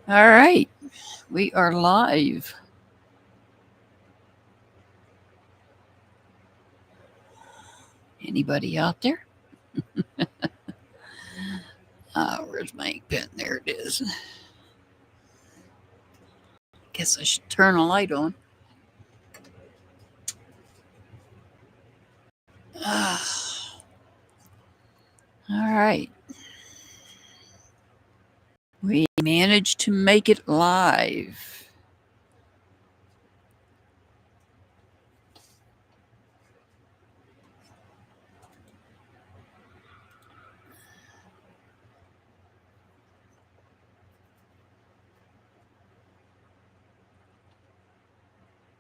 All right, we are live. Anybody out there? Where's my ink pen? There it is. Guess I should turn a light on. All right, we managed to make it live.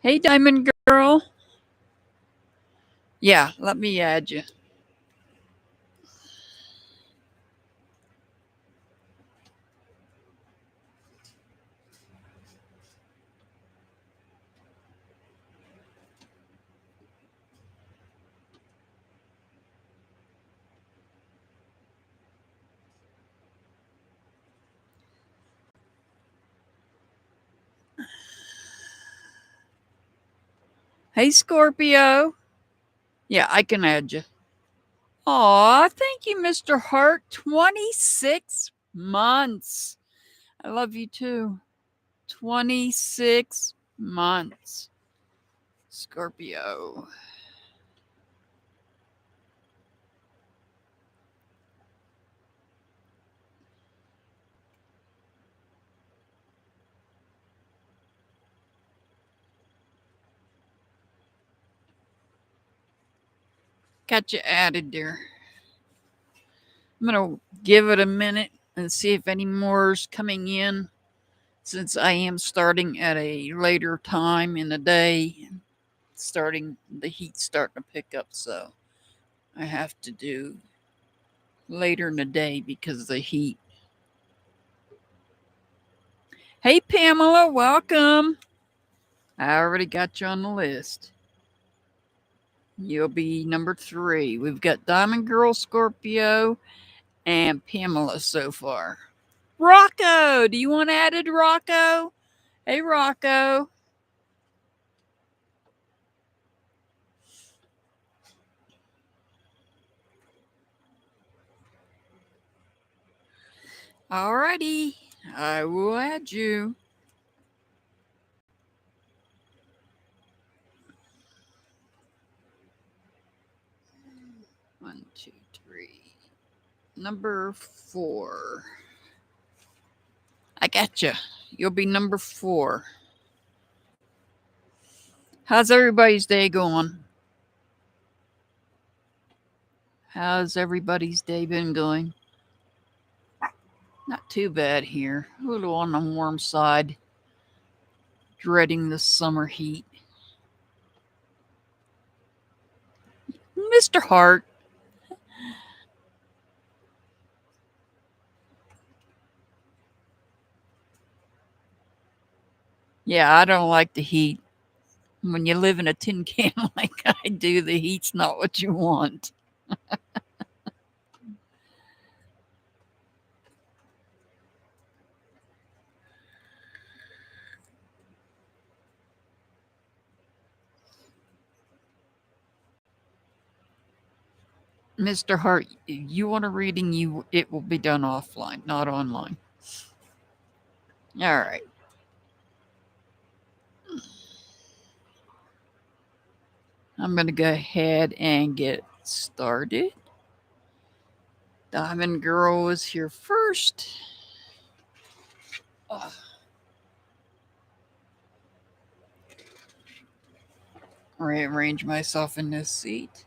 Hey, Diamond Girl. Yeah, let me add you. Hey, Scorpio. Yeah, I can add you. Aw, thank you, Mr. Hart. 26 months. I love you too. 26 months. Scorpio. Got you added there. I'm going to give it a minute and see if any more is coming in since I am starting at a later time in the day. The heat starting to pick up, so I have to do later in the day because of the heat. Hey, Pamela, welcome. I already got you on the list. You'll be number 3. We've got Diamond Girl, Scorpio, and Pamela so far. Rocco, do you want added, Rocco? Hey, Rocco. Alrighty, I will add you. One, two, three. Number 4. I got you. You'll be number 4. How's everybody's day going? How's everybody's day been going? Not too bad here. A little on the warm side. Dreading the summer heat. Mr. Hart. Yeah, I don't like the heat. When you live in a tin can like I do, the heat's not what you want. Mr. Hart, if you want a reading, it will be done offline, not online. All right. I'm going to go ahead and get started. Diamond Girl is here first. Rearrange myself in this seat.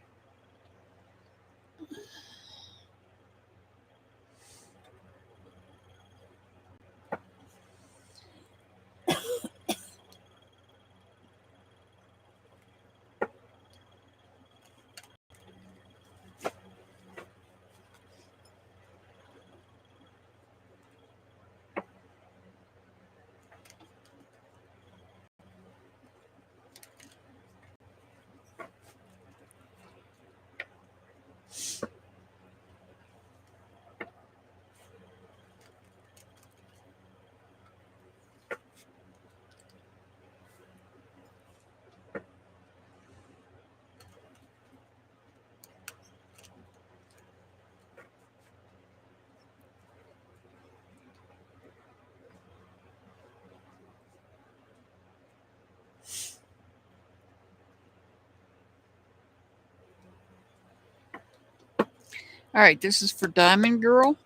All right, this is for Diamond Girl.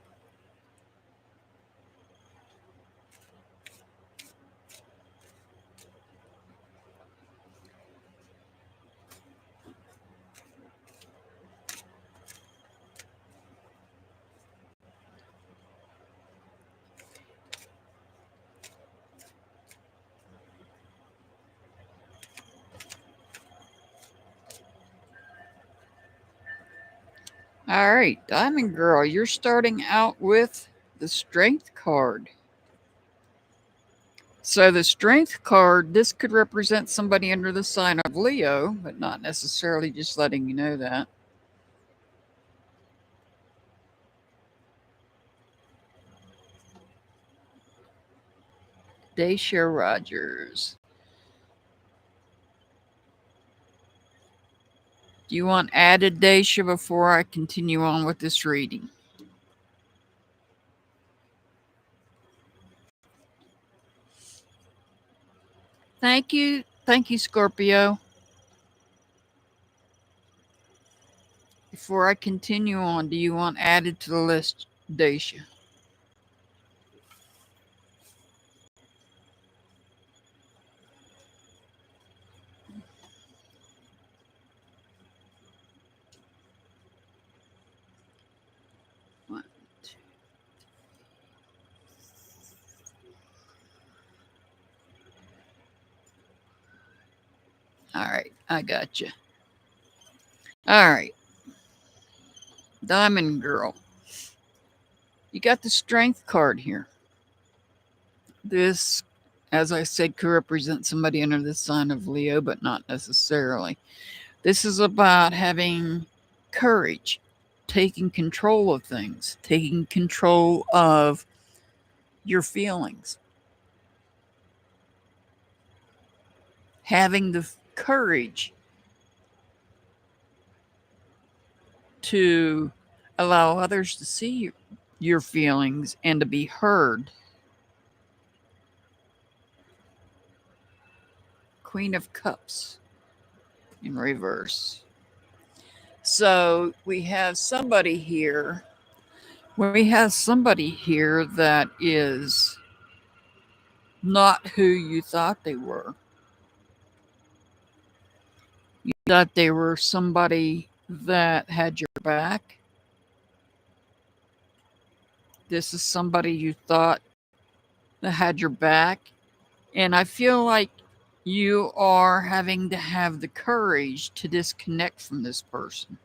All right, Diamond Girl, you're starting out with the Strength card. So, the Strength card, this could represent somebody under the sign of Leo, but not necessarily, just letting you know that. Dacia Rogers. Do you want added, Dacia, before I continue on with this reading? Thank you. Thank you, Scorpio. Before I continue on, do you want added to the list, Dacia? One, two. All right, I got you. All right, Diamond Girl. You got the Strength card here. This, as I said, could represent somebody under the sign of Leo, but not necessarily. This is about having courage, taking control of things, taking control of your feelings, having the courage to allow others to see your feelings and to be heard. Queen of Cups in reverse. So we have somebody here. We have somebody here that is not who you thought they were. You thought they were somebody that had your back. This is somebody you thought that had your back. And I feel like you are having to have the courage to disconnect from this person.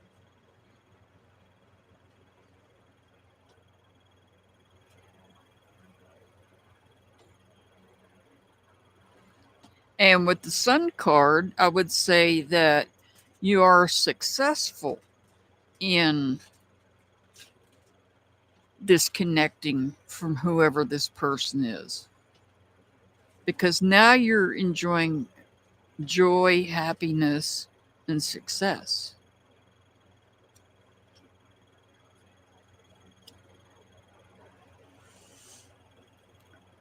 And with the Sun card, I would say that you are successful in disconnecting from whoever this person is. Because now you're enjoying joy, happiness, and success.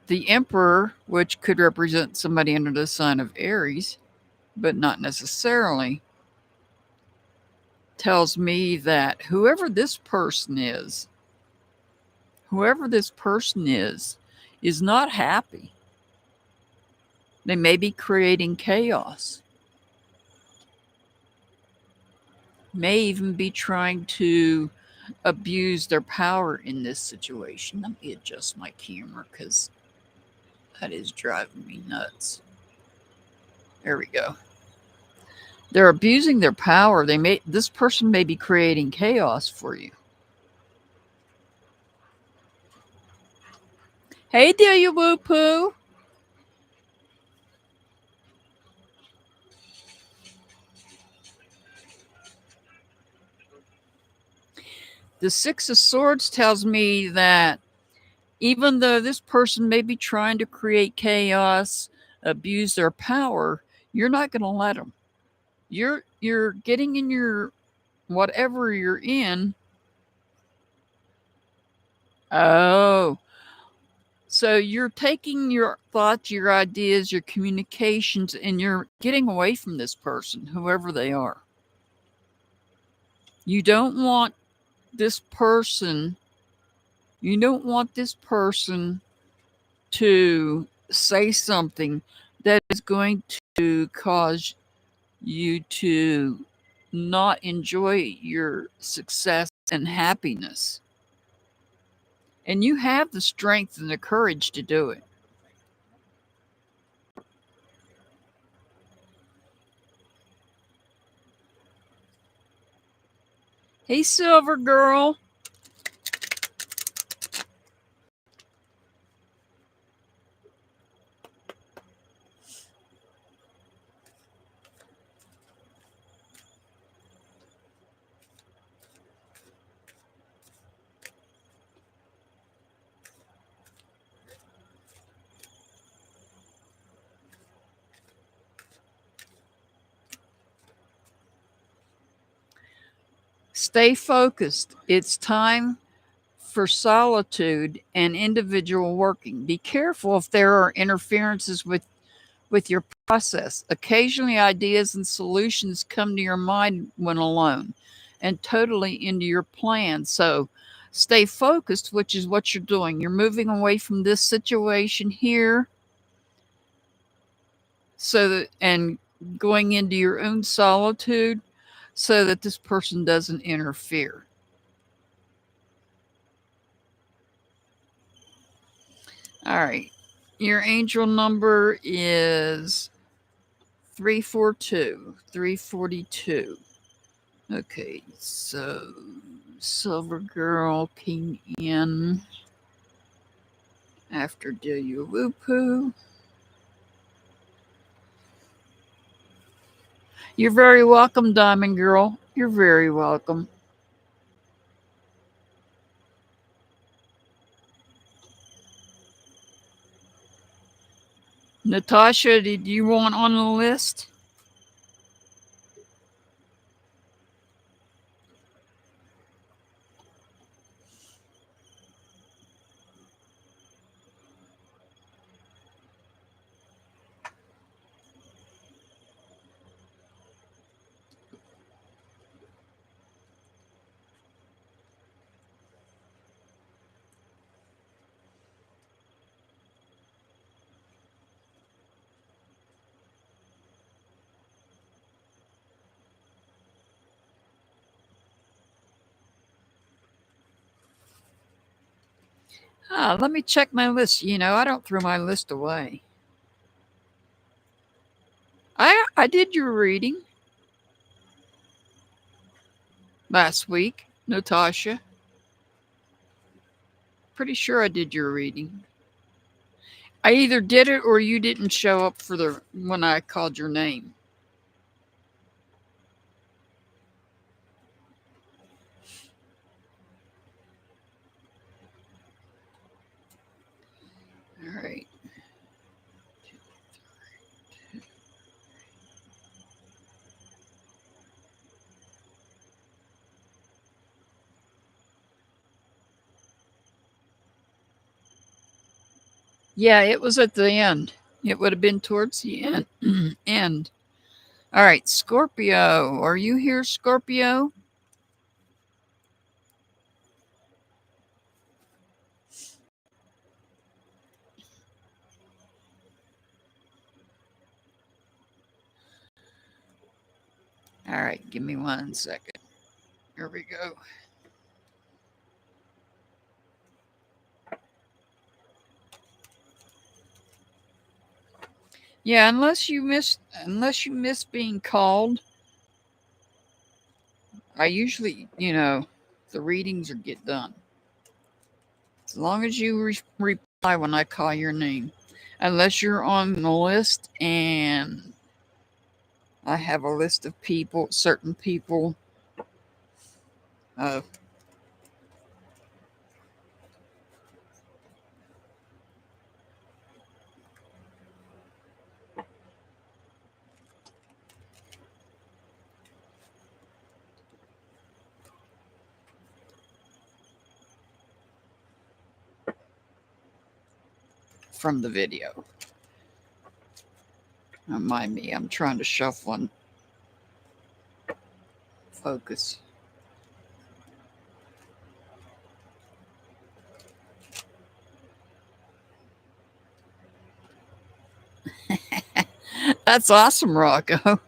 The Emperor, which could represent somebody under the sign of Aries, but not necessarily, tells me that whoever this person is not happy. They may be creating chaos, may even be trying to abuse their power in this situation. Let me adjust my camera because that is driving me nuts. There we go. They're abusing their power. This person may be creating chaos for you. Hey, Delia Woo Poo. The Six of Swords tells me that even though this person may be trying to create chaos, abuse their power, you're not going to let them. You're getting in your whatever you're in. Oh. So you're taking your thoughts, your ideas, your communications, and you're getting away from this person, whoever they are. You don't want this person, you don't want this person to say something that is going to cause you to not enjoy your success and happiness. And you have the strength and the courage to do it. Hey, Silver Girl. Stay focused. It's time for solitude and individual working. Be careful if there are interferences with your process. Occasionally, ideas and solutions come to your mind when alone and totally into your plan. So stay focused, which is what you're doing. You're moving away from this situation here so that and going into your own solitude so that this person doesn't interfere. All right. Your angel number is 342, 342. Okay, so Silver Girl came in after Delia Wupu. You're very welcome, Diamond Girl. You're very welcome. Natasha, did you want on the list? Let me check my list. You know, I don't throw my list away. I did your reading last week, Natasha. Pretty sure I did your reading. I either did it or you didn't show up for the when I called your name. All right. Yeah, it was at the end. It would have been towards the end. end. All right, Scorpio. Are you here, Scorpio? All right, give me 1 second. Here we go. Yeah, unless you miss being called, I usually, the readings are get done. As long as you reply when I call your name. Unless you're on the list and I have a list of people, certain people uh, from the video. Remind me, I'm trying to shuffle and focus. That's awesome, Rocco.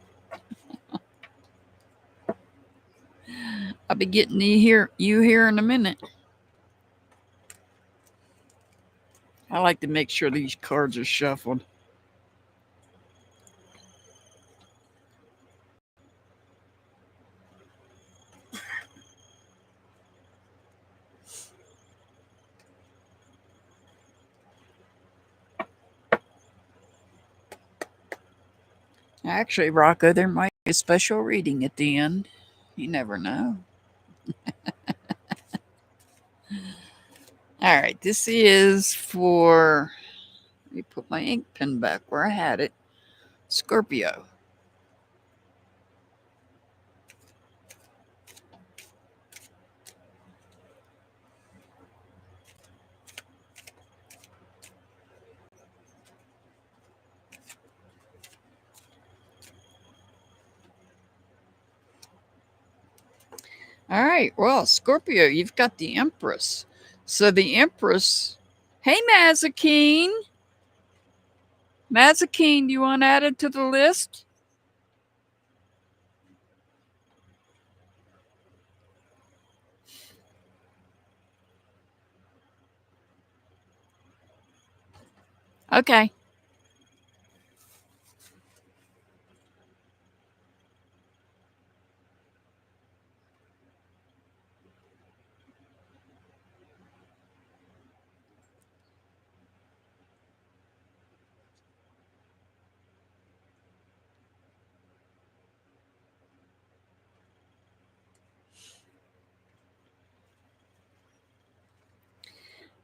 I'll be getting you here in a minute. I like to make sure these cards are shuffled. Actually, Rocco, there might be a special reading at the end. You never know. All right, this is for, let me put my ink pen back where I had it, Scorpio. All right, well, Scorpio, you've got the Empress. So the Empress, hey, Mazakine. Mazakine, do you want added to the list? Okay.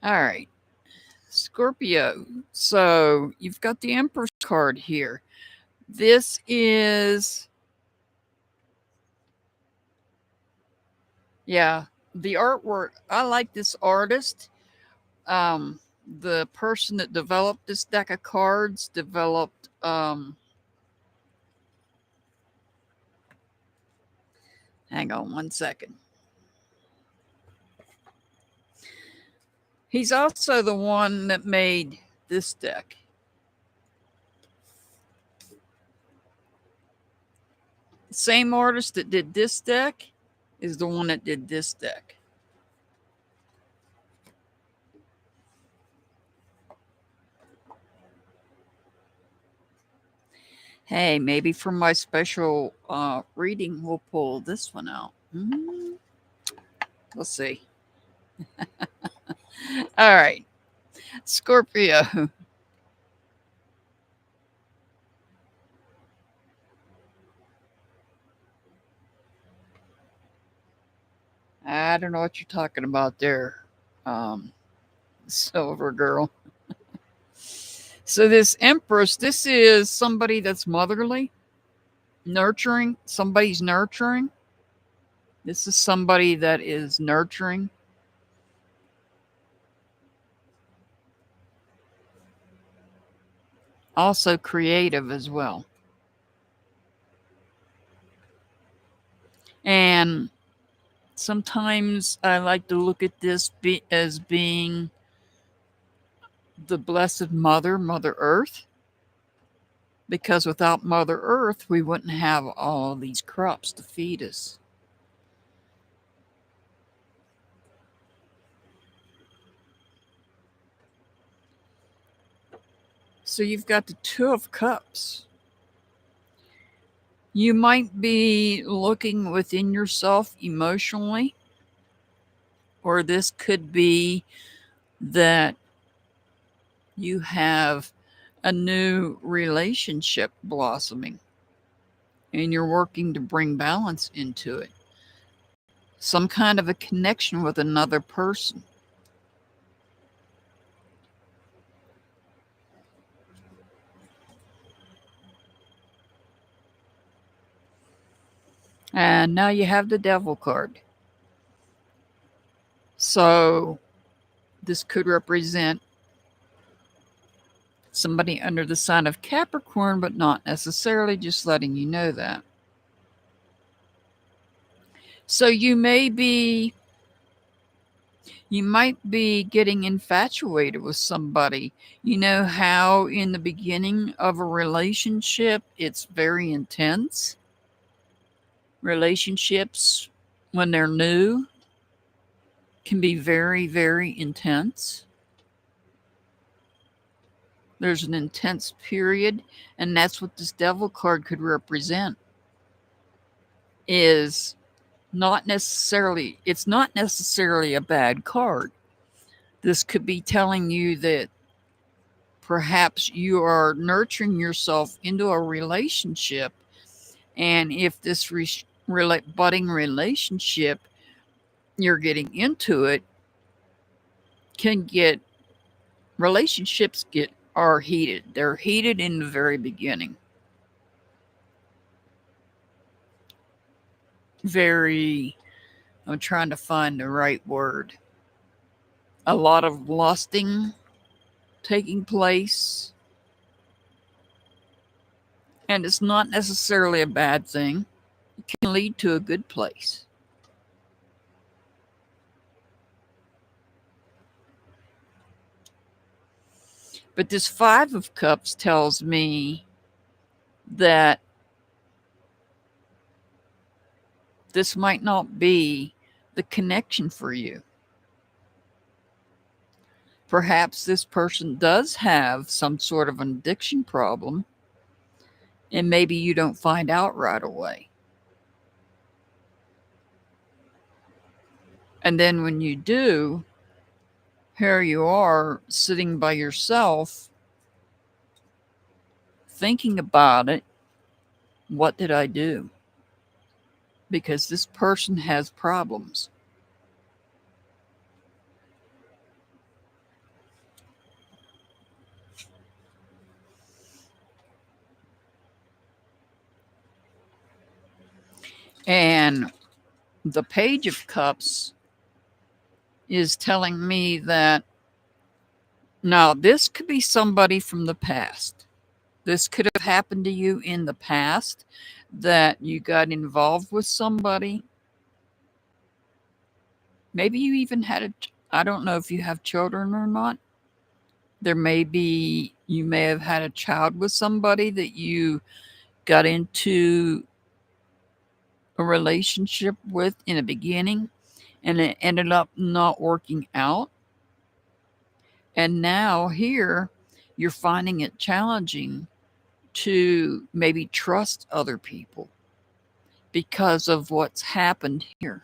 All right. Scorpio. So you've got the Empress card here. This is, yeah, the artwork. I like this artist. The person that developed this deck of cards developed hang on one second. He's also the one that made this deck. The same artist that did this deck is the one that did this deck. Hey, maybe for my special reading, we'll pull this one out. We'll see. All right. Scorpio. I don't know what you're talking about there, Silver Girl. So this Empress, this is somebody that's motherly, nurturing. Somebody's nurturing. This is somebody that is nurturing. Also creative as well. And sometimes I like to look at this as being the blessed mother, Mother Earth. Because without Mother Earth, we wouldn't have all these crops to feed us. So you've got the Two of Cups. You might be looking within yourself emotionally, or this could be that you have a new relationship blossoming and you're working to bring balance into it. Some kind of a connection with another person. And now you have the Devil card. So this could represent somebody under the sign of Capricorn, but not necessarily, just letting you know that. So you may be You might be getting infatuated with somebody. You know how in the beginning of a relationship it's very intense? Relationships, when they're new, can be very, very intense. There's an intense period, and that's what this devil card could represent. Is not necessarily it's not necessarily a bad card. This could be telling you that perhaps you are nurturing yourself into a relationship, and if this budding relationship you're getting into it can get relationships get are heated. They're heated in the very beginning. Very I'm trying to find the right word. A lot of lusting taking place, and it's not necessarily a bad thing. It can lead to a good place. But this 5 of Cups tells me that this might not be the connection for you. Perhaps this person does have some sort of an addiction problem, and maybe you don't find out right away. And then when you do, here you are sitting by yourself thinking about it. What did I do? Because this person has problems. And the Page of Cups is telling me that now this could be somebody from the past. This could have happened to you in the past, that you got involved with somebody. Maybe you even had I don't know if you have children or not. You may have had a child with somebody that you got into a relationship with in the beginning, and it ended up not working out. And now here you're finding it challenging to maybe trust other people because of what's happened here.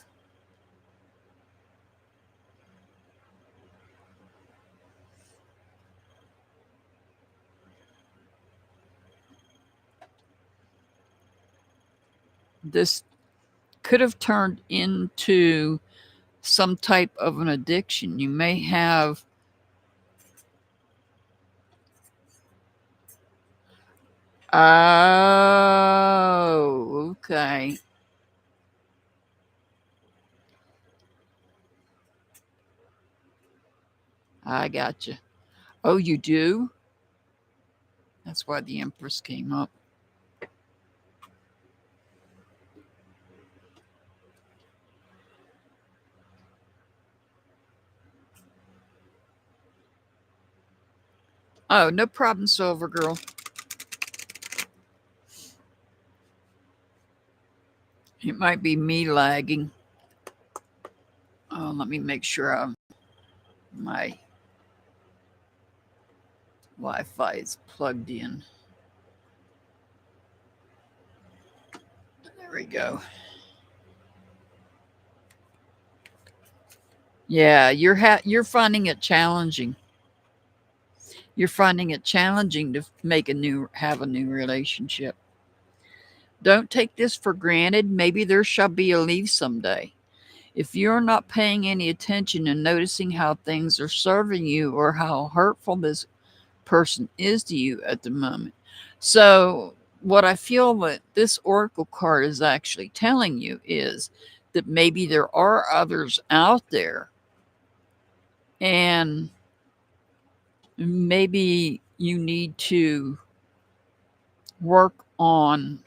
This could have turned into some type of an addiction. You may have oh, okay. I got you. Oh, you do? That's why the Empress came up. Oh, no problem, Silver Girl. It might be me lagging. Oh, let me make sure my Wi-Fi is plugged in. There we go. Yeah, you're finding it challenging. You're finding it challenging to have a new relationship. Don't take this for granted. Maybe there shall be a leave someday. If you're not paying any attention and noticing how things are serving you or how hurtful this person is to you at the moment. So, what I feel that this oracle card is actually telling you is that maybe there are others out there, and maybe you need to work on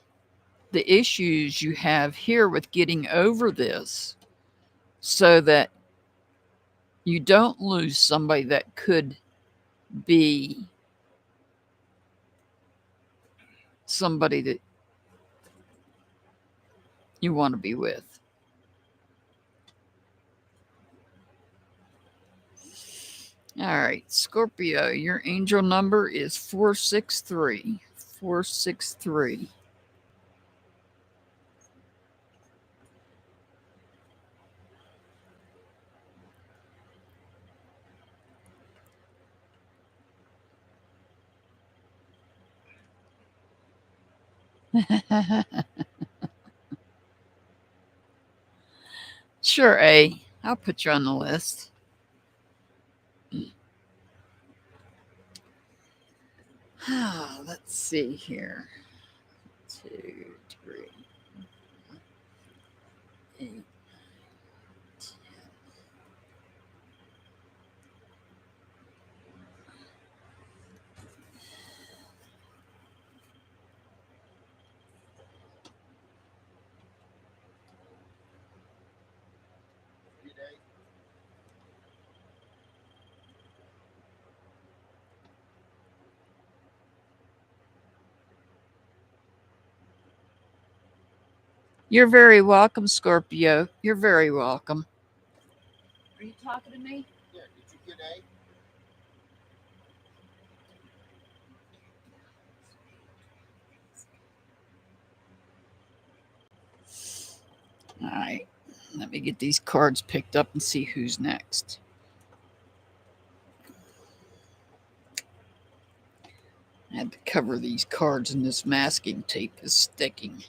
the issues you have here with getting over this so that you don't lose somebody that could be somebody that you want to be with. All right, Scorpio, your angel number is 463. 463. Sure, A. I'll put you on the list. Let's see here. 2, 3, 8. You're very welcome, Scorpio. You're very welcome. Are you talking to me? Yeah, did you get A? All right. Let me get these cards picked up and see who's next. I had to cover these cards, and this masking tape is sticking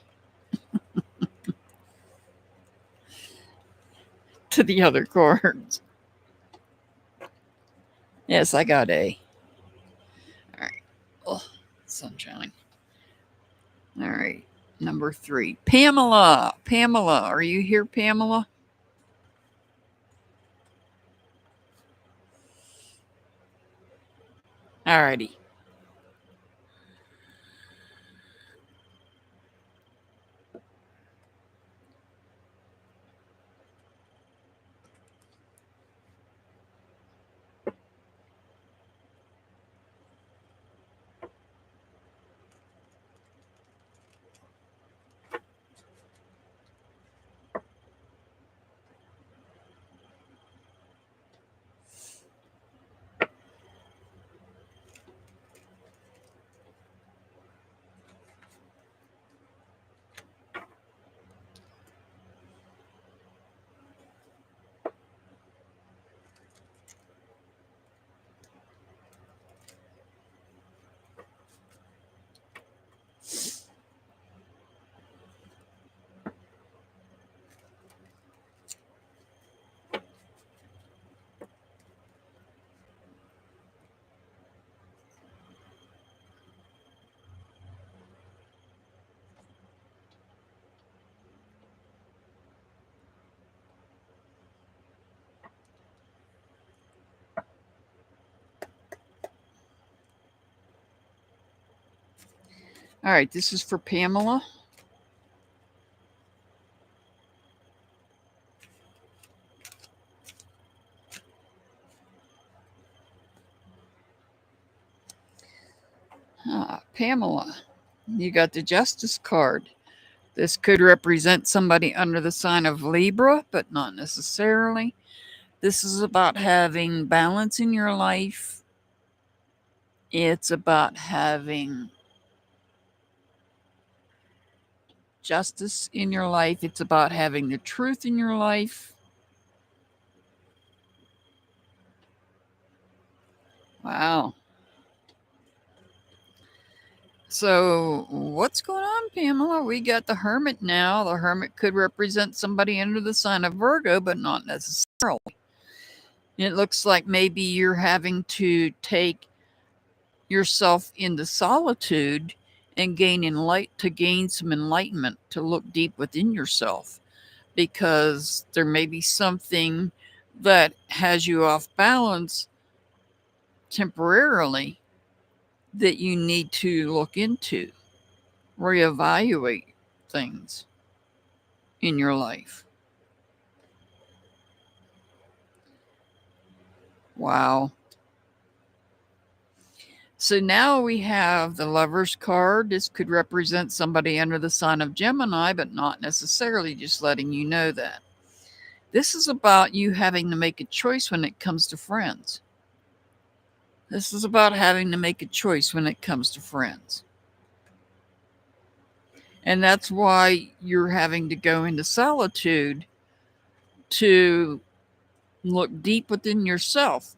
to the other cards. Yes, I got A. All right. Oh, sunshine. All right. Number 3. Pamela. Pamela. Are you here, Pamela? All righty. All right. This is for Pamela. Pamela, you got the Justice card. This could represent somebody under the sign of Libra, but not necessarily. This is about having balance in your life. It's about having justice in your life. It's about having the truth in your life. Wow. So, what's going on, Pamela? We got the Hermit now. The Hermit could represent somebody under the sign of Virgo, but not necessarily. It looks like maybe you're having to take yourself into solitude and gain some enlightenment, to look deep within yourself, because there may be something that has you off balance temporarily that you need to look into, reevaluate things in your life. Wow. So now we have the Lover's card. This could represent somebody under the sign of Gemini, but not necessarily, just letting you know that. This is about you having to make a choice when it comes to friends. This is about having to make a choice when it comes to friends. And that's why you're having to go into solitude to look deep within yourself.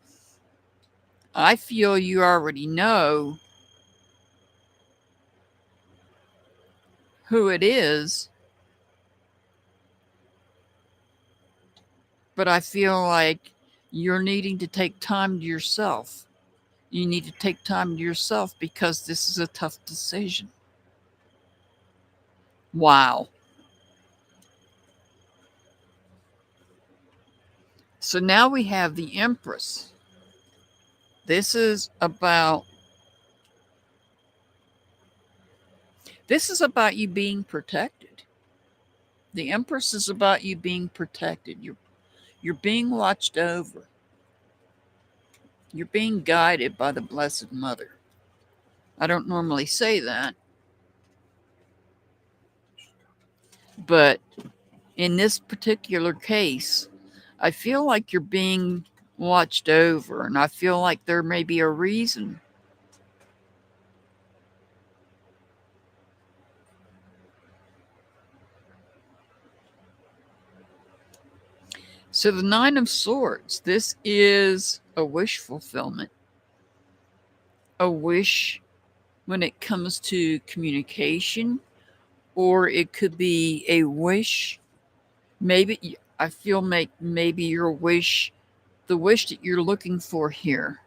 I feel you already know who it is, but I feel like you're needing to take time to yourself. You need to take time to yourself because this is a tough decision. Wow. So now we have the Empress. This is about you being protected. The Empress is about you being protected. You're being watched over. You're being guided by the Blessed Mother. I don't normally say that, but in this particular case, I feel like you're being watched over, and I feel like there may be a reason. So the Nine of Swords, this is a wish fulfillment. A wish when it comes to communication, or it could be a wish. Maybe I feel maybe your wish, the wish that you're looking for here,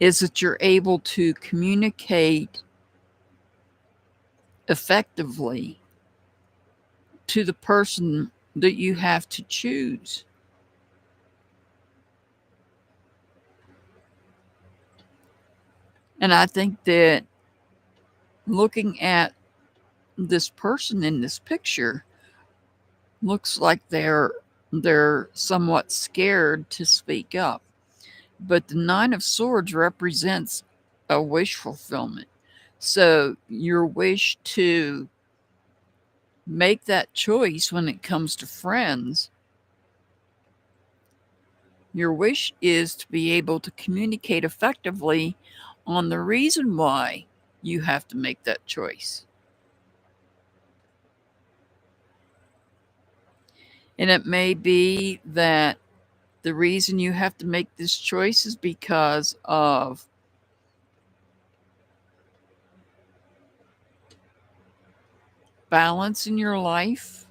is that you're able to communicate effectively to the person that you have to choose. And I think that looking at this person in this picture looks like they're somewhat scared to speak up. But the Nine of Swords represents a wish fulfillment. So your wish to make that choice when it comes to friends, your wish is to be able to communicate effectively on the reason why you have to make that choice. And it may be that the reason you have to make this choice is because of balance in your life.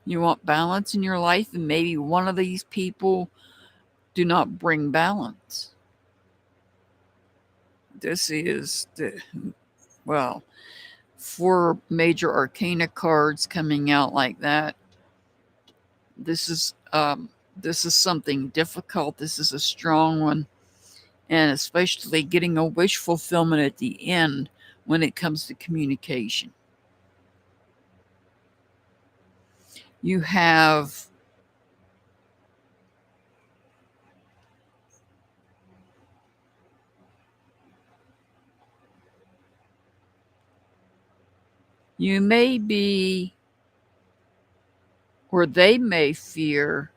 You want balance in your life, and maybe one of these people do not bring balance. This is well, 4 major arcana cards coming out like that. This is something difficult. This is a strong one, and especially getting a wish fulfillment at the end when it comes to communication. You have you may be, or they may fear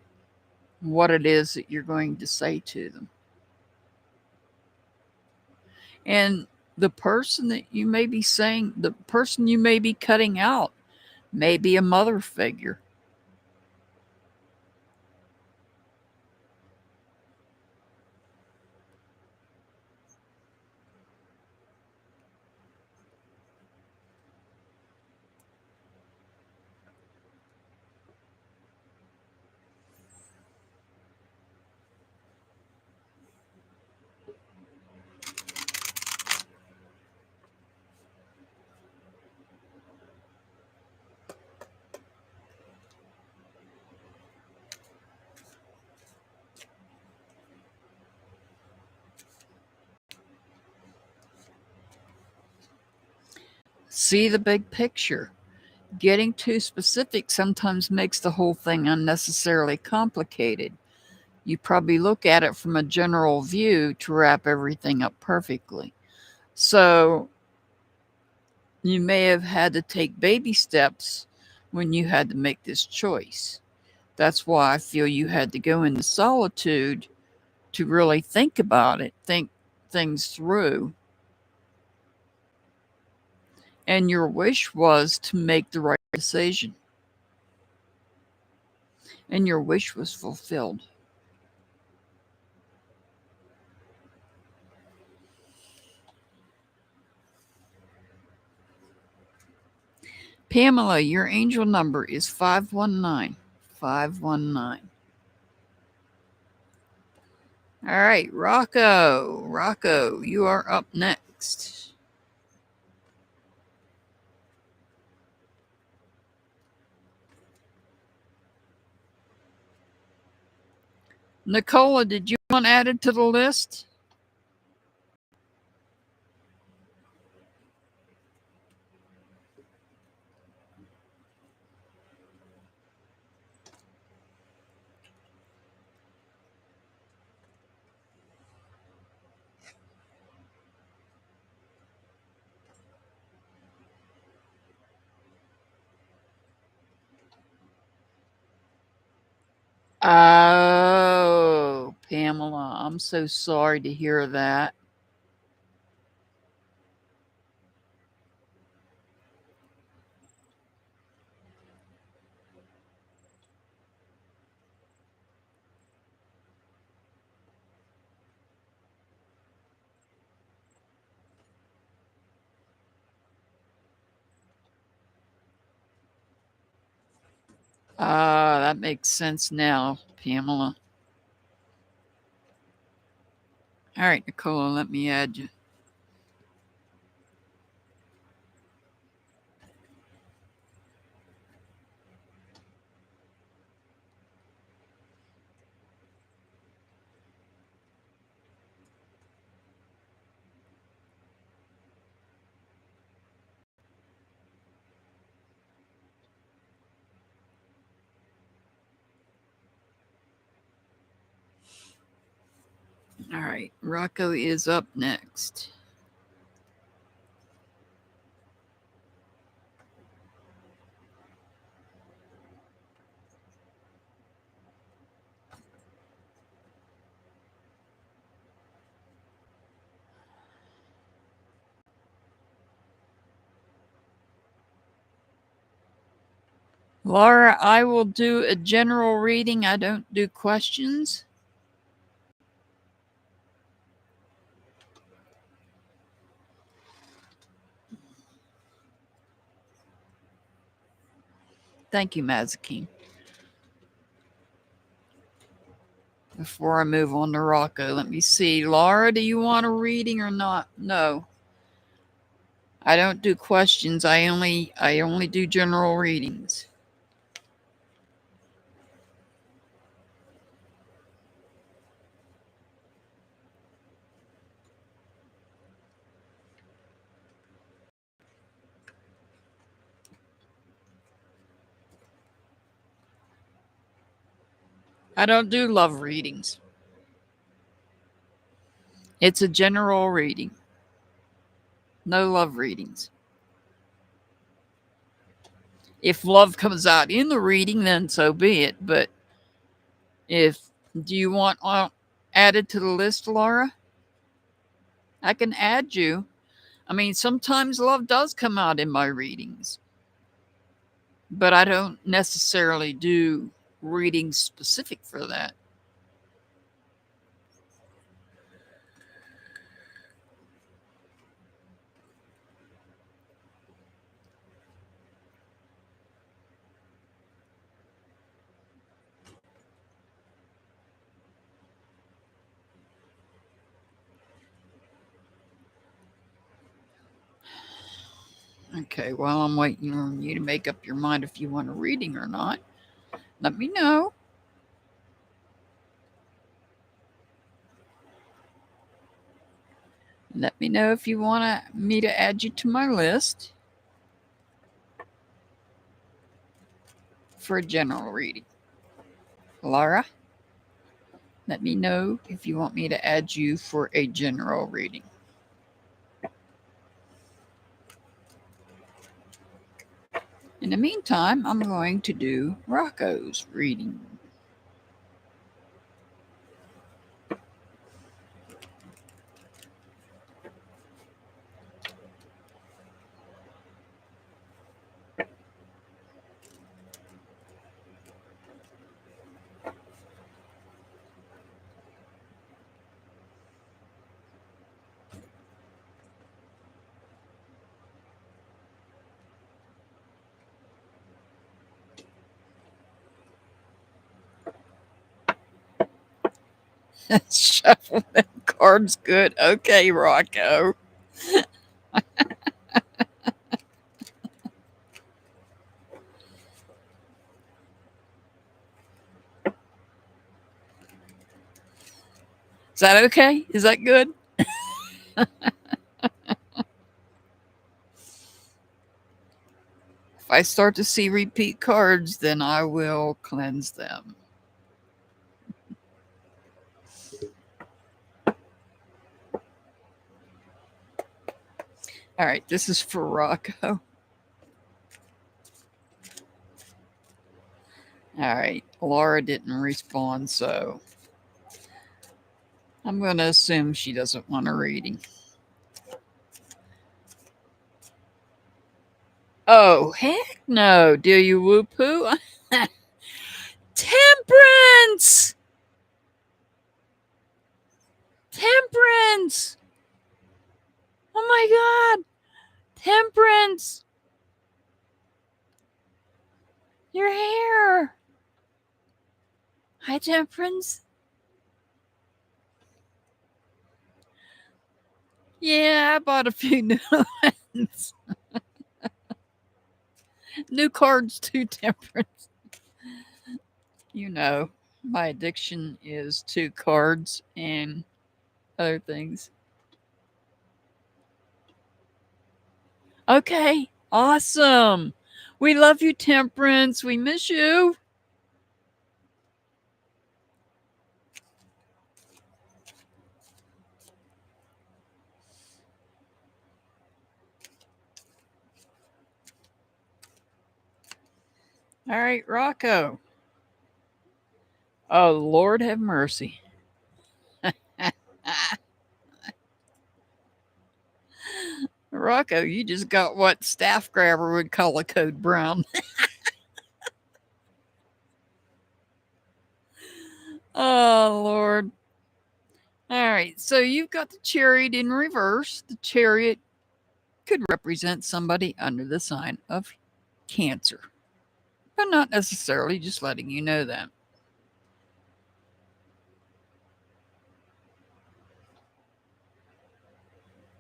what it is that you're going to say to them. And the person that you may be saying, the person you may be cutting out, may be a mother figure. See the big picture. Getting too specific sometimes makes the whole thing unnecessarily complicated. You probably look at it from a general view to wrap everything up perfectly. So you may have had to take baby steps when you had to make this choice. That's why I feel you had to go into solitude to really think about it, think things through. And your wish was to make the right decision. And your wish was fulfilled. Pamela, your angel number is 519. 519. All right, Rocco. Rocco, you are up next. Nicola, did you want added to the list? Oh, Pamela, I'm so sorry to hear that. Ah, that makes sense now, Pamela. All right, Nicola, let me add you. All right, Rocco is up next. Laura, I will do a general reading. I don't do questions. Thank you, Mazakine. Before I move on to Rocco, let me see. Laura, do you want a reading or not? No. I don't do questions. I only do general readings. I don't do love readings. It's a general reading. No love readings. If love comes out in the reading, then so be it. But if do you want added to the list, Laura? I can add you. I mean, sometimes love does come out in my readings, but I don't necessarily do readings specific for that. Okay, well, I'm waiting on you to make up your mind if you want a reading or not. Let me know. Let me know if you want me to add you to my list. for a general reading. Laura, let me know if you want me to add you for a general reading. In the meantime, I'm going to do Rocco's reading. Shuffle them cards good. Okay, Rocco. Is that okay? Is that good? If I start to see repeat cards, then I will cleanse them. All right, this is for Rocco. All right, Laura didn't respond, so I'm going to assume she doesn't want a reading. Oh, heck no. Do you whoop-hoo? Temperance! Temperance! Oh my God! Temperance! Your hair! Hi, Temperance. Yeah, I bought a few new ones. New cards too, Temperance. You know, my addiction is to cards and other things. Okay, awesome. We love you, Temperance. We miss you. All right, Rocco. Oh, Lord have mercy. Rocco, you just got what Staff Grabber would call a code brown. Oh, Lord. All right, so you've got the chariot in reverse. The chariot could represent somebody under the sign of Cancer, but not necessarily, just letting you know that.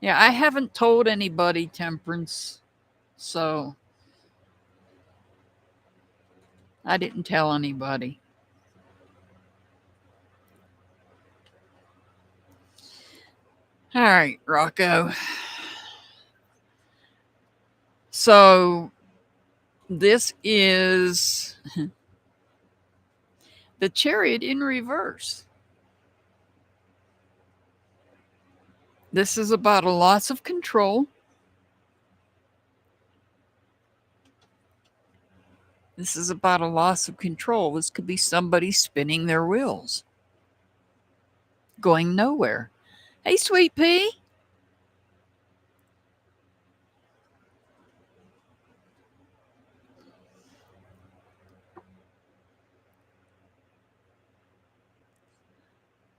Yeah, I haven't told anybody, Temperance, so I didn't tell anybody. All right, Rocco. So this is the chariot in reverse. This is about a loss of control. This is about a loss of control. This could be somebody spinning their wheels, going nowhere. Hey, Sweet Pea.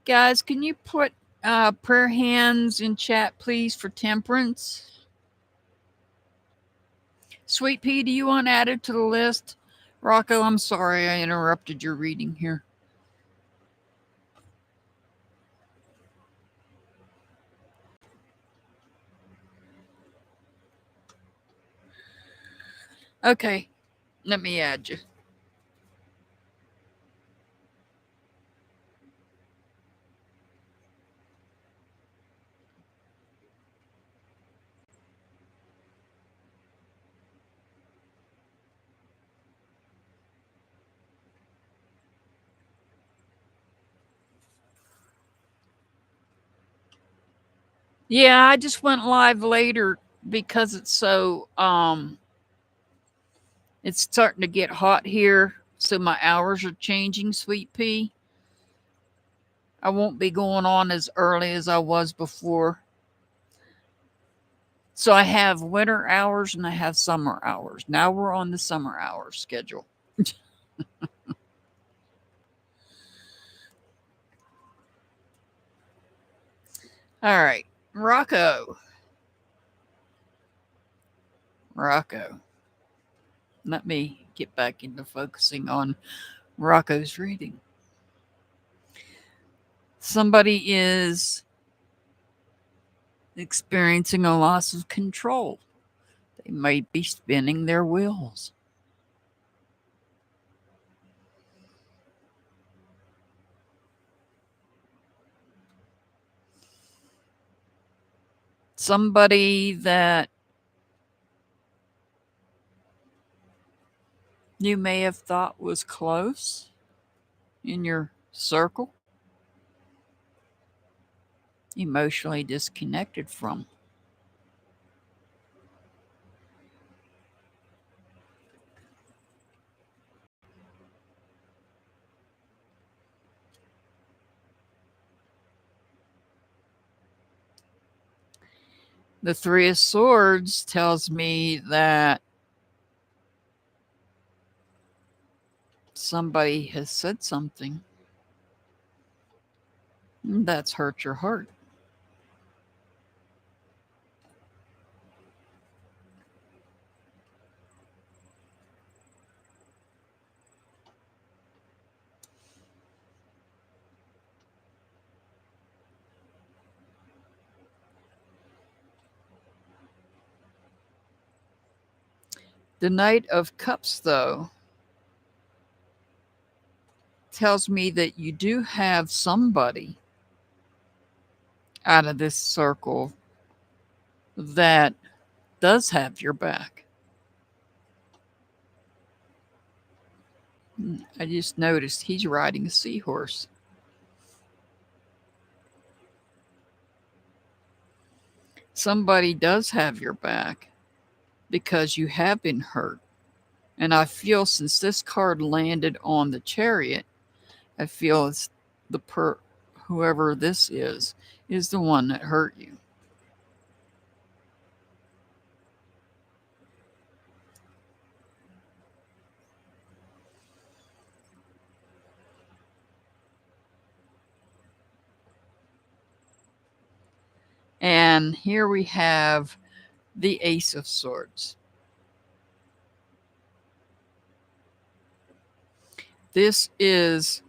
Guys, can you put prayer hands in chat, please, for Temperance? Sweet Pea, do you want added to the list? Rocco, I'm sorry I interrupted your reading here. Okay, let me add you. Yeah, I just went live later because it's starting to get hot here, so my hours are changing, sweet pea. I won't be going on as early as I was before. So I have winter hours and I have summer hours. Now we're on the summer hour schedule. All right, Rocco. Rocco. Let me get back into focusing on Rocco's reading. Somebody is experiencing a loss of control. They might be spinning their wheels. Somebody that you may have thought was close in your circle, emotionally disconnected from. The Three of Swords tells me that somebody has said something that's hurt your heart. The Knight of Cups, though, tells me that you do have somebody out of this circle that does have your back. I just noticed he's riding a seahorse. Somebody does have your back because you have been hurt. And I feel since this card landed on the Chariot, I feel it's whoever this is the one that hurt you. And here we have the Ace of Swords. This is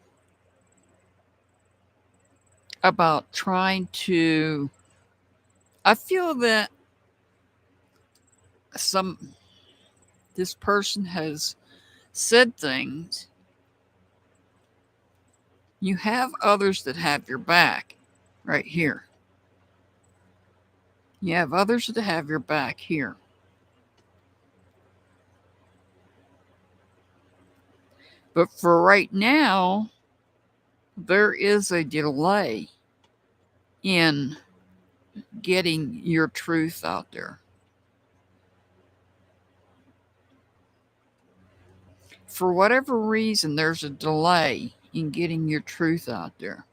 about trying to. I feel that this person has said things. You have others that have your back right here. You have others that have your back here. But for right now, there is a delay in getting your truth out there. For whatever reason, there's a delay in getting your truth out there.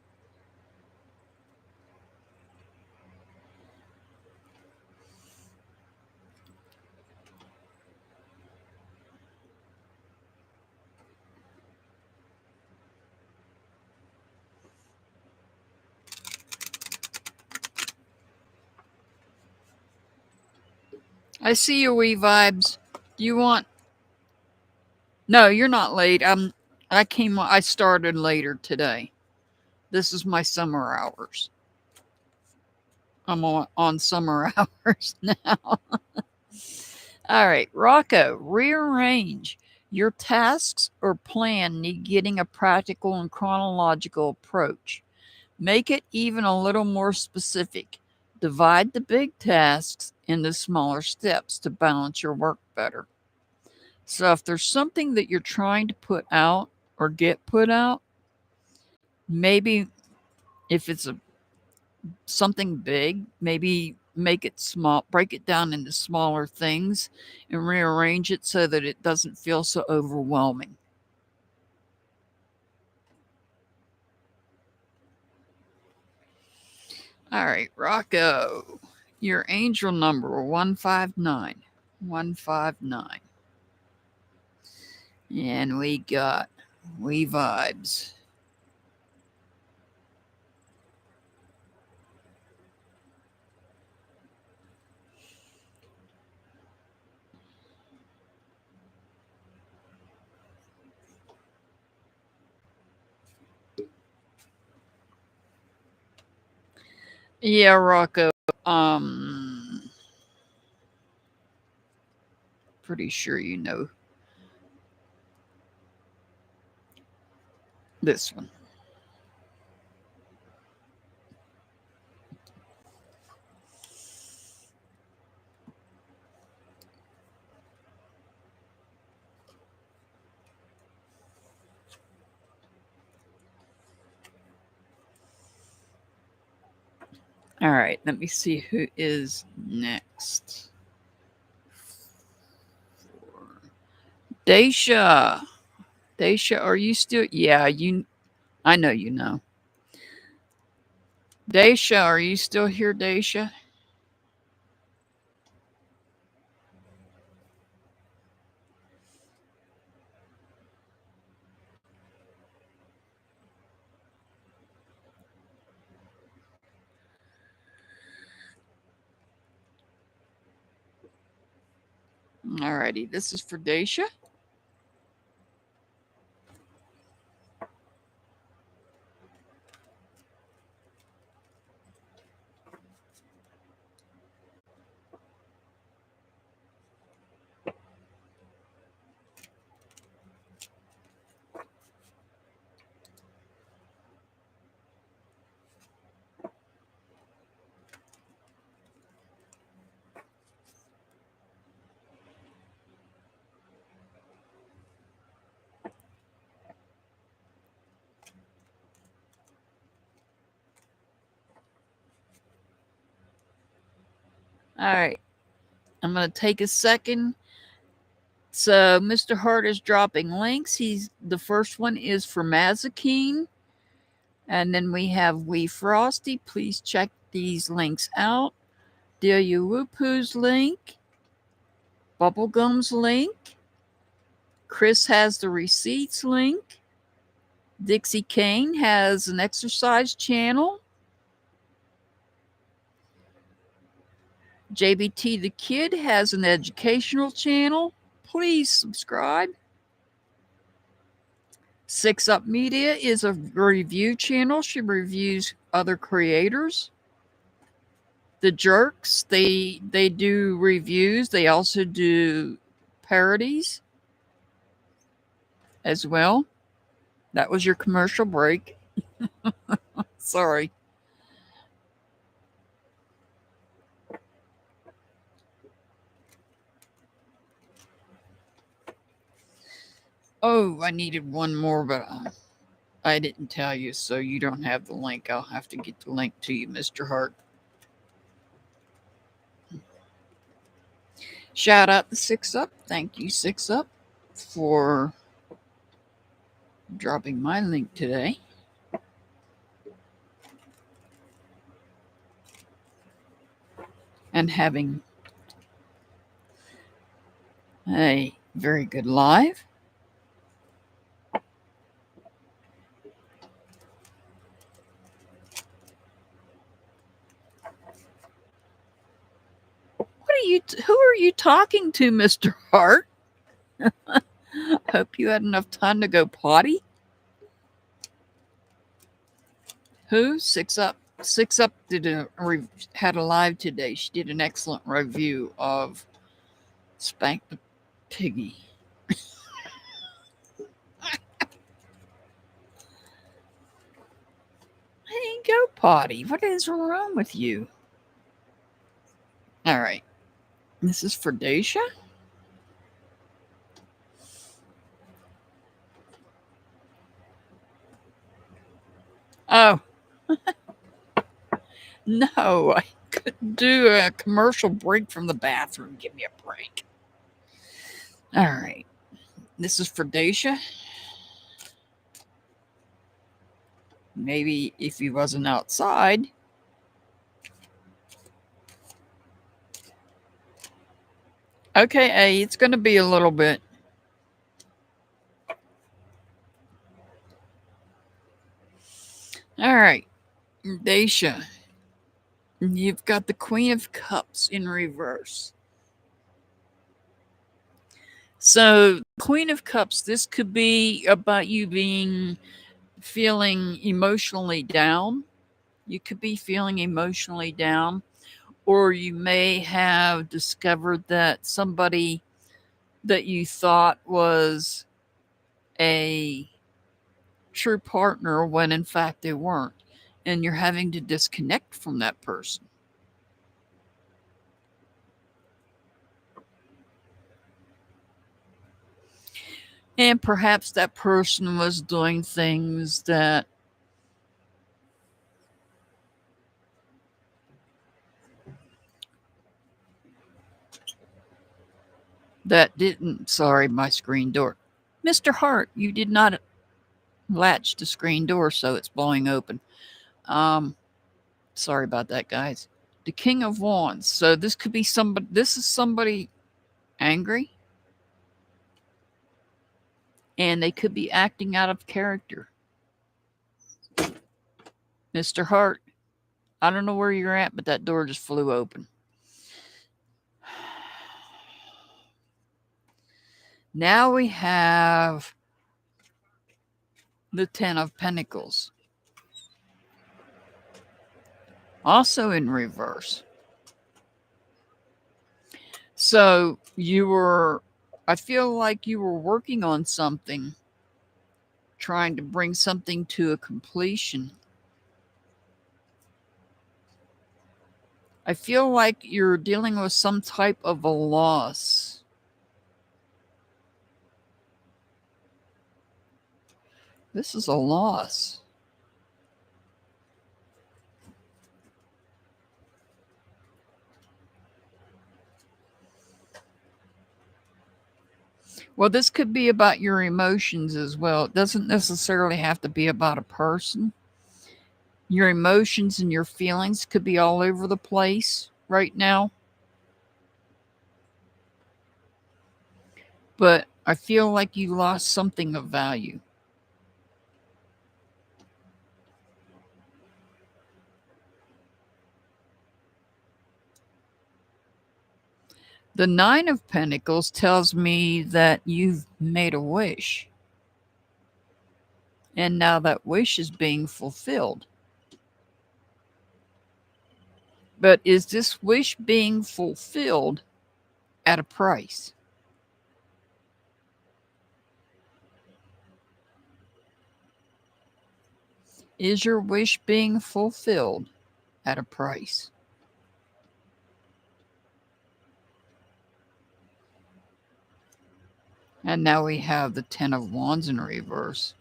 I see you, Wee Vibes. Do you want? No, you're not late. I started later today. This is my summer hours. I'm on summer hours now. All right, Rocco, rearrange. Your tasks or plan need getting a practical and chronological approach. Make it even a little more specific. Divide the big tasks into smaller steps to balance your work better. So if there's something that you're trying to put out or get put out, maybe if it's something big, maybe make it small, break it down into smaller things and rearrange it so that it doesn't feel so overwhelming. All right, Rocco, your angel number 159. 159. And we got We Vibes. Yeah, Rocco. Um, Pretty sure you know this one. All right, let me see who is next. Daisha. Daisha, are you still? Yeah, you. I know you know. Daisha, are you still here, Daisha? All righty, this is for Daisha. All right, I'm going to take a second. So Mr. Hart is dropping links. He's the first one is for Mazikeen, and then we have Wee Frosty. Please check these links out. Delia Wupu's link, Bubblegum's link. Chris has the receipts link. Dixie Kane has an exercise channel. JBT the Kid has an educational channel. Please subscribe. Six Up Media is a review channel. She reviews other creators. The Jerks, they do reviews. They also do parodies as well. That was your commercial break. Sorry. Oh, I needed one more, but I didn't tell you, so you don't have the link. I'll have to get the link to you, Mr. Hart. Shout out to Six Up. Thank you, Six Up, for dropping my link today. And having a very good live. Who are you talking to, Mr. Hart? Hope you had enough time to go potty. Who? Six Up. Six Up had a live today. She did an excellent review of Spank the Piggy. Hey, go potty. What is wrong with you? All right. This is for Daisha. Oh, No, I couldn't do a commercial break from the bathroom. Give me a break. All right. This is for Dacia. Maybe if he wasn't outside. Okay, A, it's going to be a little bit. All right. Dacia. You've got the Queen of Cups in reverse. So, Queen of Cups, this could be about you feeling emotionally down. You could be feeling emotionally down, or you may have discovered that somebody that you thought was a true partner when in fact they weren't, and you're having to disconnect from that person. And perhaps that person was doing things that didn't. Sorry, my screen door. Mr. Hart, you did not latch the screen door, so it's blowing open. Um, Sorry about that, guys. The King of Wands. So this could be somebody. This is somebody angry, and they could be acting out of character. Mr. Hart, I don't know where you're at, but that door just flew open. Now we have the Ten of Pentacles, also in reverse. So I feel like you were working on something, trying to bring something to a completion. I feel like you're dealing with some type of a loss. This is a loss. Well, this could be about your emotions as well. It doesn't necessarily have to be about a person. Your emotions and your feelings could be all over the place right now. But I feel like you lost something of value. The Nine of Pentacles tells me that you've made a wish. And now that wish is being fulfilled. But is this wish being fulfilled at a price? Is your wish being fulfilled at a price? And now we have the Ten of Wands in reverse.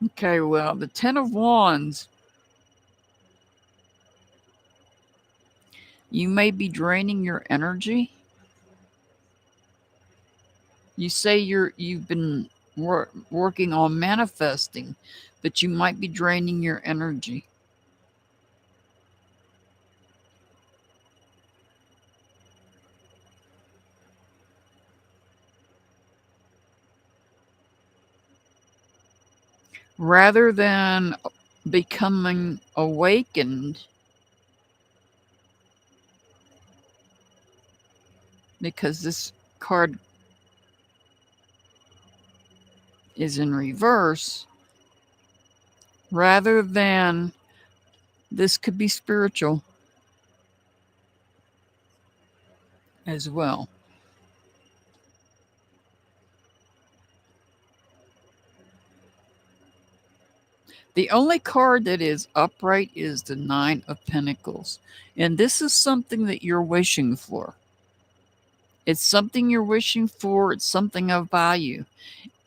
Okay, well, the Ten of Wands, you may be draining your energy. You say you've been working on manifesting, but you might be draining your energy. Rather than becoming awakened, because this card is in reverse, rather than this could be spiritual as well. The only card that is upright is the Nine of Pentacles. And this is something that you're wishing for. It's something you're wishing for. It's something of value.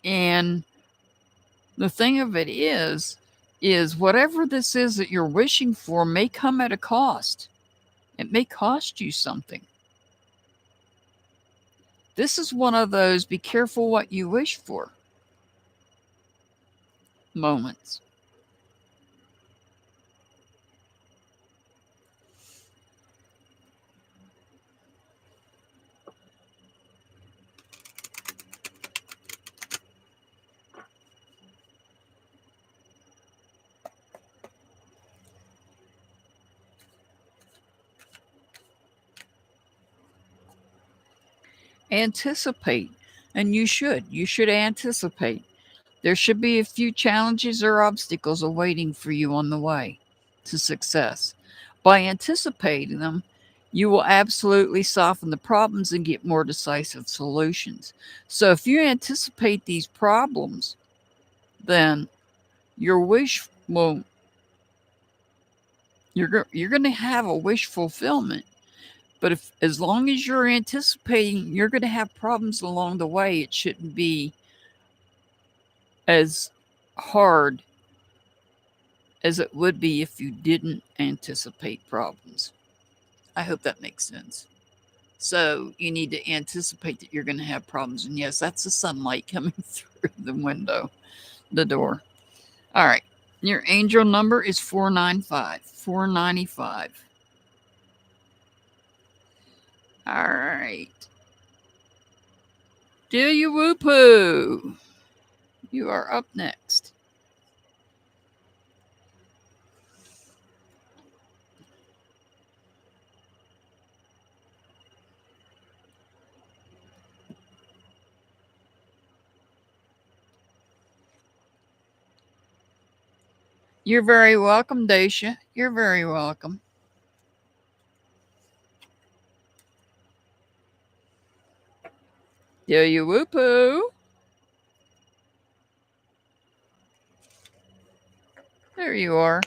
And the thing of it is is whatever this is that you're wishing for may come at a cost. It may cost you something. This is one of those be careful what you wish for moments. Anticipate, and you should. You should anticipate. There should be a few challenges or obstacles awaiting for you on the way to success. By anticipating them, you will absolutely soften the problems and get more decisive solutions. So, if you anticipate these problems, then your wish will you're going to have a wish fulfillment. But if as long as you're anticipating you're going to have problems along the way, it shouldn't be as hard as it would be if you didn't anticipate problems. I hope that makes sense. So you need to anticipate that you're going to have problems. And yes, that's the sunlight coming through the window, the door. All right. Your angel number is 495. 495. All right. Delia Whoopoo, you are up next. You're very welcome, Dacia. You're very welcome. Delia Whoopoo. There you are.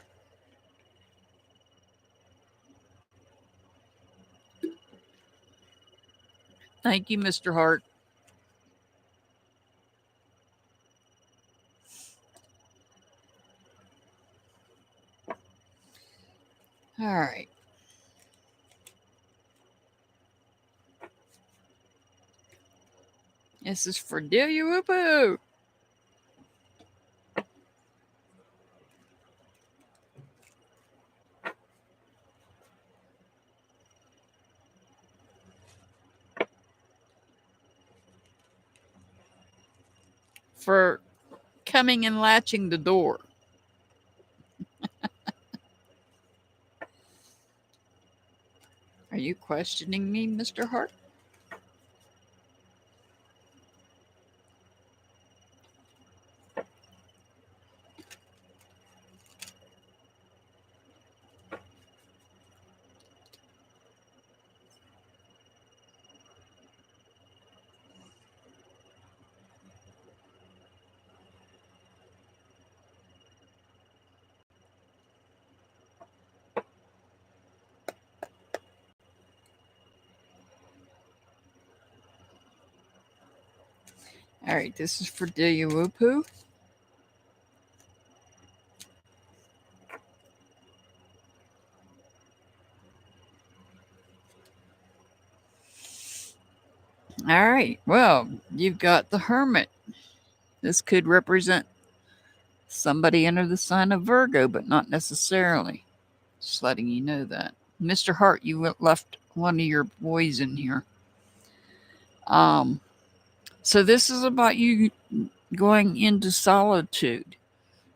Thank you, Mr. Hart. All right. This is for Delia Whoopoo. For coming and latching the door. Are you questioning me, Mr. Hart? All right, this is for Delia Whoopoo. All right, well, you've got the Hermit. This could represent somebody under the sign of Virgo, but not necessarily. Just letting you know that. Mr. Hart, you left one of your boys in here. So this is about you going into solitude,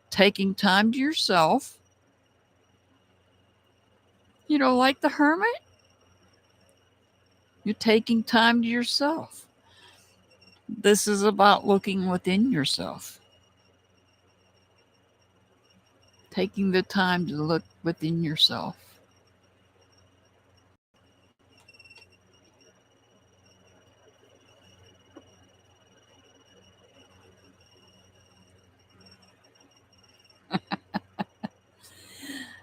taking time to yourself. You know, like the Hermit, you're taking time to yourself. This is about looking within yourself, taking the time to look within yourself.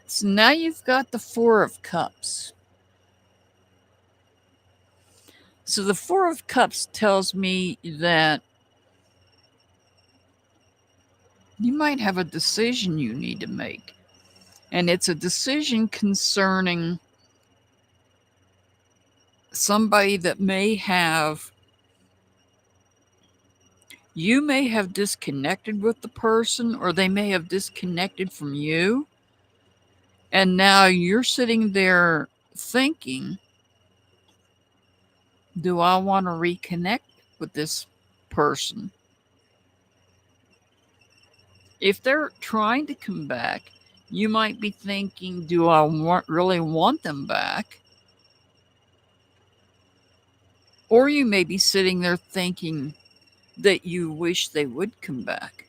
So now you've got the Four of Cups. So the Four of Cups tells me that You might have a decision you need to make. And it's a decision concerning somebody that you may have disconnected with the person, or they may have disconnected from you. And now you're sitting there thinking, do I want to reconnect with this person? If they're trying to come back, you might be thinking, do I really want them back? Or you may be sitting there thinking that you wish they would come back.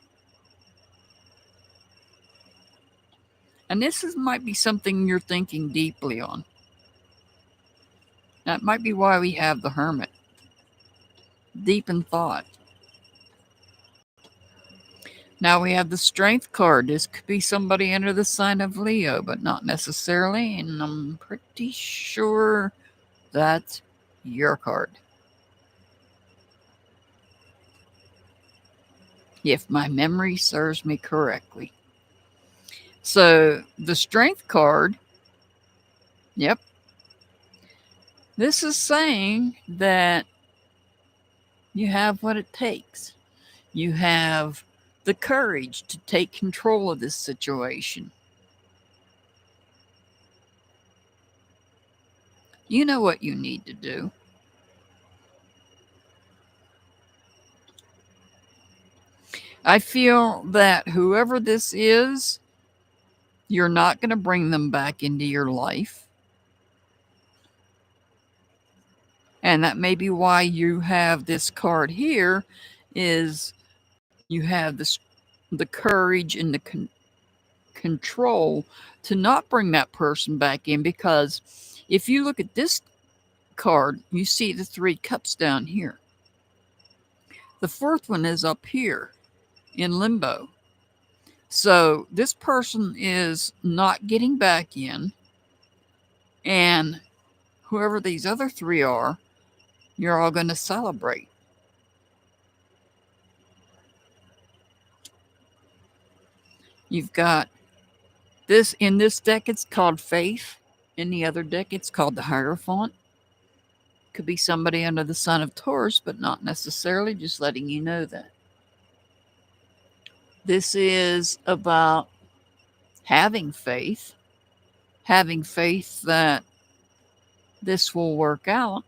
And might be something you're thinking deeply on. That might be why we have the Hermit. Deep in thought. Now we have the Strength card. This could be somebody under the sign of Leo, but not necessarily. And I'm pretty sure that's your card. If my memory serves me correctly. So the Strength card, yep. This is saying that you have what it takes. You have the courage to take control of this situation. You know what you need to do. I feel that whoever this is, you're not going to bring them back into your life. And that may be why you have this card here, is you have the courage and the control to not bring that person back in. Because if you look at this card, you see the 3 cups down here. The 4th one is up here in limbo. So this person is not getting back in, and whoever these other 3 are, you're all going to celebrate. You've got this in this deck, it's called Faith. In the other deck, it's called the Hierophant. Could be somebody under the sign of Taurus, but not necessarily, just letting you know that. This is about having faith that this will work out,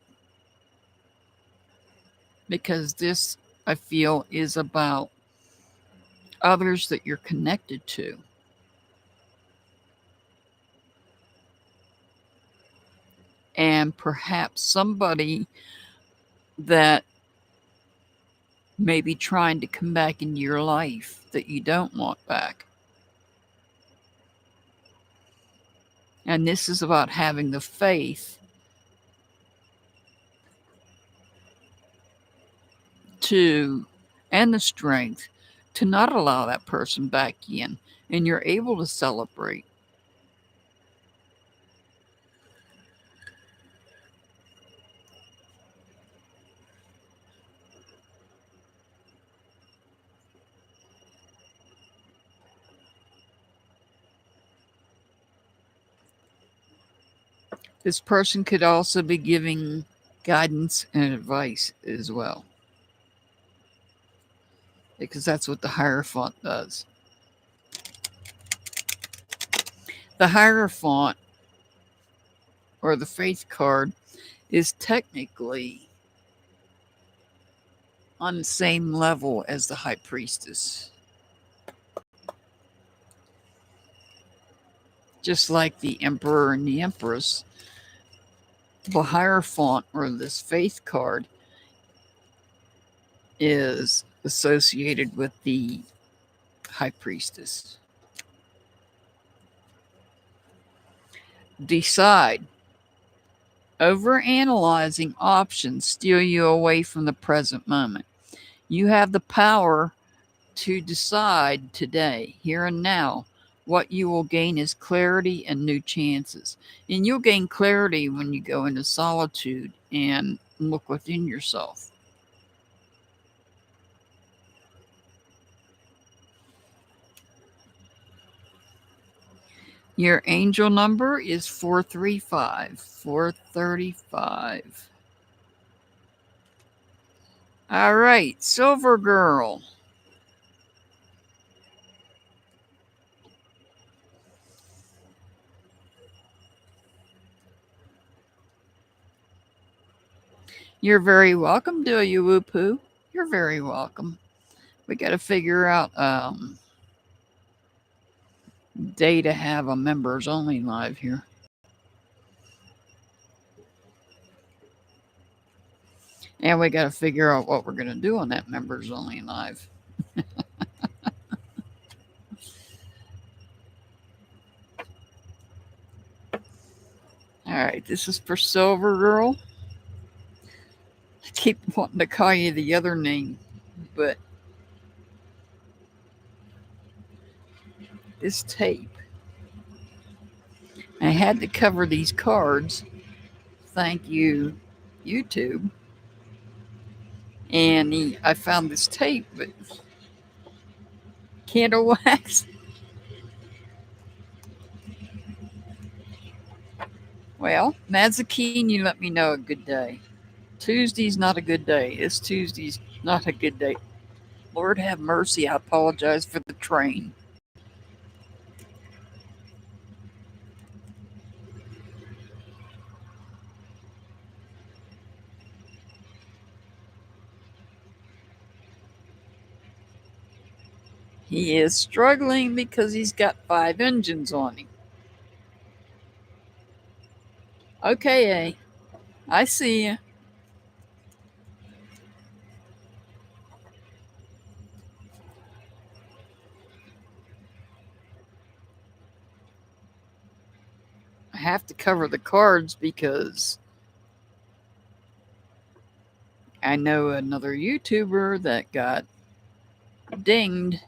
because this, I feel, is about others that you're connected to. And perhaps somebody that may be trying to come back into your life that you don't want back. And this is about having the faith and the strength to not allow that person back in. And you're able to celebrate. This person could also be giving guidance and advice as well, because that's what the Hierophant does. The Hierophant, or the Faith card, is technically on the same level as the High Priestess. Just like the Emperor and the Empress, the Hierophant, or this Faith card, is associated with the High Priestess. Decide. Overanalyzing options steal you away from the present moment. You have the power to decide today, here and now. What you will gain is clarity and new chances. And you'll gain clarity when you go into solitude and look within yourself. Your angel number is 435. 435. All right, Silver Girl. You're very welcome, Do You Woo Poo. You're very welcome. We got to figure out day to have a members only live here. And we got to figure out what we're going to do on that members only live. All right, this is for Silver Girl. I keep wanting to call you the other name, but this tape, I had to cover these cards. Thank you, YouTube. And I found this tape, but candle wax. Well, Mazakine, you let me know a good day. Tuesday's not a good day. This Tuesday's not a good day. Lord have mercy. I apologize for the train. He is struggling because he's got 5 engines on him. Okay, A. I see you. I have to cover the cards because I know another YouTuber that got dinged.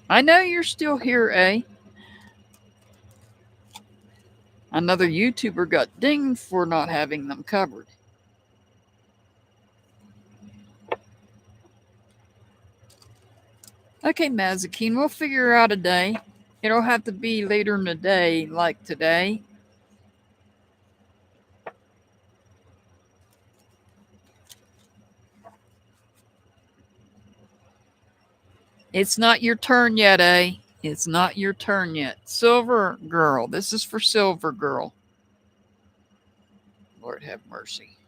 I know you're still here, A. Another YouTuber got dinged for not having them covered. Okay, Mazakine, we'll figure out a day. It'll have to be later in the day, like today. It's not your turn yet, eh? It's not your turn yet. Silver Girl. This is for Silver Girl. Lord have mercy.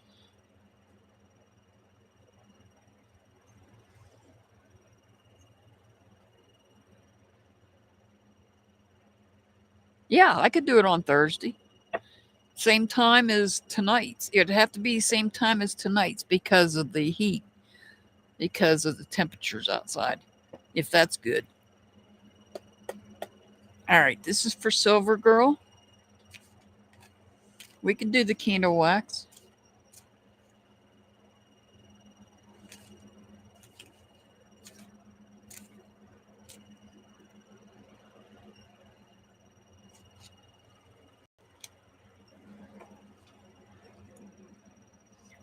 Yeah, I could do it on Thursday. Same time as tonight's. It'd have to be same time as tonight's because of the heat, because of the temperatures outside, if that's good. All right, this is for Silver Girl. We can do the candle wax.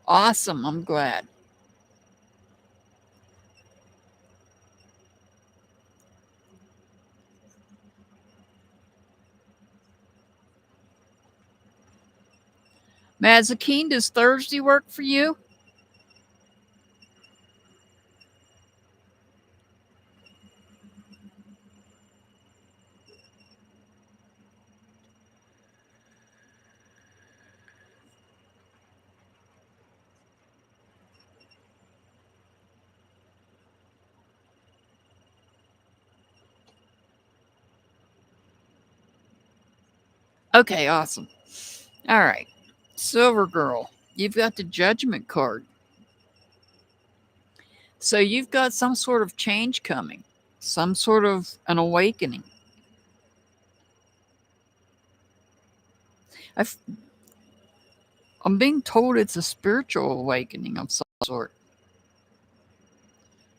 Awesome, I'm glad. Mazakine, does Thursday work for you? Okay, awesome. All right. Silver Girl, you've got the Judgment card. So you've got some sort of change coming, some sort of an awakening. I've, I'm being told it's a spiritual awakening of some sort.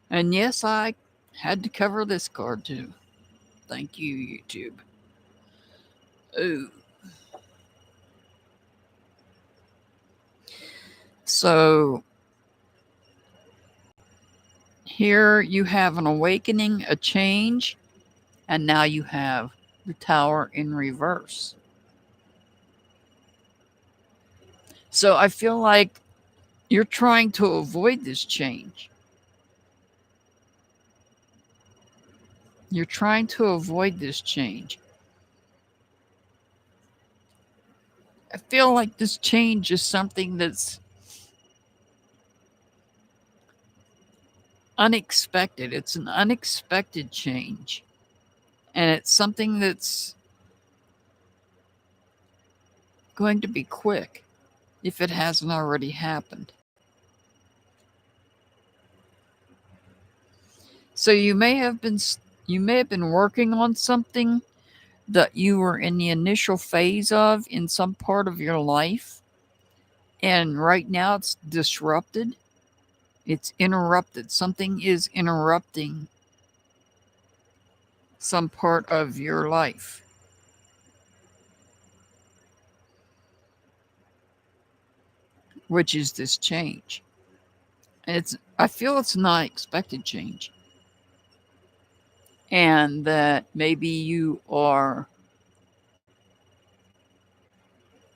And yes, I had to cover this card too. Thank you, YouTube. Ooh. So here you have an awakening, a change, and now you have the Tower in reverse. So I feel like you're trying to avoid this change. You're trying to avoid this change. I feel like this change is something that's unexpected. It's an unexpected change. And it's something that's going to be quick if it hasn't already happened. So you may have been working on something that you were in the initial phase of in some part of your life, and right now it's disrupted. It's interrupted. Something is interrupting some part of your life. Which is this change. I feel it's not expected change. And that maybe you are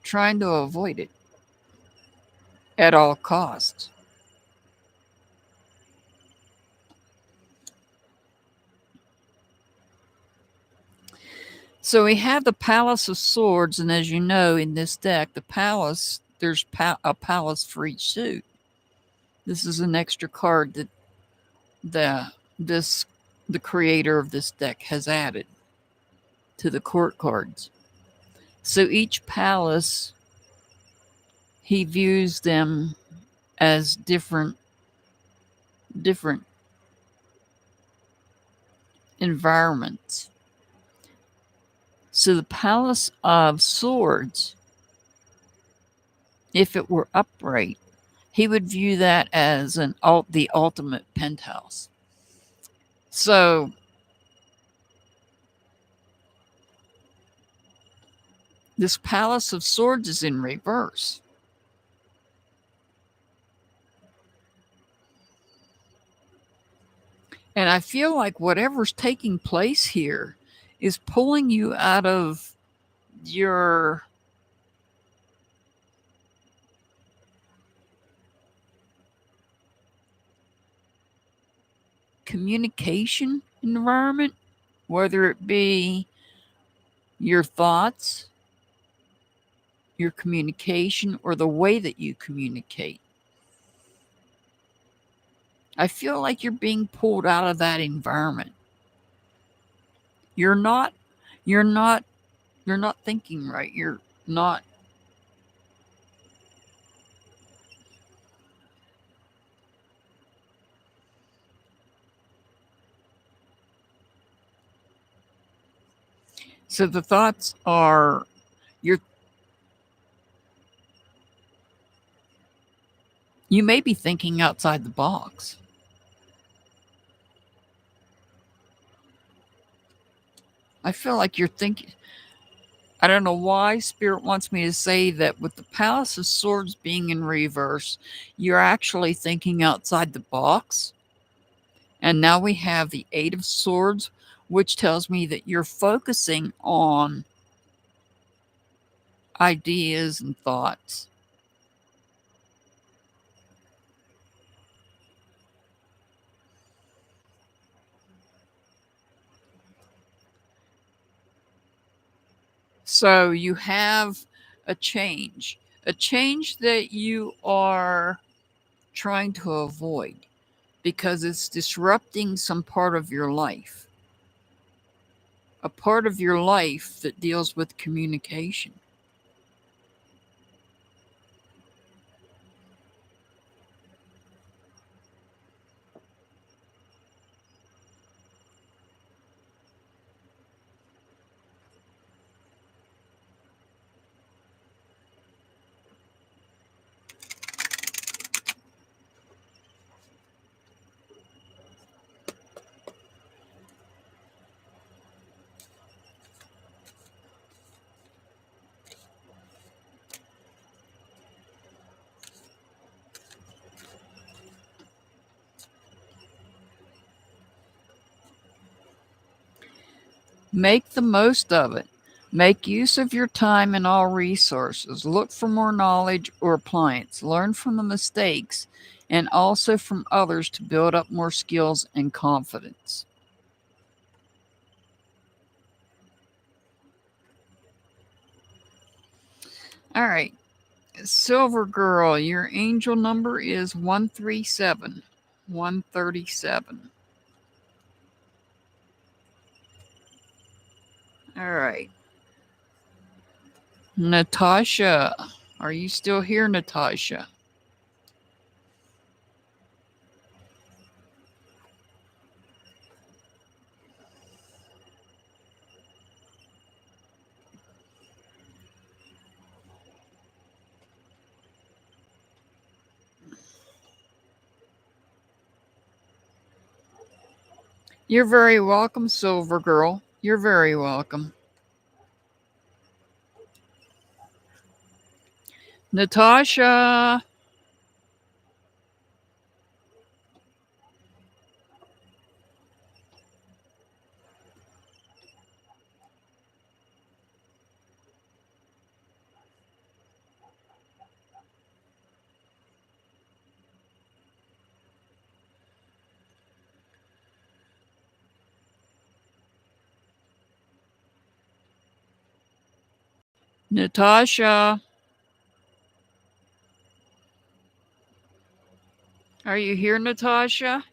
trying to avoid it at all costs. So we have the Palace of Swords, and as you know, in this deck, the Palace, there's a palace for each suit. This is an extra card that the creator of this deck has added to the court cards. So each palace, he views them as different environments. So the Palace of Swords, if it were upright, he would view that as the ultimate penthouse. So this Palace of Swords is in reverse. And I feel like whatever's taking place here is pulling you out of your communication environment, whether it be your thoughts, your communication, or the way that you communicate. I feel like you're being pulled out of that environment. You're not thinking right. You're not. So the thoughts are you may be thinking outside the box. I feel like you're thinking. I don't know why Spirit wants me to say that with the Palace of Swords being in reverse, you're actually thinking outside the box. And now we have the Eight of Swords, which tells me that you're focusing on ideas and thoughts. So you have a change that you are trying to avoid because it's disrupting some part of your life, a part of your life that deals with communication. Make the most of it. Make use of your time and all resources. Look for more knowledge or appliance. Learn from the mistakes and also from others to build up more skills and confidence. All right. Silver Girl, your angel number is 137. 137. All right. Natasha, are you still here, Natasha? You're very welcome, Silver Girl. You're very welcome. Natasha. Natasha. Are you here, Natasha?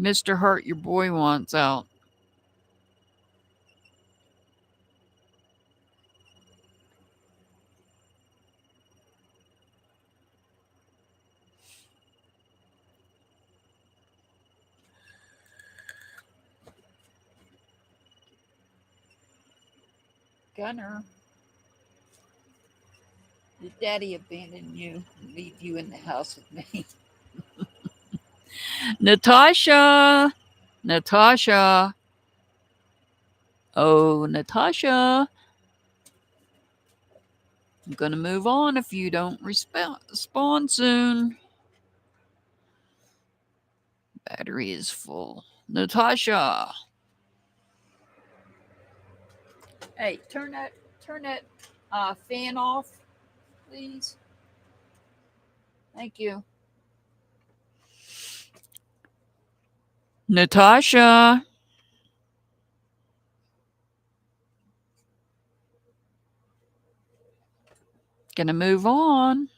Mr. Hart, your boy wants out. Gunner, did Daddy abandon you and leave you in the house with me? Natasha. Natasha. Oh, Natasha. I'm going to move on if you don't respond soon. Battery is full. Natasha. Hey, turn that fan off, please. Thank you. Natasha. Gonna move on.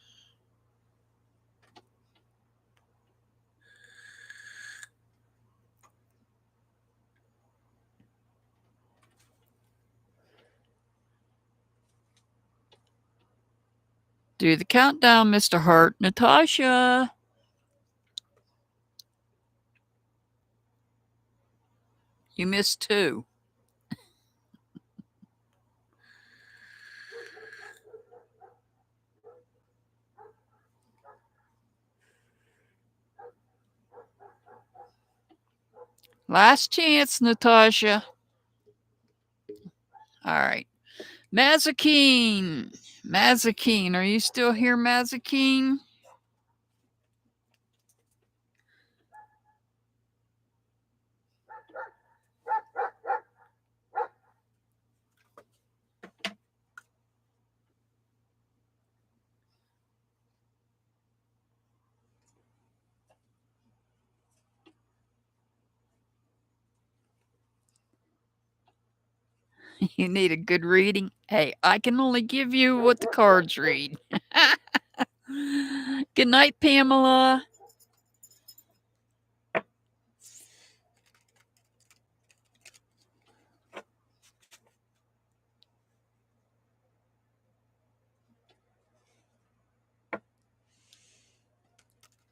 Do the countdown, Mr. Hart. Natasha. You missed two. Last chance, Natasha. All right. Mazakine. Mazakine. Are you still here, Mazakine? You need a good reading? Hey, I can only give you what the cards read. Good night, Pamela.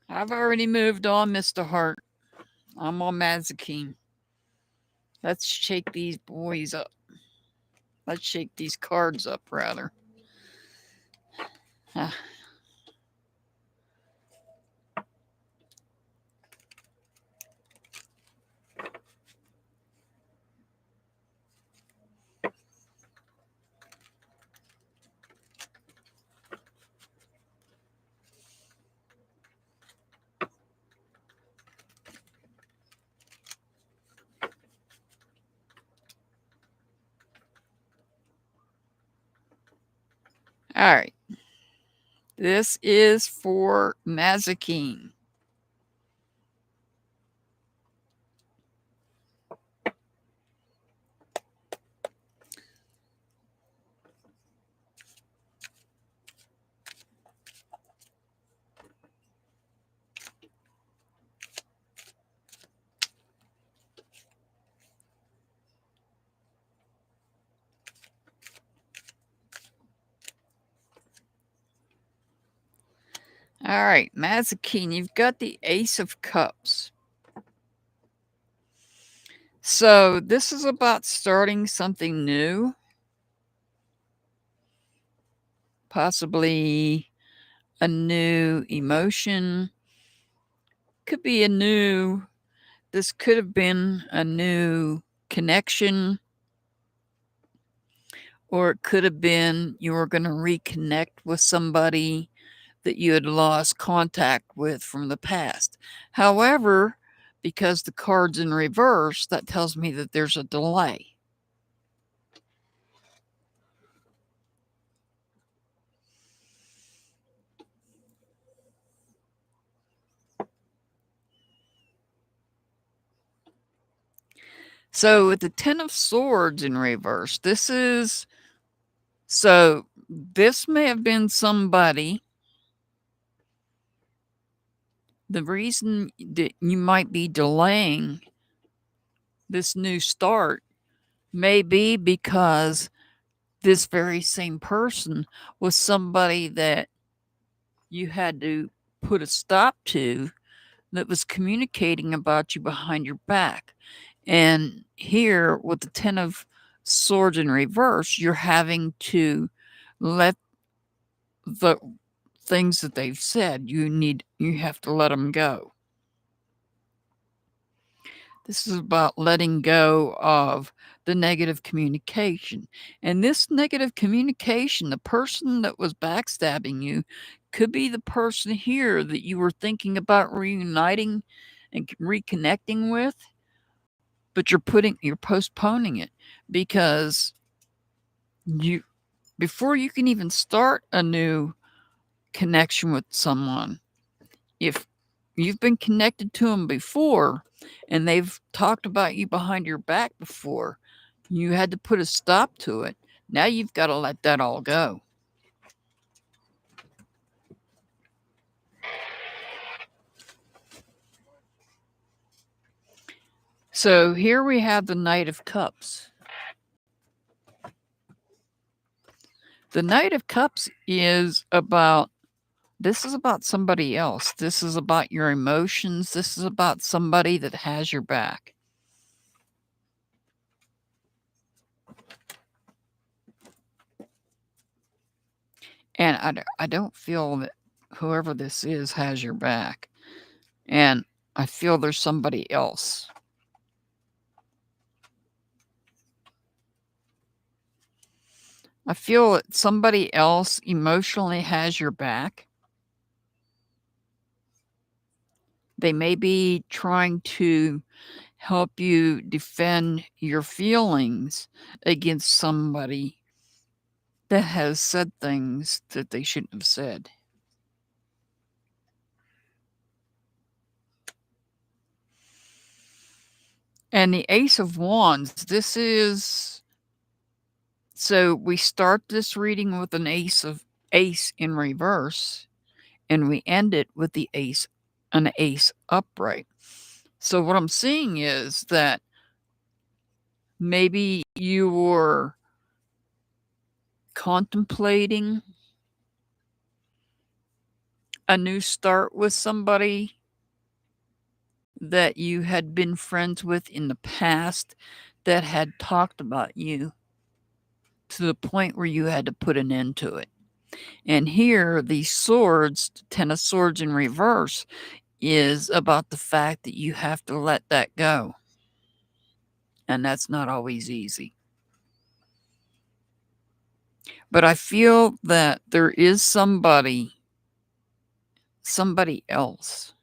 I've already moved on, Mr. Hart. I'm on Mazakine. Let's shake these boys up. Let's shake these cards up, rather. Ah. All right. This is for Mazikeen. All right, Mazikeen, you've got the Ace of Cups. So this is about starting something new. Possibly a new emotion. Could be this could have been a new connection. Or it could have been you were going to reconnect with somebody that you had lost contact with from the past. However, because the card's in reverse, that tells me that there's a delay. So with the Ten of Swords in reverse, this may have been somebody. The reason that you might be delaying this new start may be because this very same person was somebody that you had to put a stop to, that was communicating about you behind your back. And here with the Ten of Swords in reverse, you're having to let the things that they've said, you have to let them go. This is about letting go of the negative communication. And this negative communication, the person that was backstabbing you, could be the person here that you were thinking about reuniting and reconnecting with, but you're postponing it because before you can even start a new connection with someone, if you've been connected to them before and they've talked about you behind your back before, you had to put a stop to it. Now you've got to let that all go. So here we have the Knight of Cups. The Knight of Cups is about somebody else. This is about your emotions. This is about somebody that has your back. And I don't feel that whoever this is has your back. And I feel there's somebody else. I feel that somebody else emotionally has your back. They may be trying to help you defend your feelings against somebody that has said things that they shouldn't have said. And the Ace of Wands, so we start this reading with an ace in reverse, and we end it with an ace upright. So what I'm seeing is that maybe you were contemplating a new start with somebody that you had been friends with in the past that had talked about you to the point where you had to put an end to it. And here, these swords, Ten of Swords in reverse, is about the fact that you have to let that go. And that's not always easy. But I feel that there is somebody else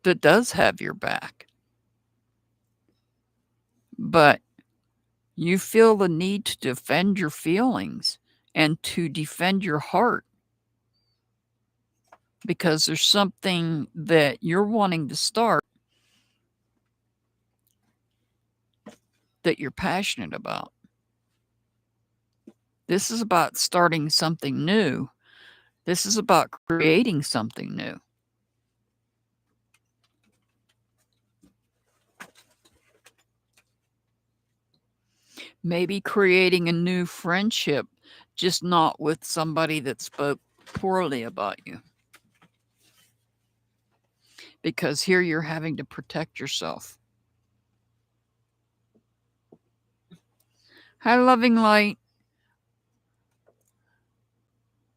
that does have your back. But you feel the need to defend your feelings and to defend your heart because there's something that you're wanting to start that you're passionate about. This is about starting something new. This is about creating something new. Maybe creating a new friendship, just not with somebody that spoke poorly about you. Because here you're having to protect yourself. Hi, loving light.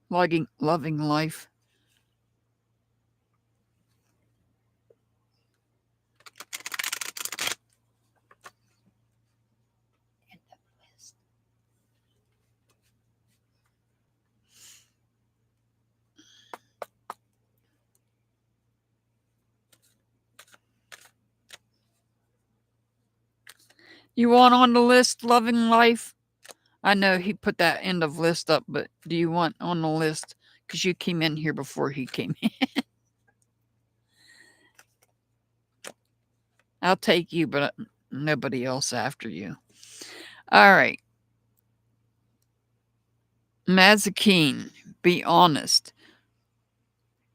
Loving life. You want on the list, loving life? I know he put that end of list up, but do you want on the list? Because you came in here before he came in. I'll take you, but nobody else after you. All right. Mazakine, be honest.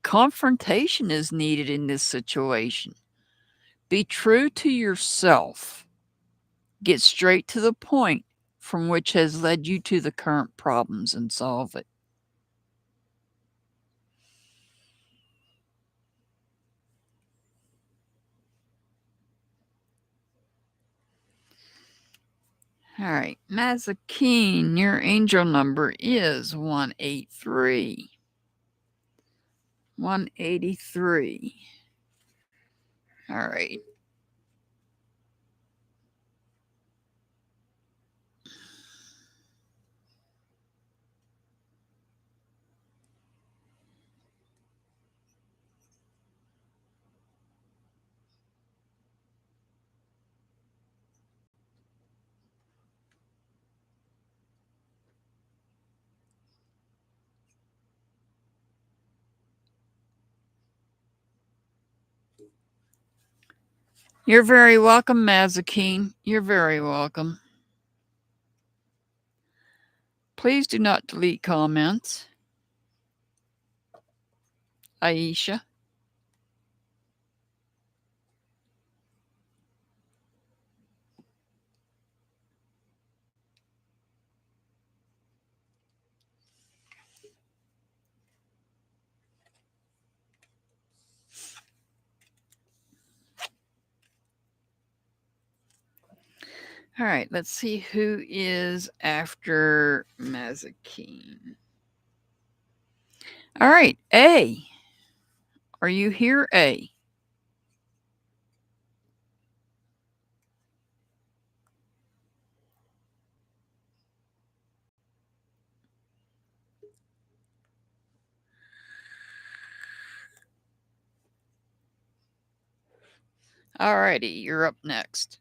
Confrontation is needed in this situation. Be true to yourself. Get straight to the point from which has led you to the current problems and solve it. All right, Mazakine, your angel number is 183. 183. All right. You're very welcome, Mazakine. You're very welcome. Please do not delete comments. Aisha. All right, let's see who is after Mazakine. All right, A. Are you here, A? All righty, you're up next.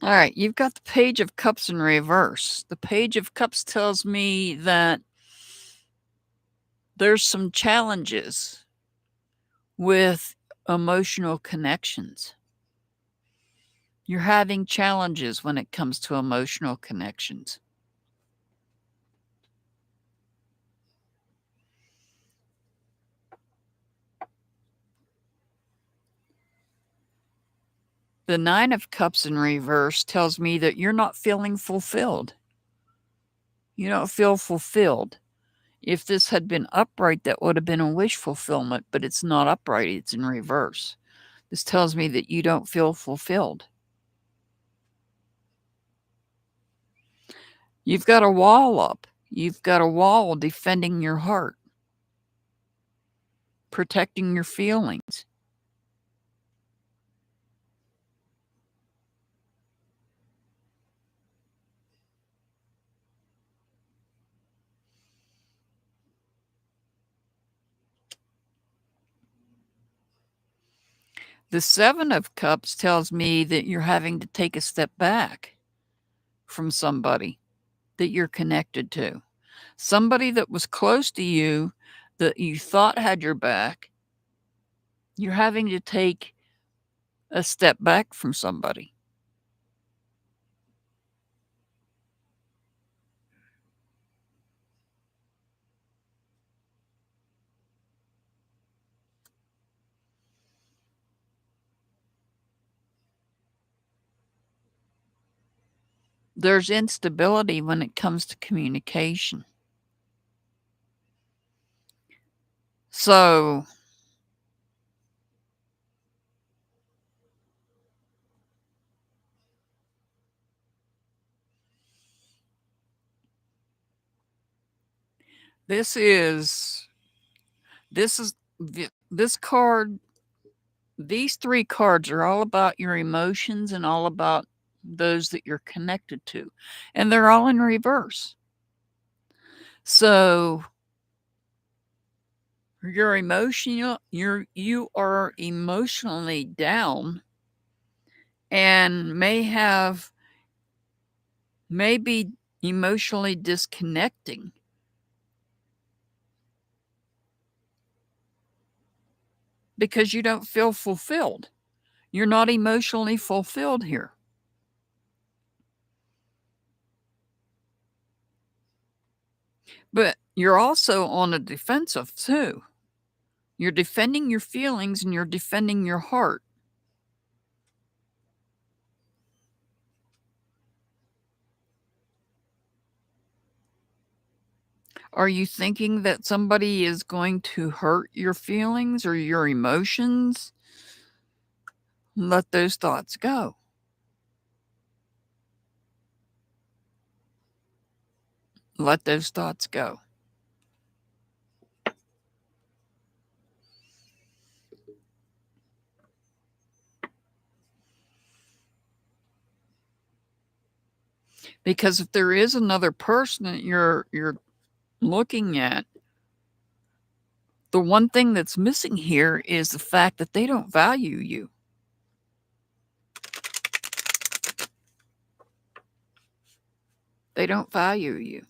All right, you've got the Page of Cups in reverse. The Page of Cups tells me that there's some challenges with emotional connections. You're having challenges when it comes to emotional connections. The Nine of Cups in reverse tells me that you're not feeling fulfilled. You don't feel fulfilled. If this had been upright, that would have been a wish fulfillment, but it's not upright, it's in reverse. This tells me that you don't feel fulfilled. You've got a wall up. You've got a wall defending your heart, protecting your feelings. The Seven of Cups tells me that you're having to take a step back from somebody that you're connected to. Somebody that was close to you that you thought had your back. You're having to take a step back from somebody. There's instability when it comes to communication. So this is this card, these three cards are all about your emotions and all about those that you're connected to, and they're all in reverse. So you are emotionally down and may be emotionally disconnecting because you don't feel fulfilled. You're not emotionally fulfilled here. But you're also on the defensive too. You're defending your feelings and you're defending your heart. Are you thinking that somebody is going to hurt your feelings or your emotions? Let those thoughts go. Let those thoughts go. Because if there is another person that you're looking at, the one thing that's missing here is the fact that they don't value you. They don't value you.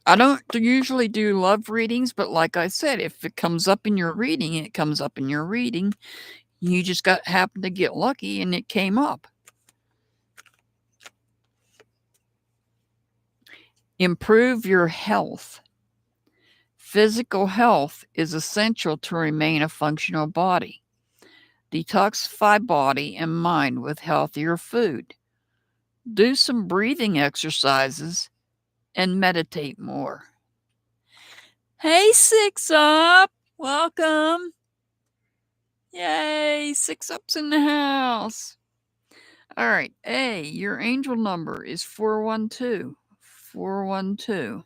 I don't usually do love readings, but like I said, if it comes up in your reading, it comes up in your reading. You just happened to get lucky and it came up. Improve your health. Physical health is essential to remain a functional body. Detoxify body and mind with healthier food. Do some breathing exercises and meditate more. Hey, Six Up! Welcome! Yay! Six Up's in the house. All right, A, your angel number is 412. 412.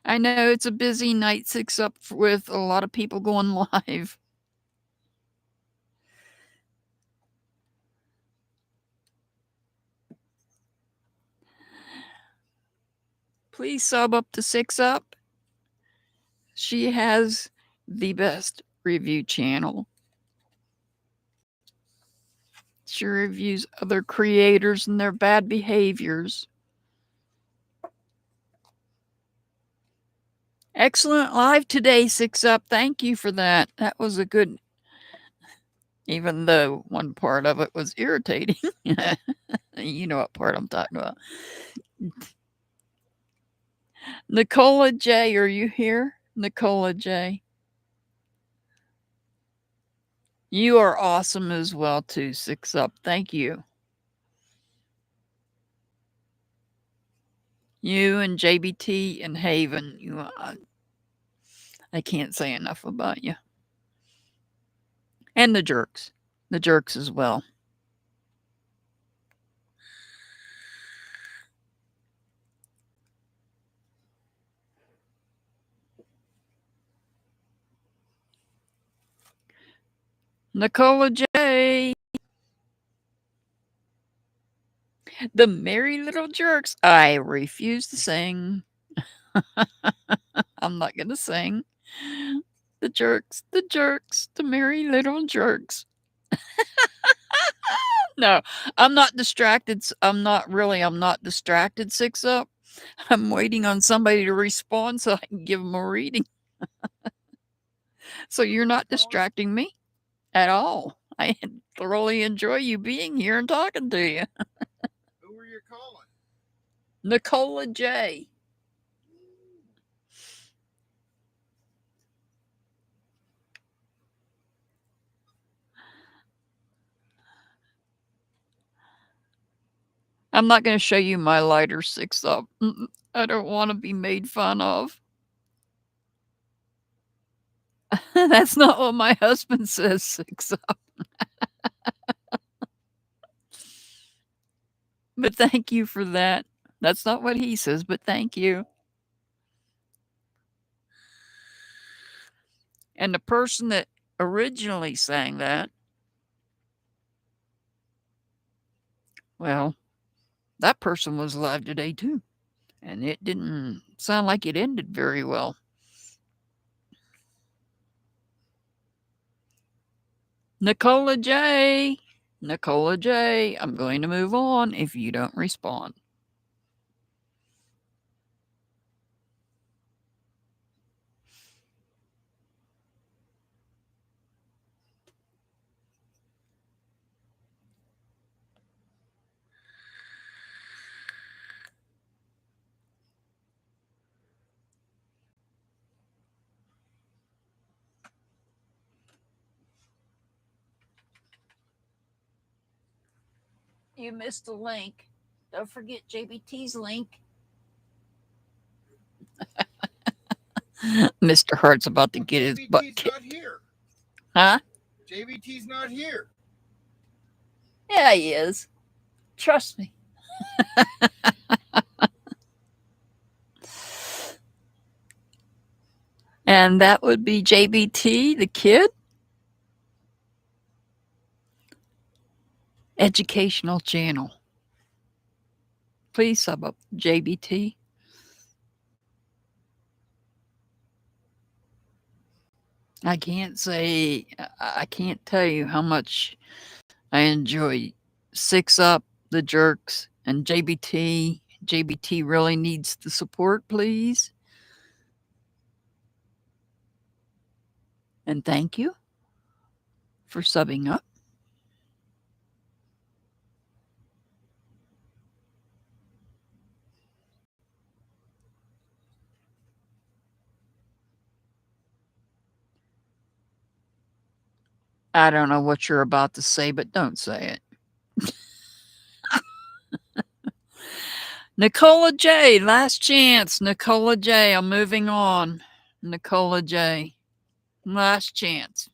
I know it's a busy night, Six Up, with a lot of people going live. Please sub up to Six Up. She has the best review channel. She reviews other creators and their bad behaviors. Excellent live today, Six Up. Thank you for that. That was a good, even though one part of it was irritating. You know what part I'm talking about. Nicola J, are you here? Nicola J. You are awesome as well, too, Six Up. Thank you. You and JBT and Haven, I can't say enough about you. And the jerks. The jerks as well. Nicola J. The merry little jerks. I refuse to sing. I'm not going to sing. The jerks, the merry little jerks. No, I'm not distracted. I'm not distracted, Six Up. I'm waiting on somebody to respond so I can give them a reading. So you're not distracting me at all. I thoroughly enjoy you being here and talking to you. Who were you calling? Nicola J. I'm not going to show you my lighter, Six Up. I don't want to be made fun of. That's not what my husband says, Six Up. But thank you for that. That's not what he says, but thank you. And the person that originally sang that, well, that person was live today too. And it didn't sound like it ended very well. Nicola J. Nicola J. I'm going to move on if you don't respond. You missed a link. Don't forget JBT's link. Mr. Hart's about to get his butt kicked. Not here. Huh? JBT's not here. Yeah, he is. Trust me. And that would be JBT, the kid. Educational channel. Please sub up JBT. I can't tell you how much I enjoy Six Up, the jerks, and JBT. JBT really needs the support, please. And thank you for subbing up. I don't know what you're about to say, but don't say it. Nicola J, last chance. Nicola J, I'm moving on. Nicola J, last chance.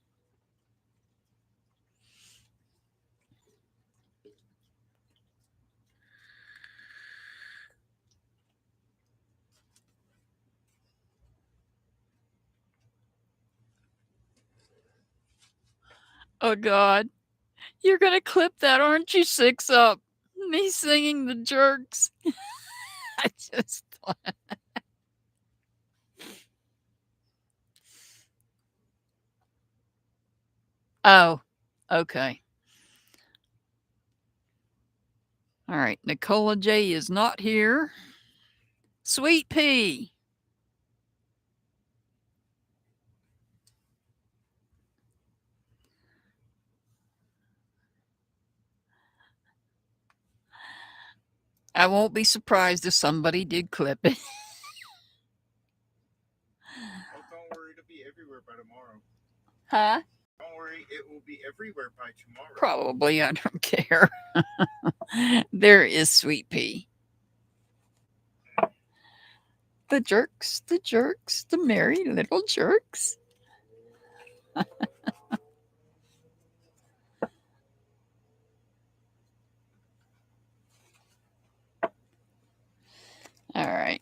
Oh, God. You're going to clip that, aren't you, Six Up? Me singing the jerks. I just. Oh, okay. All right, Nicola J is not here. Sweet Pea. I won't be surprised if somebody did clip it. Oh, don't worry, it'll be everywhere by tomorrow. Huh? Don't worry, it will be everywhere by tomorrow. Probably, I don't care. There is Sweet Pea. The jerks, the merry little jerks. All right.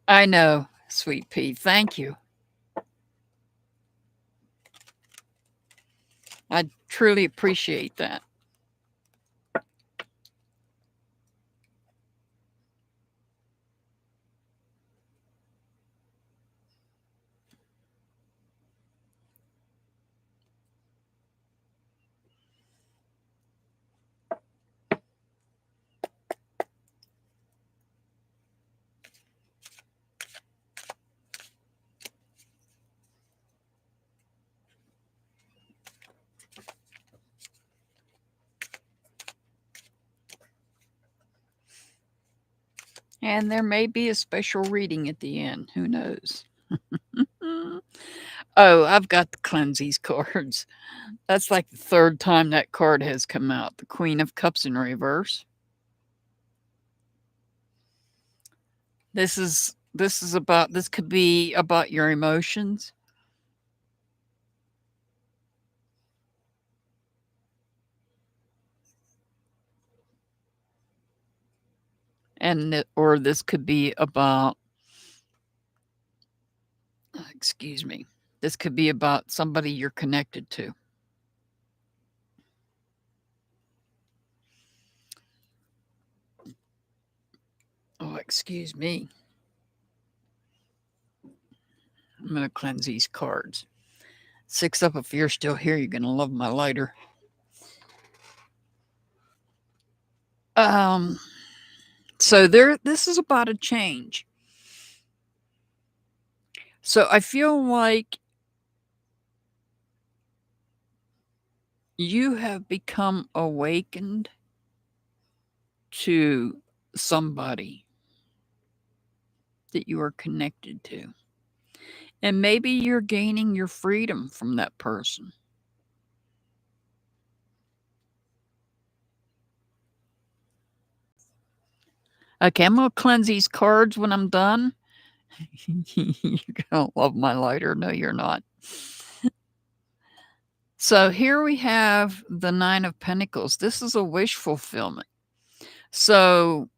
I know, Sweet Pea. Thank you. I truly appreciate that. And there may be a special reading at the end. Who knows? Oh, I've got the cleansies cards. That's like the third time that card has come out. The Queen of Cups in reverse. This could be about your emotions. Or this could be about excuse me. This could be about somebody you're connected to. Oh, excuse me. I'm going to cleanse these cards. 6 up, if you're still here, you're going to love my lighter. So this is about a change. So I feel like you have become awakened to somebody that you are connected to. And maybe you're gaining your freedom from that person. Okay, I'm going to cleanse these cards when I'm done. You're going to love my lighter. No, you're not. So here we have the 9 of Pentacles. This is a wish fulfillment. So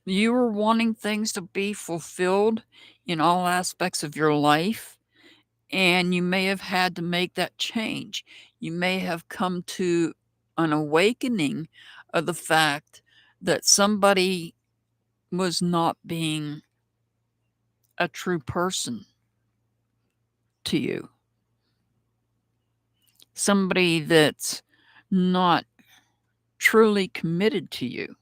you were wanting things to be fulfilled in all aspects of your life, and you may have had to make that change. You may have come to an awakening of the fact that somebody was not being a true person to you. Somebody that's not truly committed to you.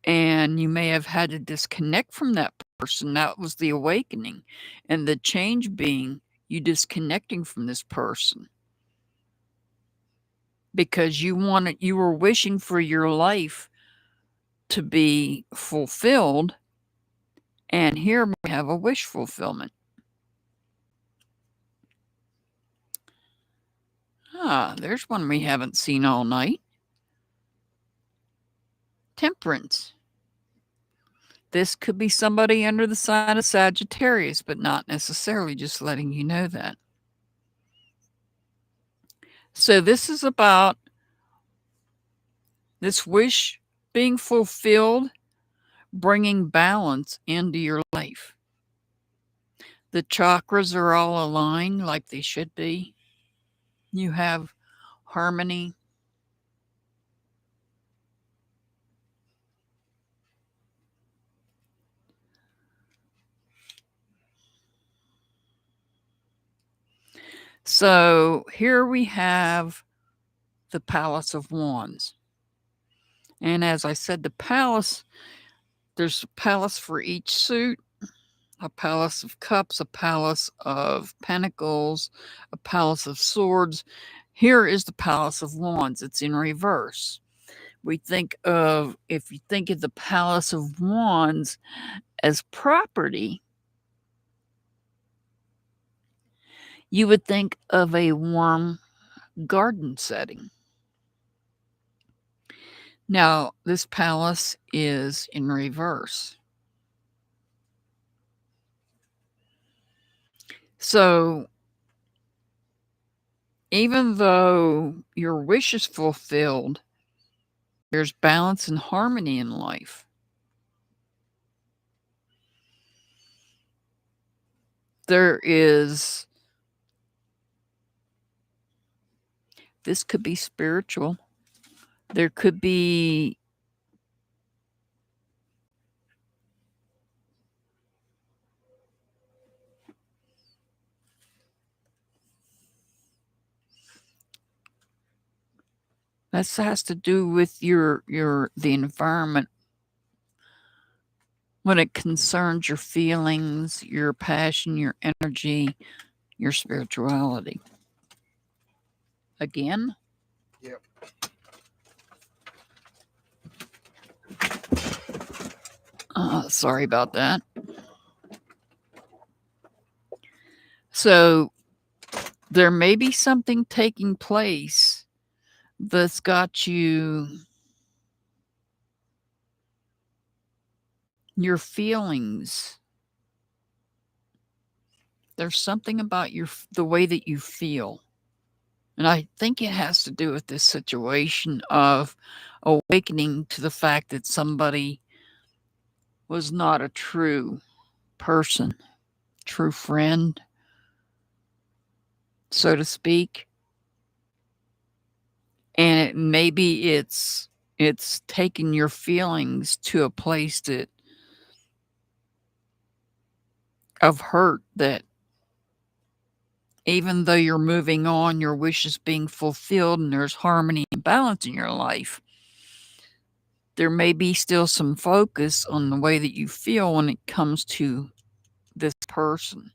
And you may have had to disconnect from that person. That was the awakening. And the change being you disconnecting from this person. Because you were wishing for your life to be fulfilled. And here we have a wish fulfillment. There's one we haven't seen all night. Temperance. This could be somebody under the sign of Sagittarius, but not necessarily, just letting you know that. So this is about this wish being fulfilled, bringing balance into your life. The chakras are all aligned like they should be. You have harmony. So here we have the Palace of Wands. And as I said, the palace, there's a palace for each suit, a palace of cups, a palace of pentacles, a palace of swords. Here is the Palace of Wands. It's in reverse. If you think of the Palace of Wands as property, you would think of a warm garden setting. Now, this palace is in reverse. So, even though your wish is fulfilled, there's balance and harmony in life. There is, this could be spiritual. There could be this has to do with the environment when it concerns your feelings, your passion, your energy, your spirituality. Again? Yep. Sorry about that. So there may be something taking place that's got your feelings. There's something about the way that you feel. And I think it has to do with this situation of awakening to the fact that somebody was not a true person, true friend, so to speak. And maybe it's taking your feelings to a place of hurt, that even though you're moving on, your wish is being fulfilled, and there's harmony and balance in your life, there may be still some focus on the way that you feel when it comes to this person.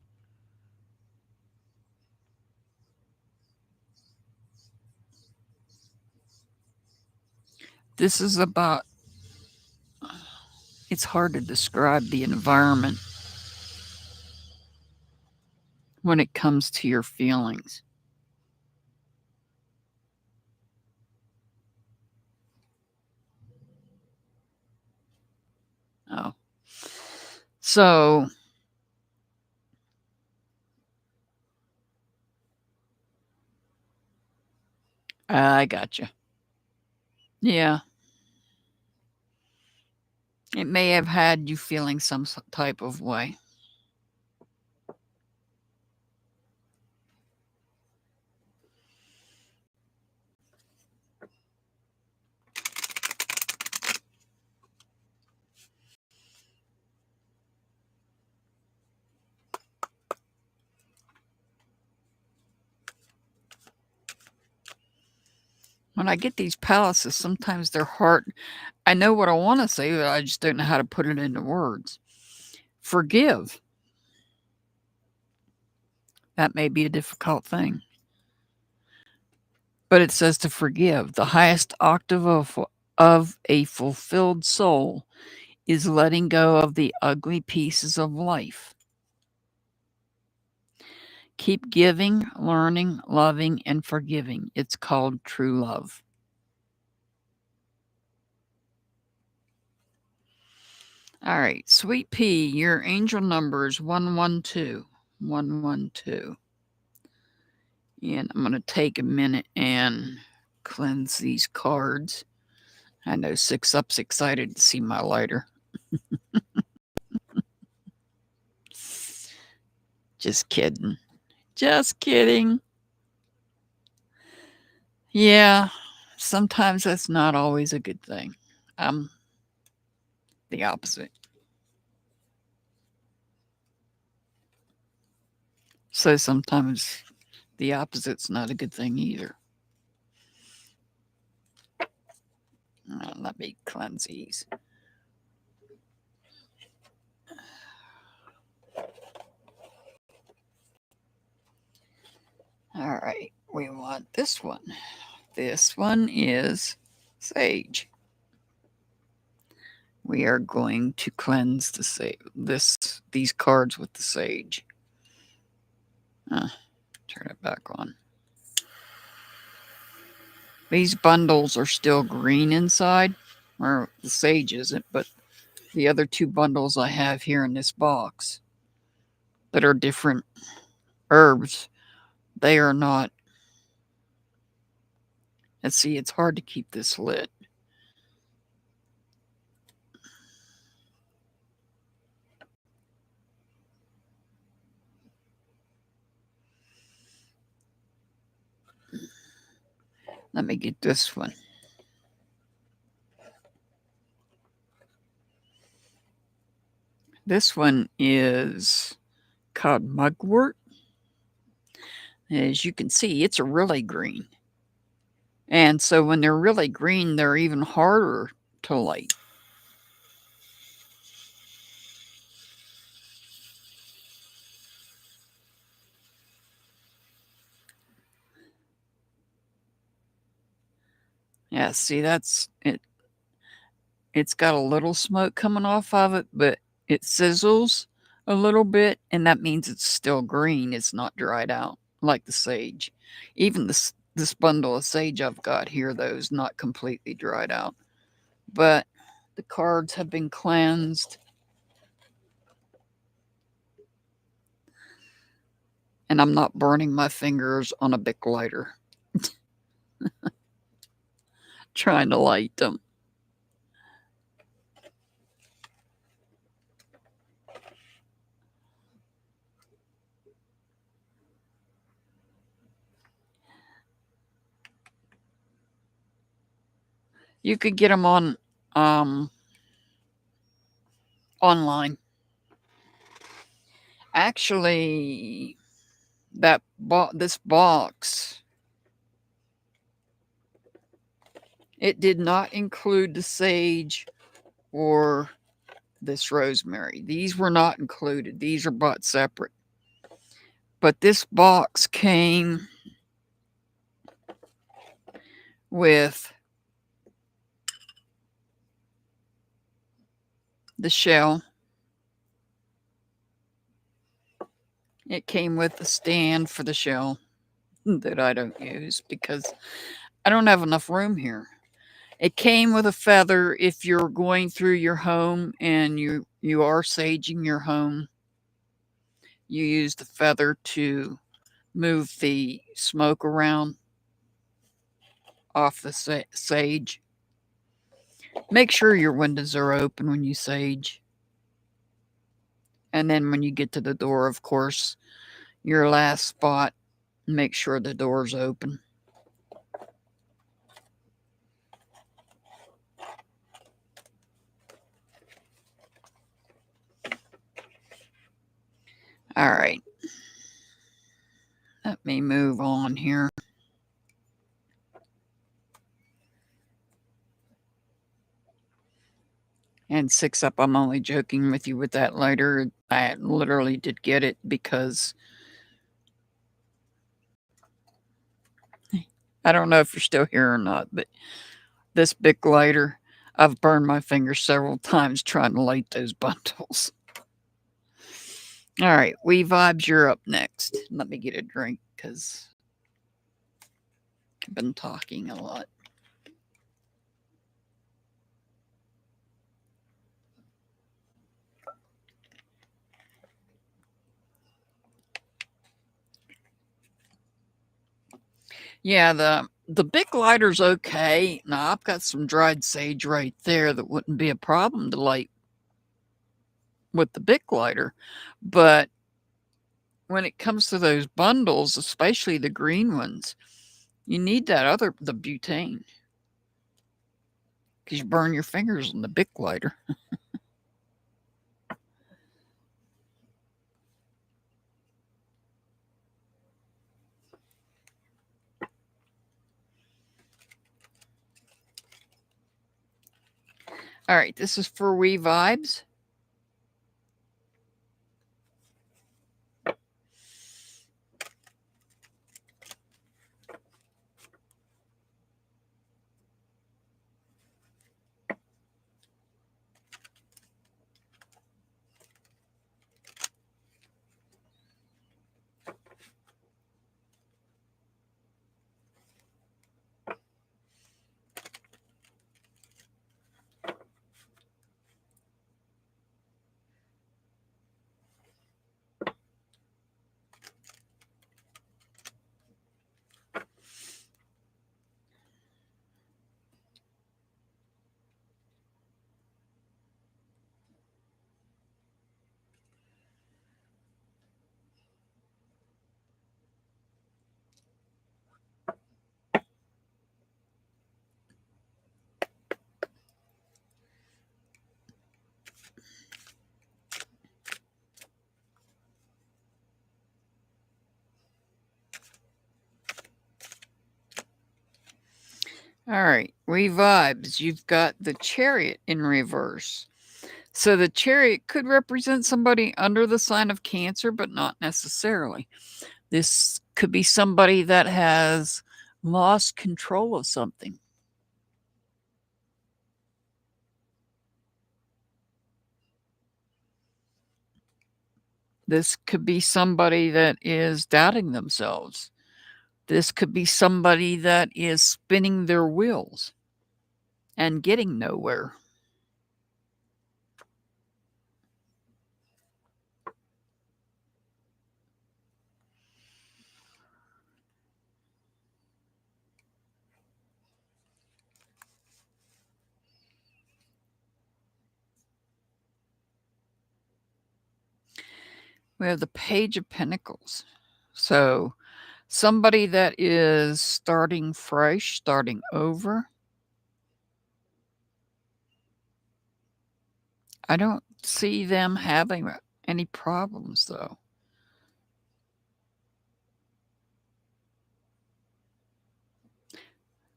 This is about, it's hard to describe the environment when it comes to your feelings. Oh. So I gotcha. Yeah. It may have had you feeling some type of way. When I get these palaces, sometimes they're hard. I know what I want to say, but I just don't know how to put it into words. Forgive. That may be a difficult thing. But it says to forgive. The highest octave of a fulfilled soul is letting go of the ugly pieces of life. Keep giving, learning, loving, and forgiving. It's called true love. All right, Sweet Pea, your angel number is 112. 112. And I'm going to take a minute and cleanse these cards. I know 6 Up's excited to see my lighter. Just kidding. Just kidding. Yeah, sometimes that's not always a good thing. I'm the opposite. So sometimes the opposite's not a good thing either. Let me cleanse these. All right, we want this one. This one is sage. We are going to cleanse these cards with the sage. Turn it back on. These bundles are still green inside, or the sage isn't, but the other 2 bundles I have here in this box that are different herbs, they are not. Let's see, it's hard to keep this lit. Let me get this one. This one is called mugwort. As you can see, it's a really green. And so when they're really green, they're even harder to light. Yeah, see, that's it. It's got a little smoke coming off of it, but it sizzles a little bit, and that means it's still green. It's not dried out like the sage. Even this bundle of sage I've got here, though, is not completely dried out. But the cards have been cleansed. And I'm not burning my fingers on a Bic lighter. Trying to light them. You could get them on online. Actually, this box, it did not include the sage or this rosemary. These were not included. These are bought separate. But this box came with the shell. It came with the stand for the shell that I don't use because I don't have enough room here. It came with a feather if you're going through your home and you are saging your home. You use the feather to move the smoke around off the sage. Make sure your windows are open when you sage. And then when you get to the door, of course, your last spot, make sure the door's open. All right. Let me move on here. And 6 Up, I'm only joking with you with that lighter. I literally did get it because I don't know if you're still here or not, but this Bic lighter, I've burned my fingers several times trying to light those bundles. All right, We Vibes, you're up next. Let me get a drink because I've been talking a lot. Yeah, the big lighter's okay. Now I've got some dried sage right there that wouldn't be a problem to light with the big lighter. But when it comes to those bundles, especially the green ones, you need the butane, because you burn your fingers on the big lighter. All right, this is for We Vibes. All right, We Vibes. You've got the Chariot in reverse. So the Chariot could represent somebody under the sign of Cancer, but not necessarily. This could be somebody that has lost control of something. This could be somebody that is doubting themselves. This could be somebody that is spinning their wheels and getting nowhere. We have the Page of Pentacles. So somebody that is starting fresh, starting over. I don't see them having any problems, though.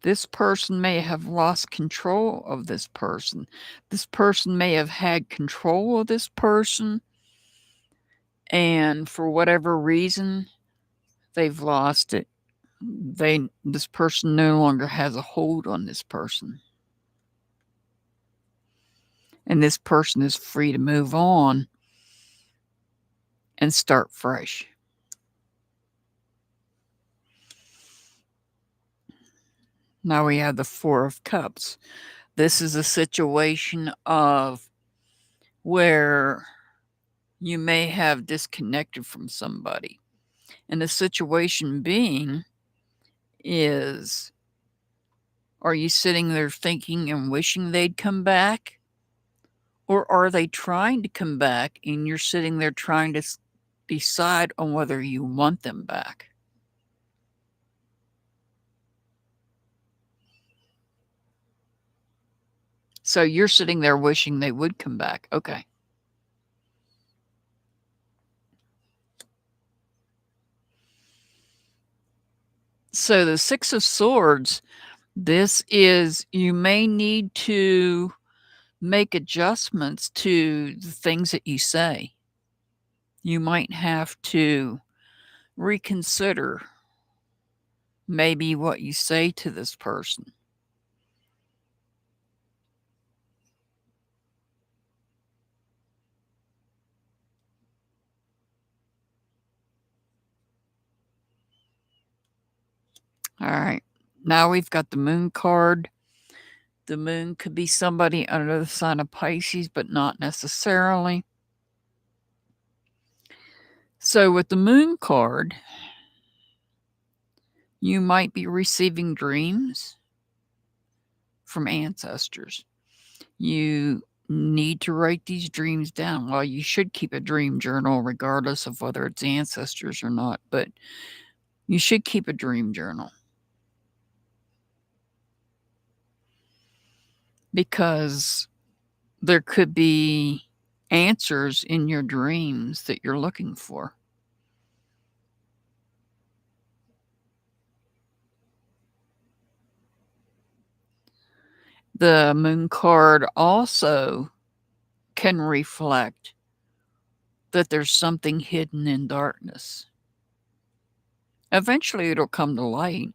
This person may have lost control of this person. This person may have had control of this person, and for whatever reason, they've lost it. This person no longer has a hold on this person. And this person is free to move on and start fresh. Now we have the Four of Cups. This is a situation of where you may have disconnected from somebody. And the situation being is, are you sitting there thinking and wishing they'd come back? Or are they trying to come back and you're sitting there trying to decide on whether you want them back? So you're sitting there wishing they would come back. Okay. So the Six of Swords, this is, you may need to make adjustments to the things that you say. You might have to reconsider maybe what you say to this person. All right. Now we've got the Moon card. The Moon could be somebody under the sign of Pisces, but not necessarily. So with the Moon card, You might be receiving dreams from ancestors. You need to write these dreams down. Well, you should keep a dream journal regardless of whether it's ancestors or not, but you should keep a dream journal because there could be answers in your dreams that you're looking for. The moon card also can reflect that there's something hidden in darkness. Eventually, it'll come to light.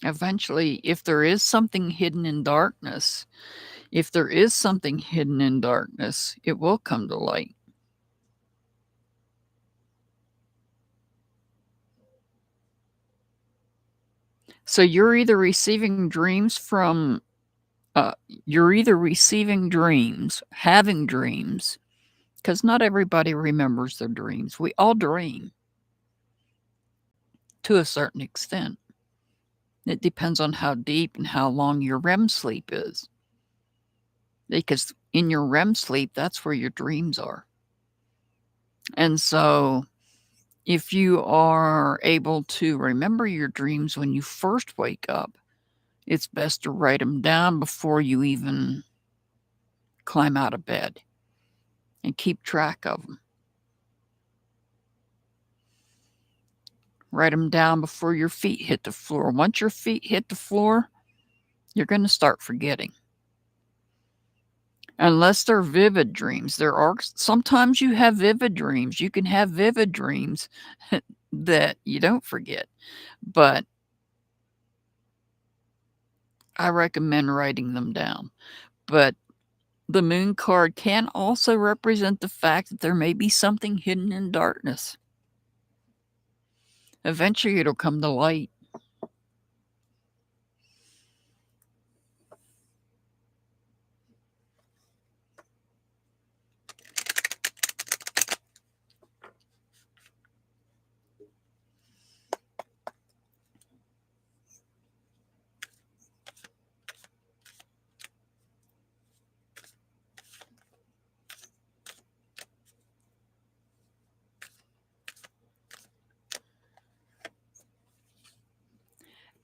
Eventually, if there is something hidden in darkness, if there is something hidden in darkness, it will come to light. So you're either receiving dreams from, you're either receiving dreams, having dreams, because not everybody remembers their dreams. We all dream to a certain extent. It depends on how deep and how long your REM sleep is. Because in your REM sleep, that's where your dreams are. And so if you are able to remember your dreams when you first wake up, it's best to write them down before you even climb out of bed and keep track of them. Write them down before your feet hit the floor. Once your feet hit the floor, you're going to start forgetting. Unless they're vivid dreams. There are sometimes you have vivid dreams. You can have vivid dreams that you don't forget. But I recommend writing them down. But the moon card can also represent the fact that there may be something hidden in darkness. Eventually, it'll come to light.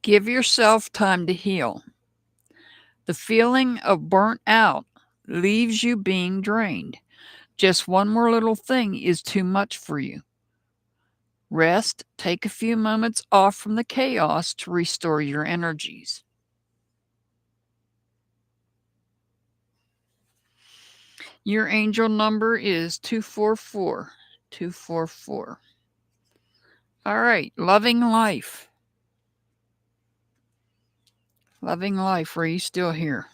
Give yourself time to heal. The feeling of burnt out leaves you being drained. Just one more little thing is too much for you. Rest, take a few moments off from the chaos to restore your energies. Your angel number is 244. 244. All right, loving life. Loving life, are you still here?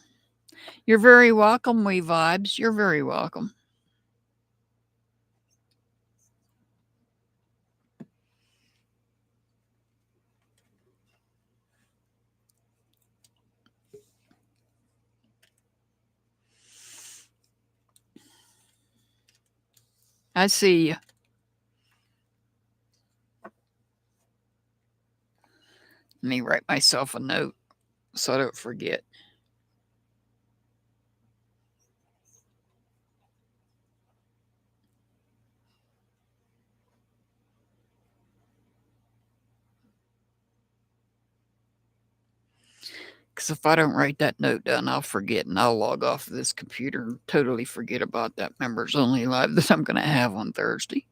You're very welcome, We Vibes. You're very welcome. I see you. Let me write myself a note so I don't forget. Because if I don't write that note down, I'll forget and I'll log off of this computer and totally forget about that members only live that I'm going to have on Thursday.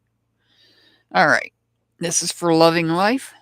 All right. This is for loving life.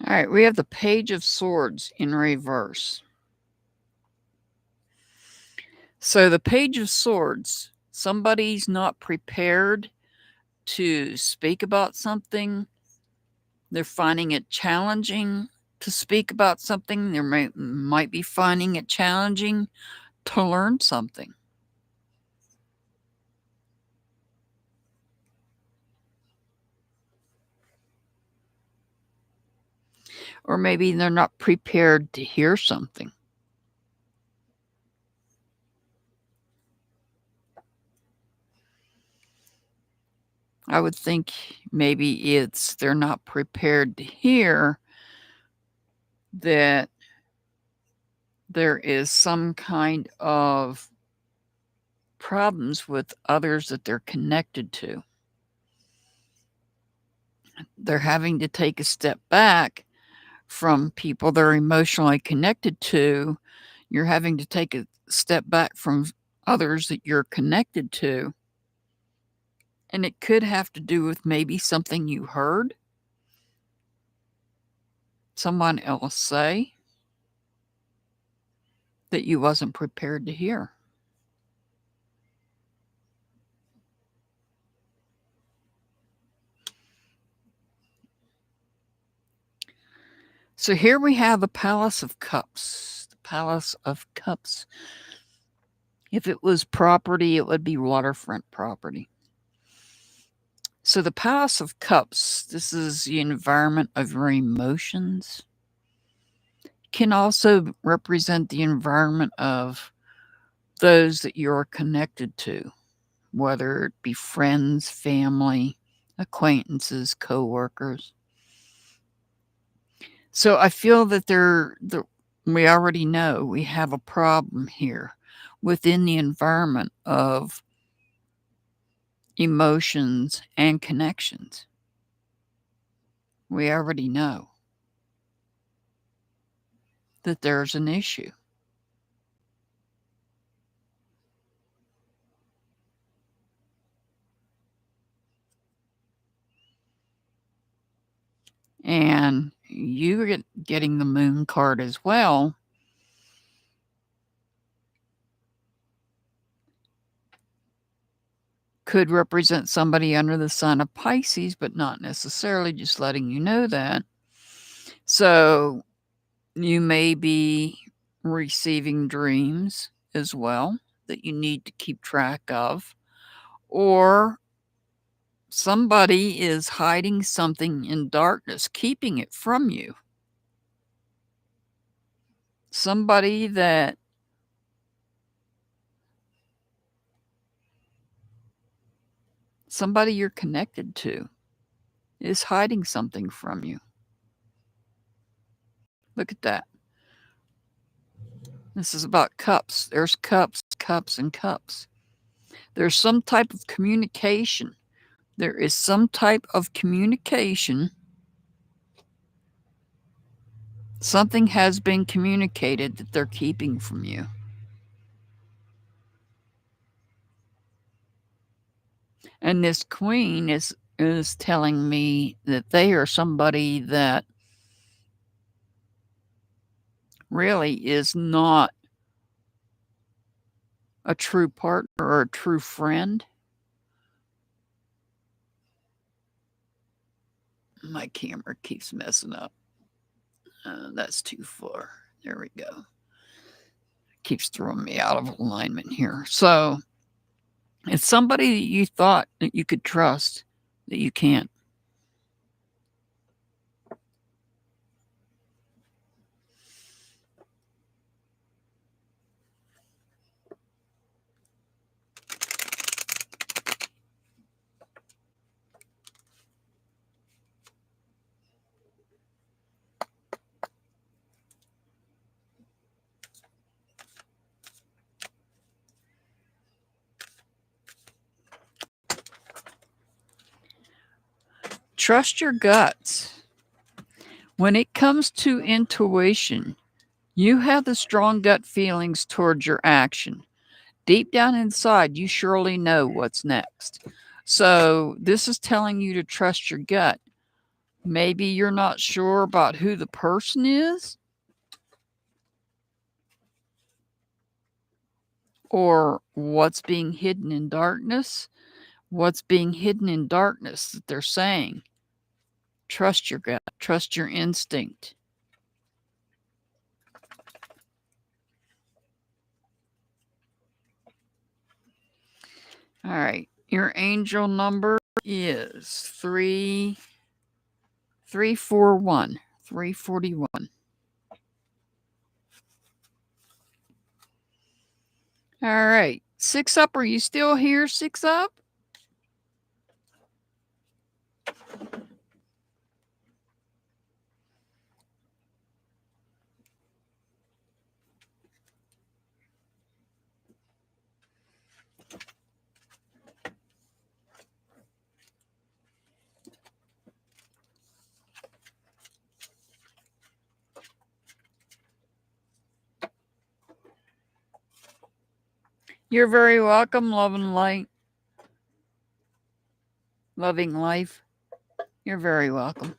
All right, we have the Page of Swords in reverse. So the Page of Swords, somebody's not prepared to speak about something. They're finding it challenging to speak about something. They might be finding it challenging to learn something. Or maybe they're not prepared to hear something. I would think maybe it's they're not prepared to hear that there is some kind of problems with others that they're connected to. They're having to take a step back from people they're emotionally connected to. You're having to take a step back from others that you're connected to. And it could have to do with maybe something you heard someone else say that you wasn't prepared to hear. So here we have the Palace of Cups. The Palace of Cups. If it was property, it would be waterfront property. So the Palace of Cups, this is the environment of your emotions. Can also represent the environment of those that you're connected to, whether it be friends, family, acquaintances, co-workers. So I feel that we already know we have a problem here within the environment of emotions and connections. We already know that there's an issue. And you getting the moon card as well could represent somebody under the sign of Pisces, but not necessarily, just letting you know that. So you may be receiving dreams as well that you need to keep track of, or somebody is hiding something in darkness, keeping it from you. Somebody you're connected to is hiding something from you. Look at that. This is about cups. There's cups, cups, and cups. There's some type of communication. There is some type of communication. Something has been communicated that they're keeping from you. And this queen is telling me that they are somebody that really is not a true partner or a true friend. My camera keeps messing up. That's too far. There we go. Keeps throwing me out of alignment here. So it's somebody that you thought that you could trust that you can't. Trust your guts. When it comes to intuition, you have the strong gut feelings towards your action. Deep down inside, you surely know what's next. So this is telling you to trust your gut. Maybe you're not sure about who the person is, or what's being hidden in darkness. What's being hidden in darkness that they're saying? Trust your gut, trust your instinct. All right, your angel number is 341. 341. All right, 6 up. Are you still here? 6 up? You're very welcome, love and light. Loving life. You're very welcome.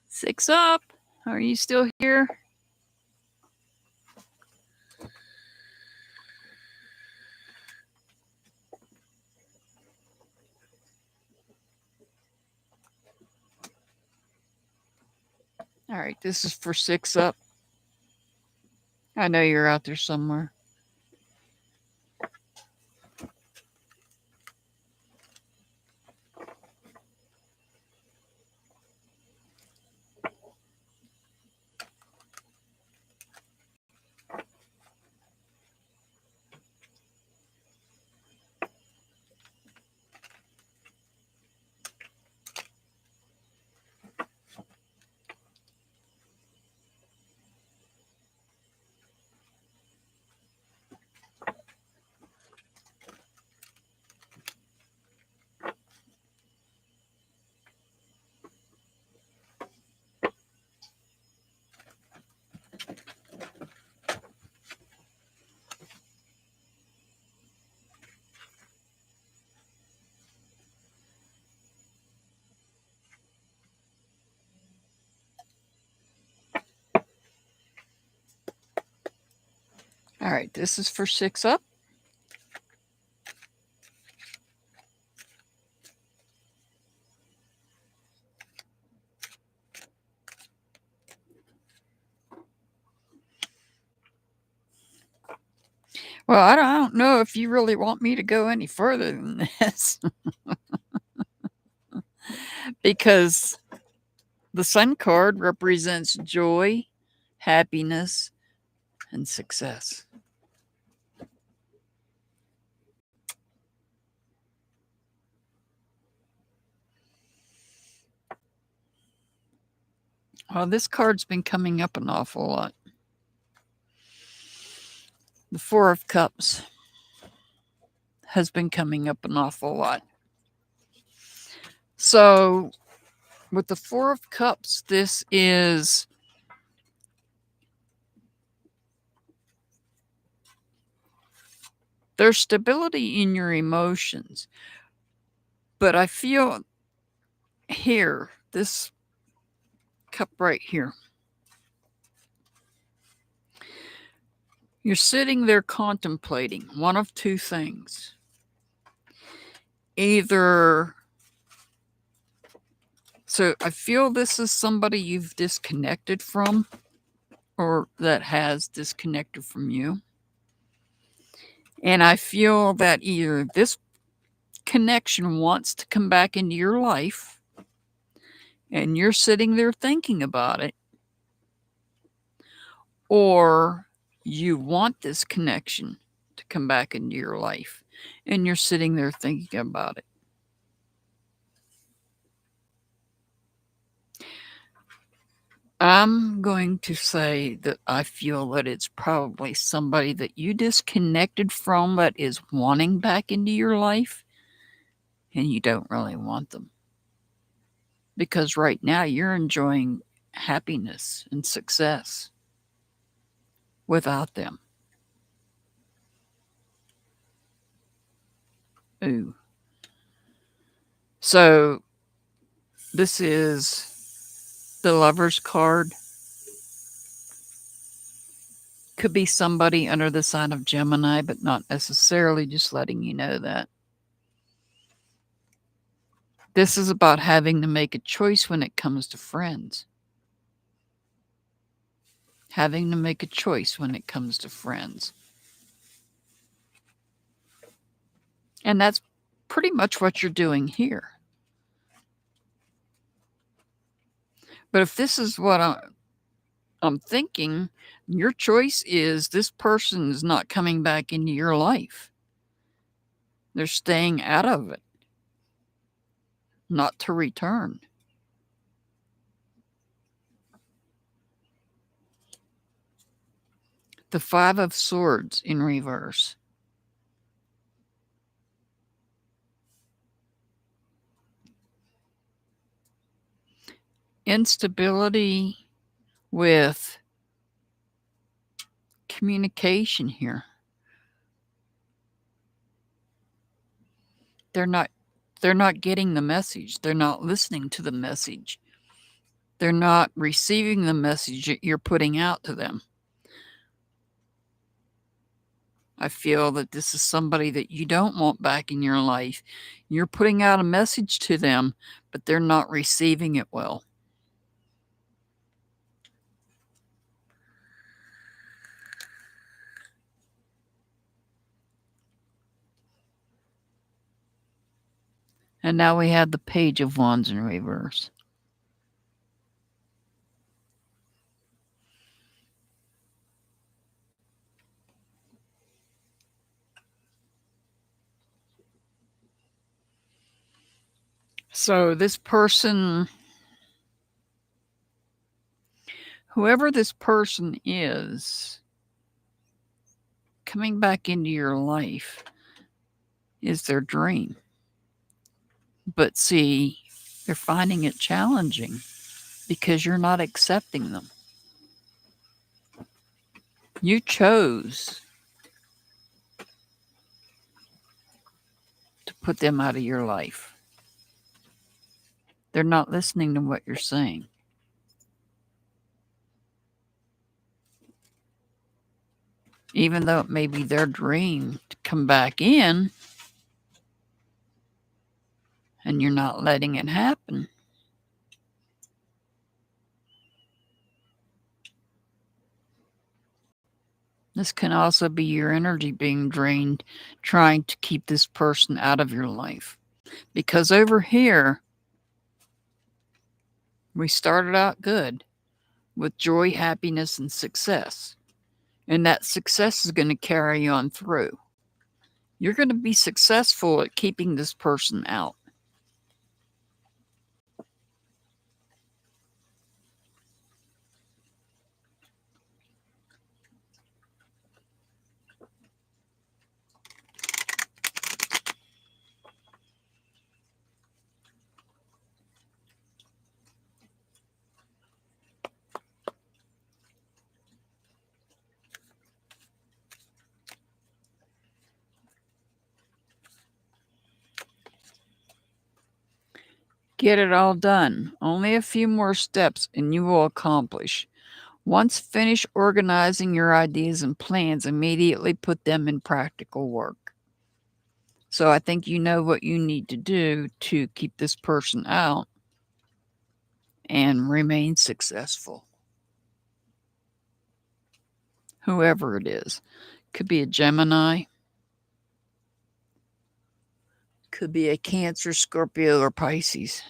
Six up. Are you still here? All right, this is for 6 up. I know you're out there somewhere. All right, this is for 6 up. Well, I don't know if you really want me to go any further than this. Because the Sun card represents joy, happiness, and success. Well, this card's been coming up an awful lot. The Four of Cups has been coming up an awful lot. So, with the Four of Cups, this is there's stability in your emotions. But I feel here, this cup right here, you're sitting there contemplating one of two things. Either, so I feel this is somebody you've disconnected from, or that has disconnected from you. And I feel that either this connection wants to come back into your life, and you're sitting there thinking about it, or you want this connection to come back into your life, and you're sitting there thinking about it. I'm going to say that I feel that it's probably somebody that you disconnected from that is wanting back into your life, and you don't really want them. because right now you're enjoying happiness and success without them. Ooh. So this is the Lover's card. Could be somebody under the sign of Gemini, but not necessarily, just letting you know that. This is about having to make a choice when it comes to friends. Having to make a choice when it comes to friends. And that's pretty much what you're doing here. But if this is what I'm thinking, your choice is this person is not coming back into your life. They're staying out of it, not to return. The Five of Swords in reverse. Instability with communication here. They're not getting the message. They're not listening to the message. They're not receiving the message that you're putting out to them. I feel that this is somebody that you don't want back in your life. You're putting out a message to them, but they're not receiving it well. And now we have the Page of Wands in reverse. So this person, whoever this person is, coming back into your life is their dream. But see, they're finding it challenging because you're not accepting them. You chose to put them out of your life. They're not listening to what you're saying. Even though it may be their dream to come back in, and you're not letting it happen. This can also be your energy being drained, trying to keep this person out of your life. Because over here, we started out good with joy, happiness, and success. And that success is going to carry on through. You're going to be successful at keeping this person out. Get it all done. Only a few more steps and you will accomplish. Once finished organizing your ideas and plans, immediately put them in practical work. So I think you know what you need to do to keep this person out and remain successful. Whoever it is. Could be a Gemini. Could be a Cancer, Scorpio, or Pisces.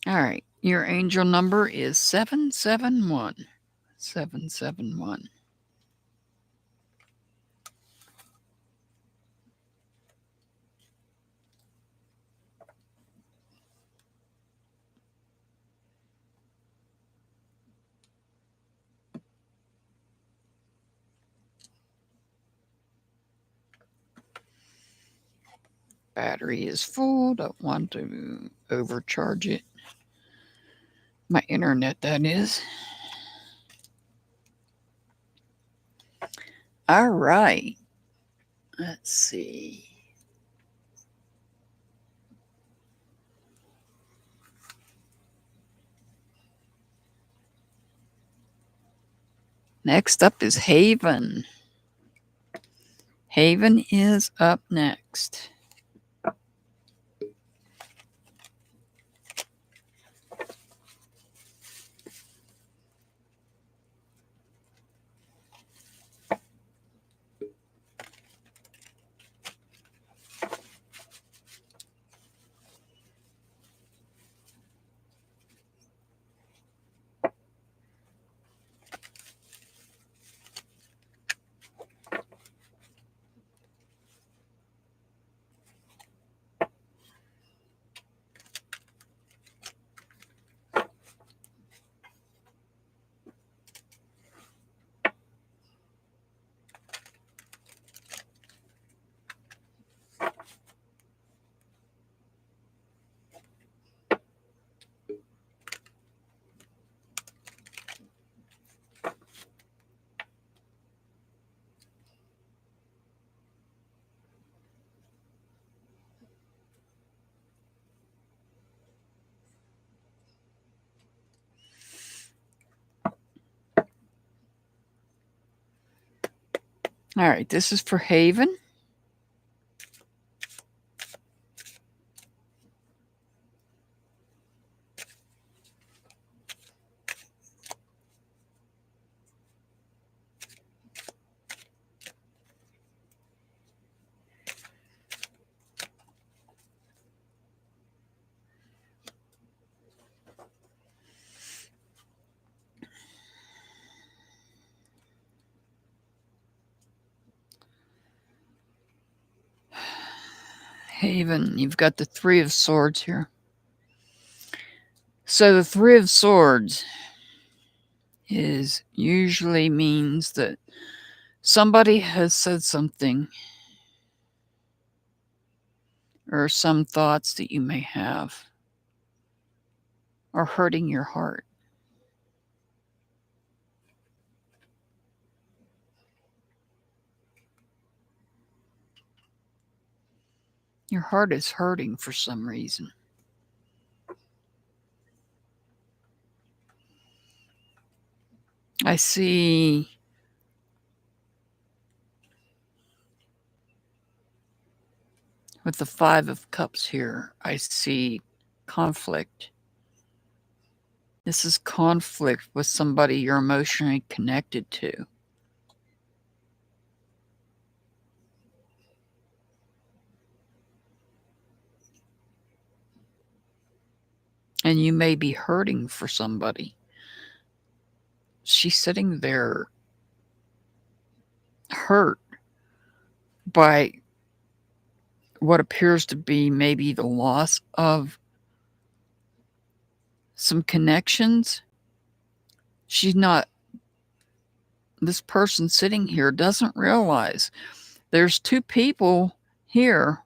All right. Your angel number is 771. 771. Battery is full. Don't want to overcharge it. My internet, that is. All right. Let's see. Next up is Haven. Haven is up next. All right, this is for Haven. Haven, you've got the Three of Swords here. So the Three of Swords is usually means that somebody has said something or some thoughts that you may have are hurting your heart. Your heart is hurting for some reason. I see with the Five of Cups here, I see conflict. This is conflict with somebody you're emotionally connected to. And you may be hurting for somebody. She's sitting there hurt by what appears to be maybe the loss of some connections. She's not, this person sitting here doesn't realize there's two people here.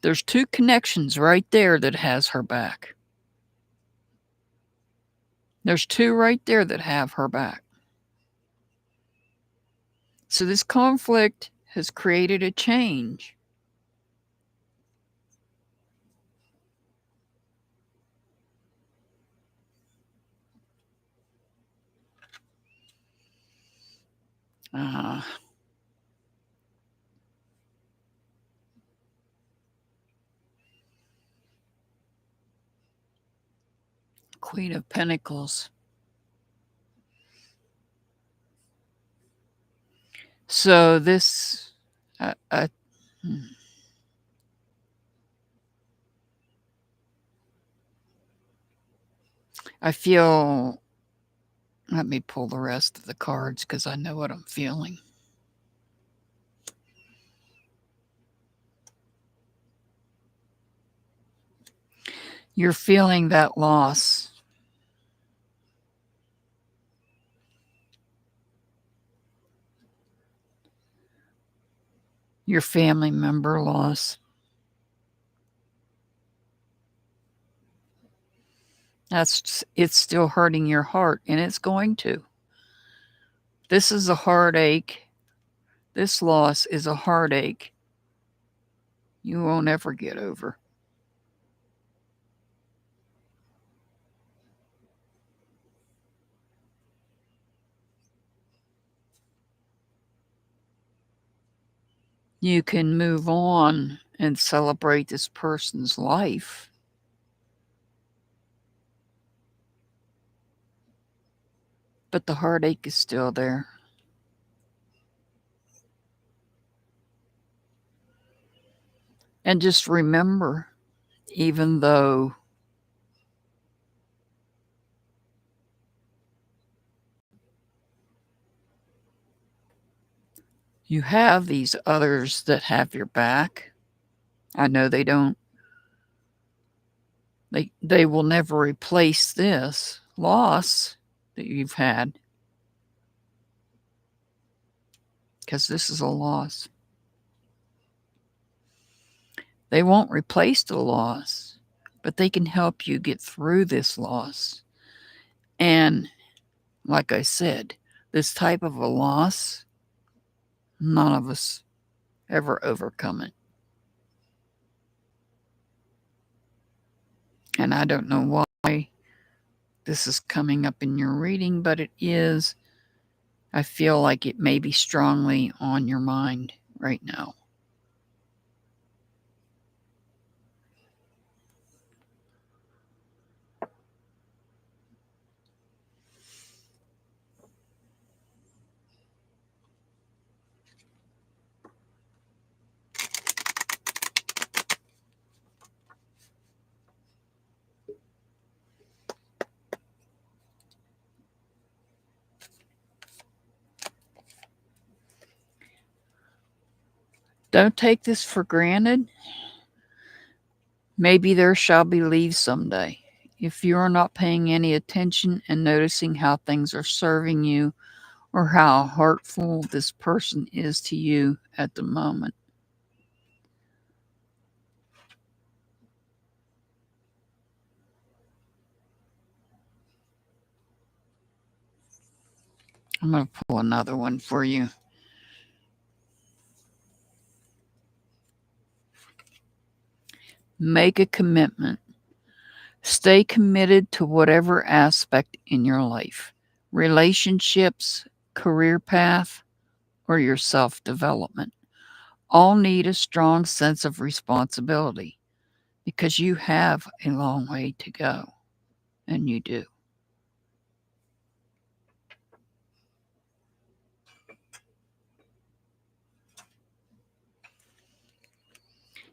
There's two connections right there that has her back. There's two right there that have her back. So this conflict has created a change. Queen of Pentacles. So this, I feel, let me pull the rest of the cards because I know what I'm feeling. You're feeling that loss. Your family member loss. It's still hurting your heart, and it's going to. This is a heartache. This loss is a heartache you won't ever get over. You can move on and celebrate this person's life, but the heartache is still there. And just remember, even though you have these others that have your back, I know they don't. They will never replace this loss that you've had because this is a loss. They won't replace the loss, but they can help you get through this loss. And like I said, this type of a loss, none of us ever overcome it. And I don't know why this is coming up in your reading, but it is. I feel like it may be strongly on your mind right now. Don't take this for granted. Maybe there shall be leaves someday. If you are not paying any attention and noticing how things are serving you or how hurtful this person is to you at the moment. I'm going to pull another one for you. Make a commitment. Stay committed to whatever aspect in your life, relationships, career path, or your self development. All need a strong sense of responsibility because you have a long way to go, and you do.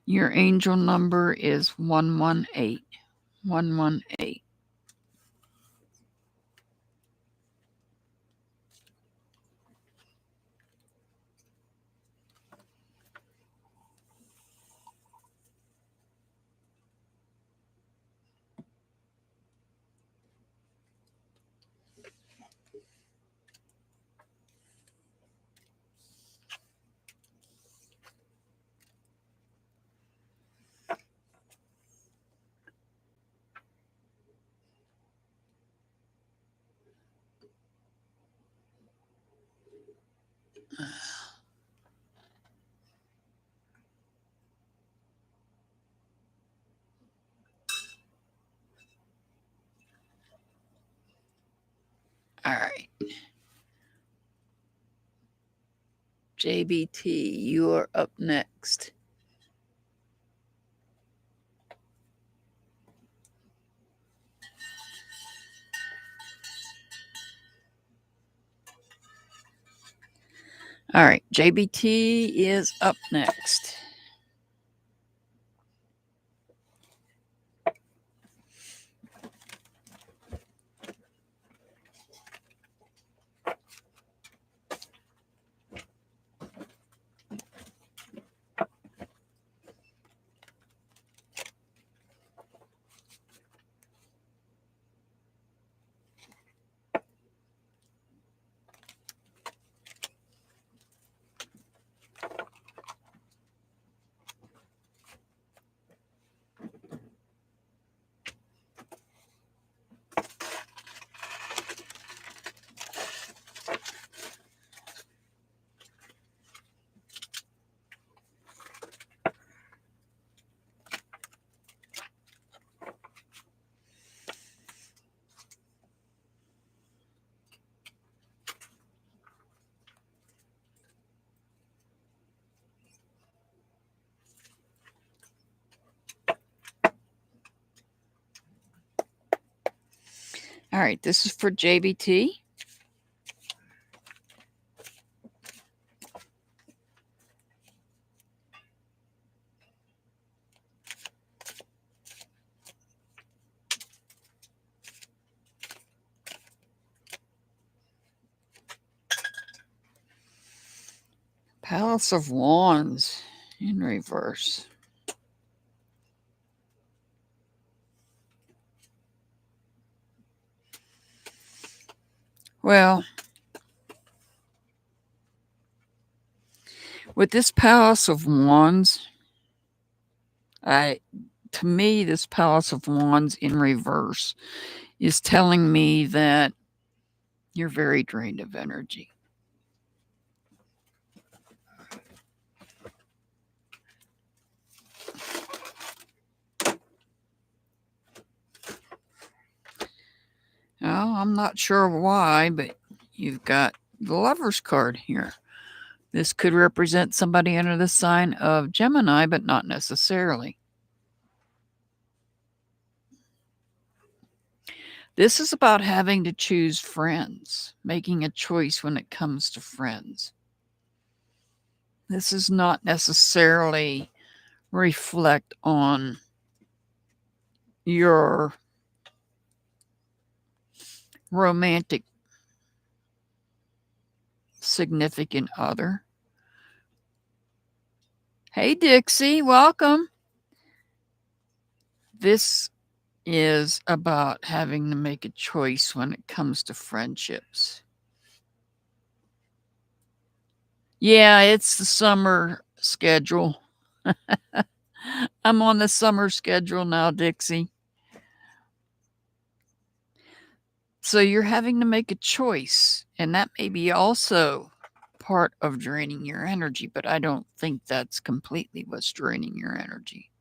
Your angel number is 118. 118. All right. JBT, you are up next. All right, JBT is up next. All right, this is for JBT. Palace of Wands in reverse. Well, with this Palace of Wands, to me, this Palace of Wands in reverse is telling me that you're very drained of energy. Well, I'm not sure why, but you've got the Lover's card here. This could represent somebody under the sign of Gemini, but not necessarily. This is about having to choose friends, making a choice when it comes to friends. This is not necessarily reflect on your romantic significant other. Hey, Dixie, welcome. This is about having to make a choice when it comes to friendships. Yeah, it's the summer schedule. I'm on the summer schedule now, Dixie. So you're having to make a choice, and that may be also part of draining your energy, but I don't think that's completely what's draining your energy.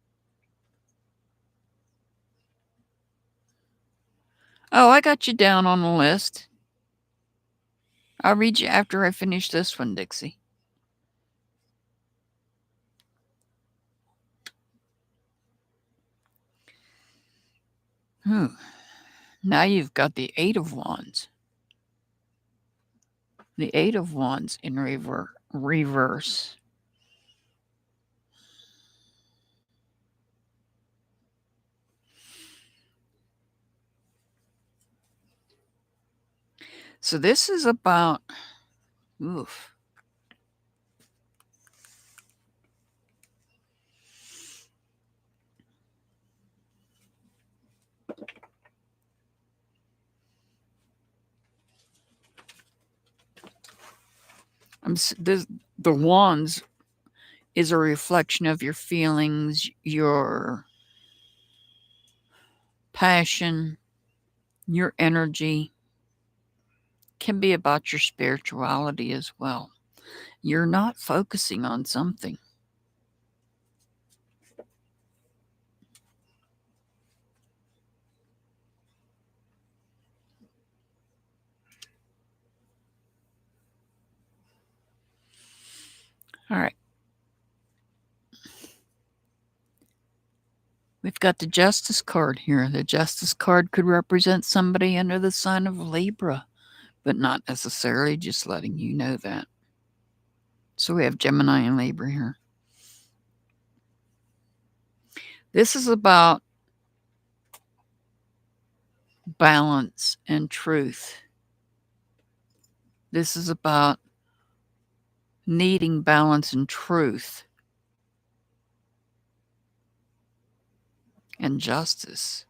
Oh, I got you down on the list. I'll read you after I finish this one, Dixie. Now you've got the Eight of Wands. The Eight of Wands in reverse. So this is about, oof. The Wands is a reflection of your feelings, your passion, your energy. Can be about your spirituality as well. You're not focusing on something. All right. We've got the Justice card here. The Justice card could represent somebody under the sign of Libra, but not necessarily, just letting you know that. So we have Gemini and Libra here. This is about balance and truth. This is about needing balance and truth and justice.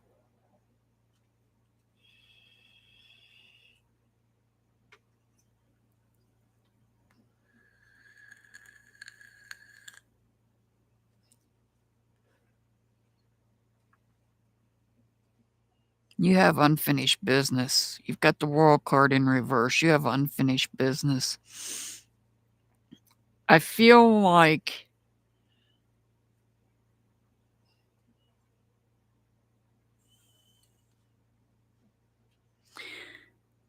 You have unfinished business. You've got the World card in reverse. You have unfinished business. I feel like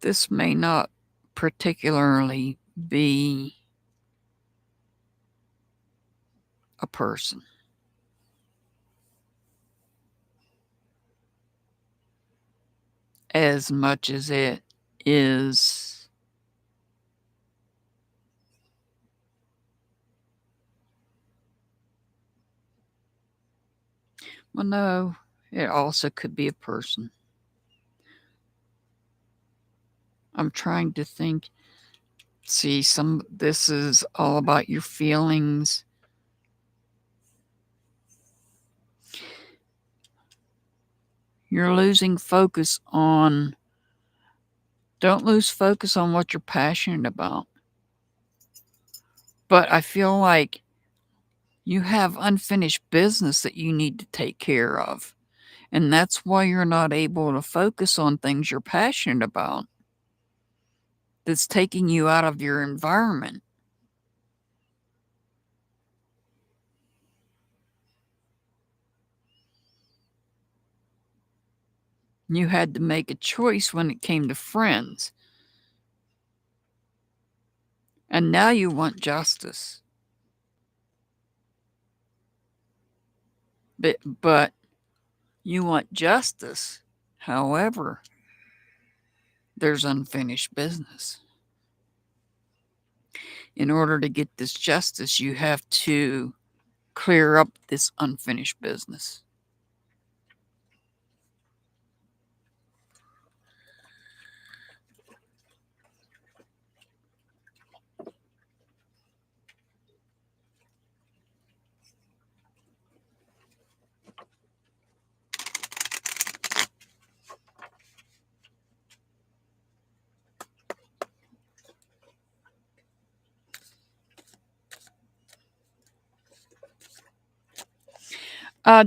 this may not particularly be a person. as much as it is well, no, it also could be a person. I'm trying to think. See, this is all about your feelings. You're losing focus on, don't lose focus on what you're passionate about. But I feel like you have unfinished business that you need to take care of. And that's why you're not able to focus on things you're passionate about. That's taking you out of your environment. You had to make a choice when it came to friends. And now you want justice. But you want justice. However, there's unfinished business. In order to get this justice, you have to clear up this unfinished business.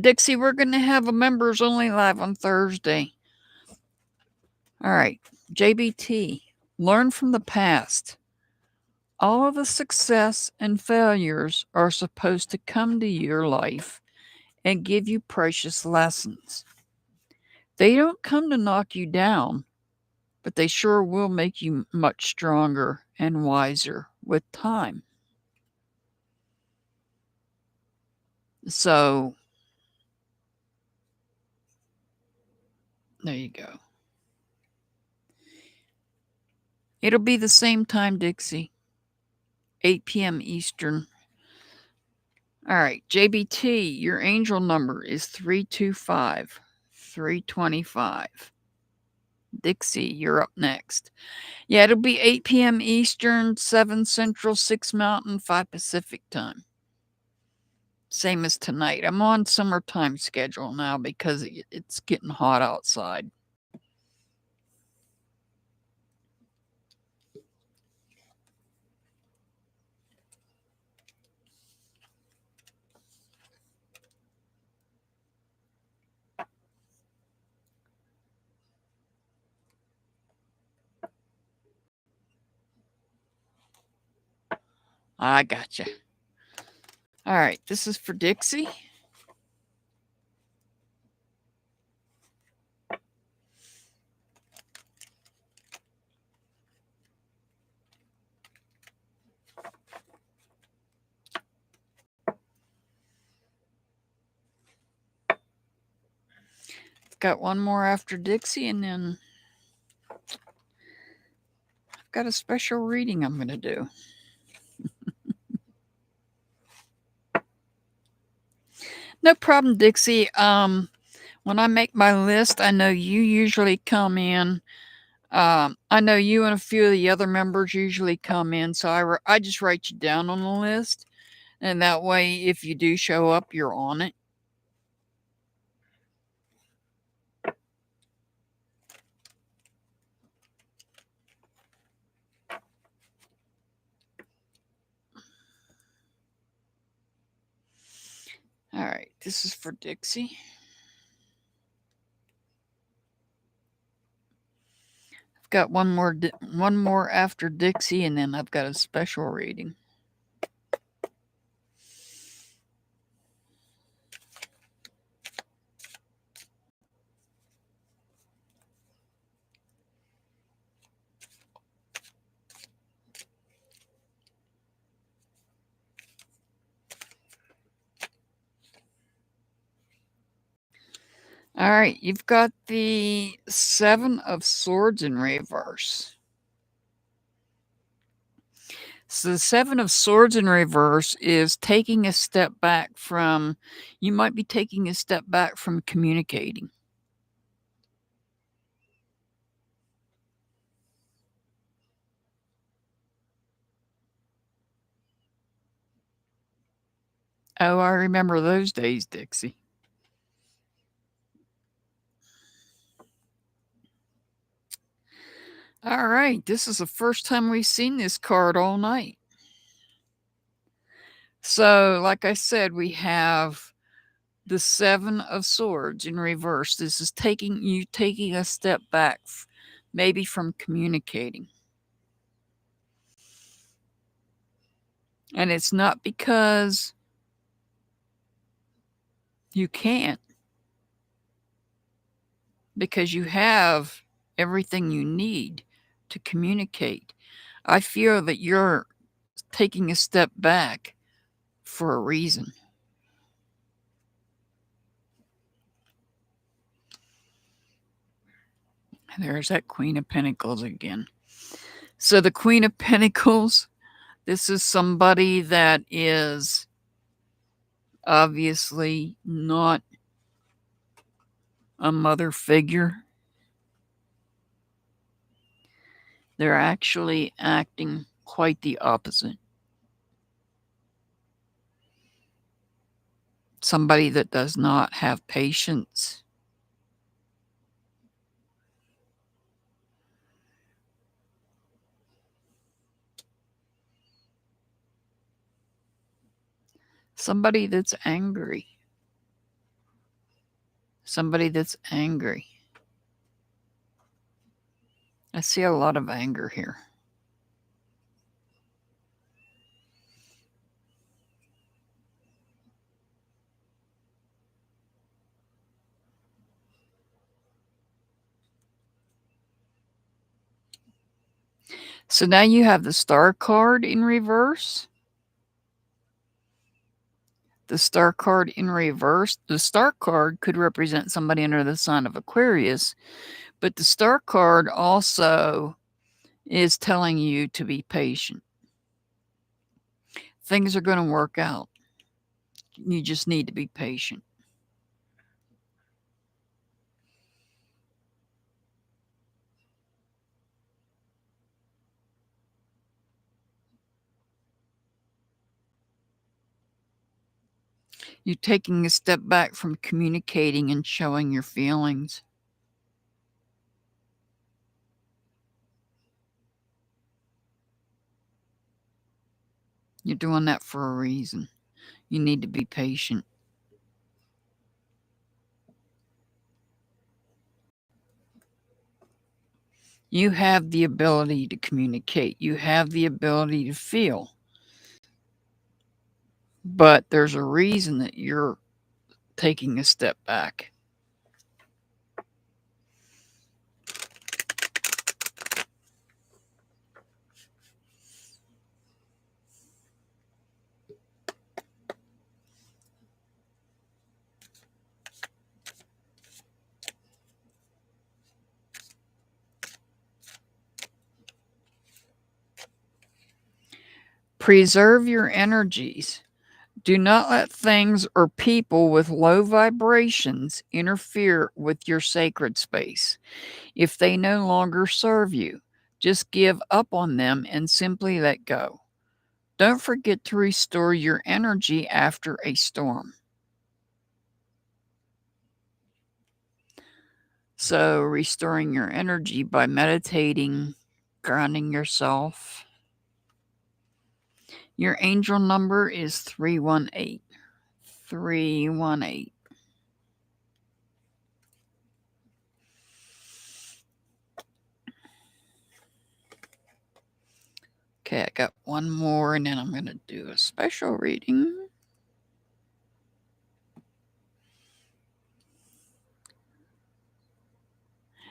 Dixie, we're going to have a members only live on Thursday. All right. JBT, learn from the past. All of the success and failures are supposed to come to your life and give you precious lessons. They don't come to knock you down, but they sure will make you much stronger and wiser with time. So, there you go. It'll be the same time, Dixie. 8 p.m. Eastern. All right, JBT, your angel number is 325 325. Dixie, you're up next. Yeah, it'll be 8 p.m. Eastern, 7 Central, 6 Mountain, 5 Pacific time. Same as tonight. I'm on summertime schedule now because it's getting hot outside. I gotcha. All right, this is for Dixie. Got one more after Dixie, and then I've got a special reading I'm going to do. No problem, Dixie. When I make my list, I know you usually come in. I know you and a few of the other members usually come in, so I just write you down on the list, and that way, if you do show up, you're on it. All right, this is for Dixie. I've got one more after Dixie, and then I've got a special reading. All right, you've got the Seven of Swords in reverse. So the Seven of Swords in reverse is taking a step back from, you might be taking a step back from communicating. Oh, I remember those days, Dixie. All right, this is the first time we've seen this card all night. So, like I said, we have the Seven of Swords in reverse. This is taking a step back, maybe from communicating. And it's not because you can't, because you have everything you need to communicate. I feel that you're taking a step back for a reason. There's that Queen of Pentacles again. So the Queen of Pentacles, this is somebody that is obviously not a mother figure. They're actually acting quite the opposite. Somebody that does not have patience. Somebody that's angry. Somebody that's angry. I see a lot of anger here. So now you have the Star card in reverse. The Star card in reverse. The Star card could represent somebody under the sign of Aquarius, but the Star card also is telling you to be patient. Things are going to work out. You just need to be patient. You're taking a step back from communicating and showing your feelings. You're doing that for a reason. You need to be patient. You have the ability to communicate. You have the ability to feel. But there's a reason that you're taking a step back. Preserve your energies. Do not let things or people with low vibrations interfere with your sacred space. If they no longer serve you, just give up on them and simply let go. Don't forget to restore your energy after a storm. So, restoring your energy by meditating, grounding yourself. Your angel number is 318. 318. Okay, I got one more and then I'm going to do a special reading.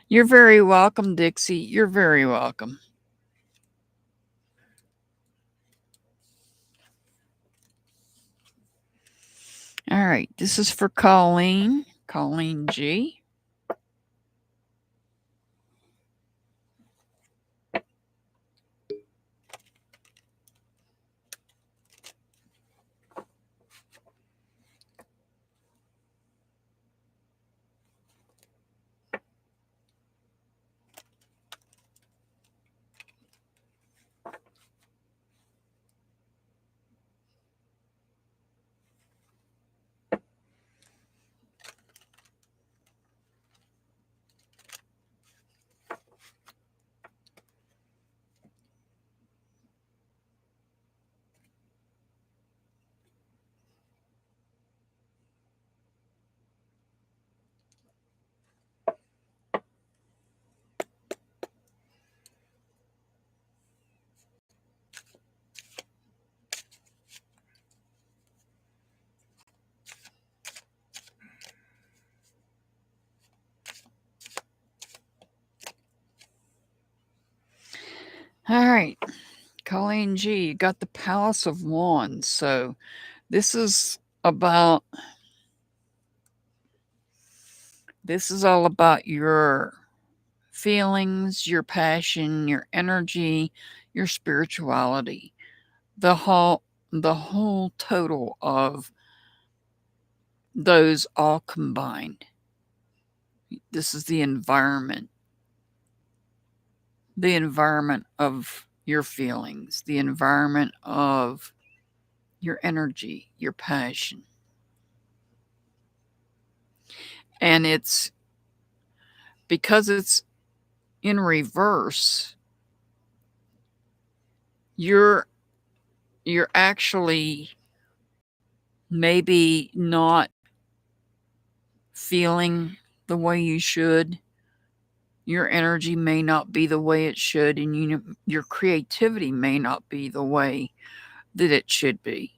You're very welcome, Dixie. You're very welcome. All right, this is for Colleen. Colleen G. right. Colleen G, you got the Palace of Wands. So this is about this is all about your feelings, your passion, your energy, your spirituality. The whole total of those all combined. This is the environment of your feelings, the environment of your energy, your passion. And it's because it's in reverse, you're actually maybe not feeling the way you should. Your energy may not be the way it should, and your creativity may not be the way that it should be.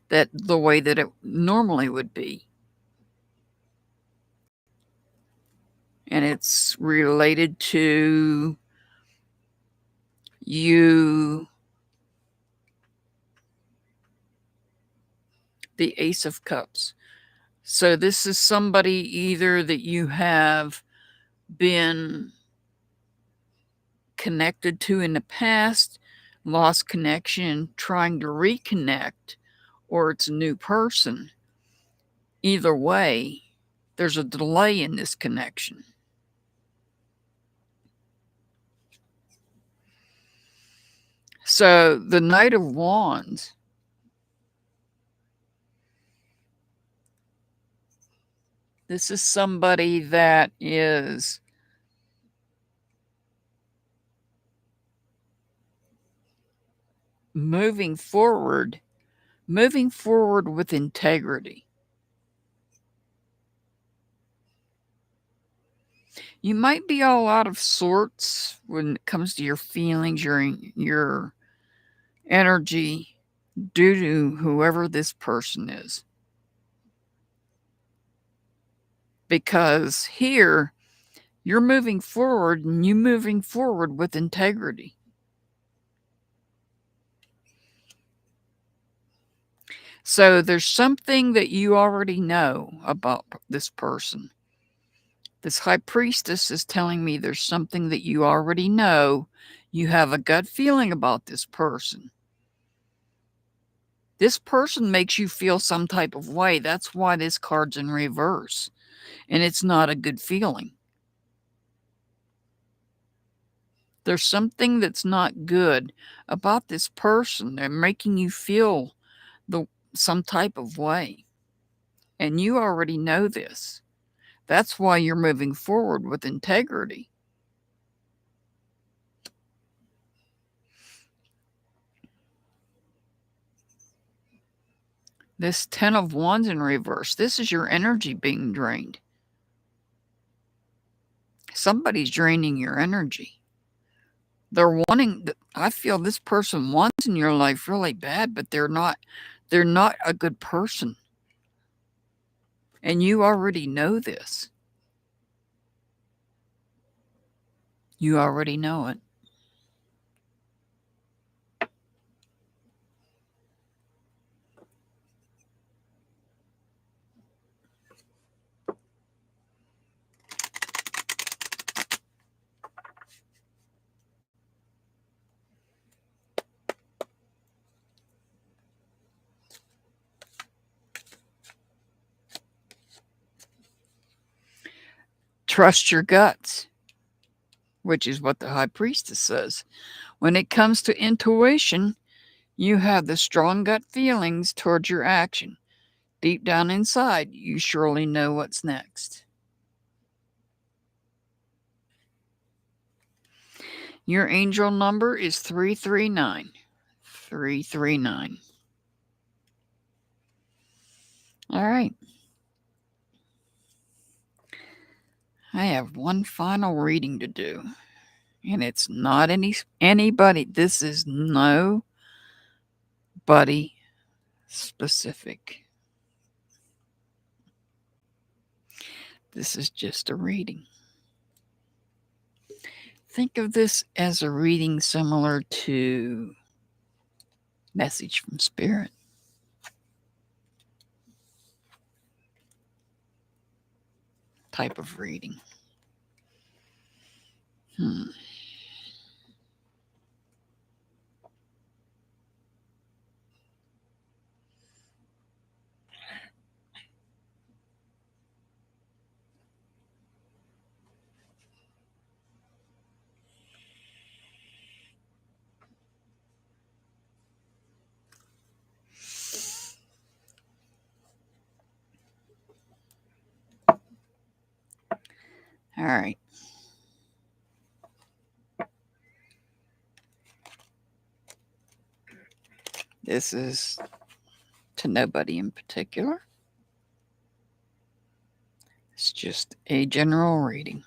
That the way that it normally would be. And it's related to you, the Ace of Cups. So this is somebody either that you have been connected to in the past, lost connection, trying to reconnect, or it's a new person. Either way, there's a delay in this connection. So the Knight of Wands, this is somebody that is moving forward with integrity. You might be all out of sorts when it comes to your feelings, your energy, due to whoever this person is. Because here, you're moving forward and you moving forward with integrity. So there's something that you already know about this person. This high priestess is telling me there's something that you already know. You have a gut feeling about this person. This person makes you feel some type of way. That's why this card's in reverse. And it's not a good feeling. There's something that's not good about this person. They're making you feel some type of way. And you already know this. That's why you're moving forward with integrity. This 10 of Wands in reverse, this is your energy being drained. Somebody's draining your energy. They're wanting, I feel this person wants in your life really bad, but they're not a good person. And you already know this. You already know it. Trust your guts, which is what the High Priestess says. When it comes to intuition, you have the strong gut feelings towards your action. Deep down inside, you surely know what's next. Your angel number is 339. 339. All right. I have one final reading to do. And it's not anybody. This is nobody specific. This is just a reading. Think of this as a reading similar to Message from Spirit. Type of reading. All right. This is to nobody in particular. It's just a general reading.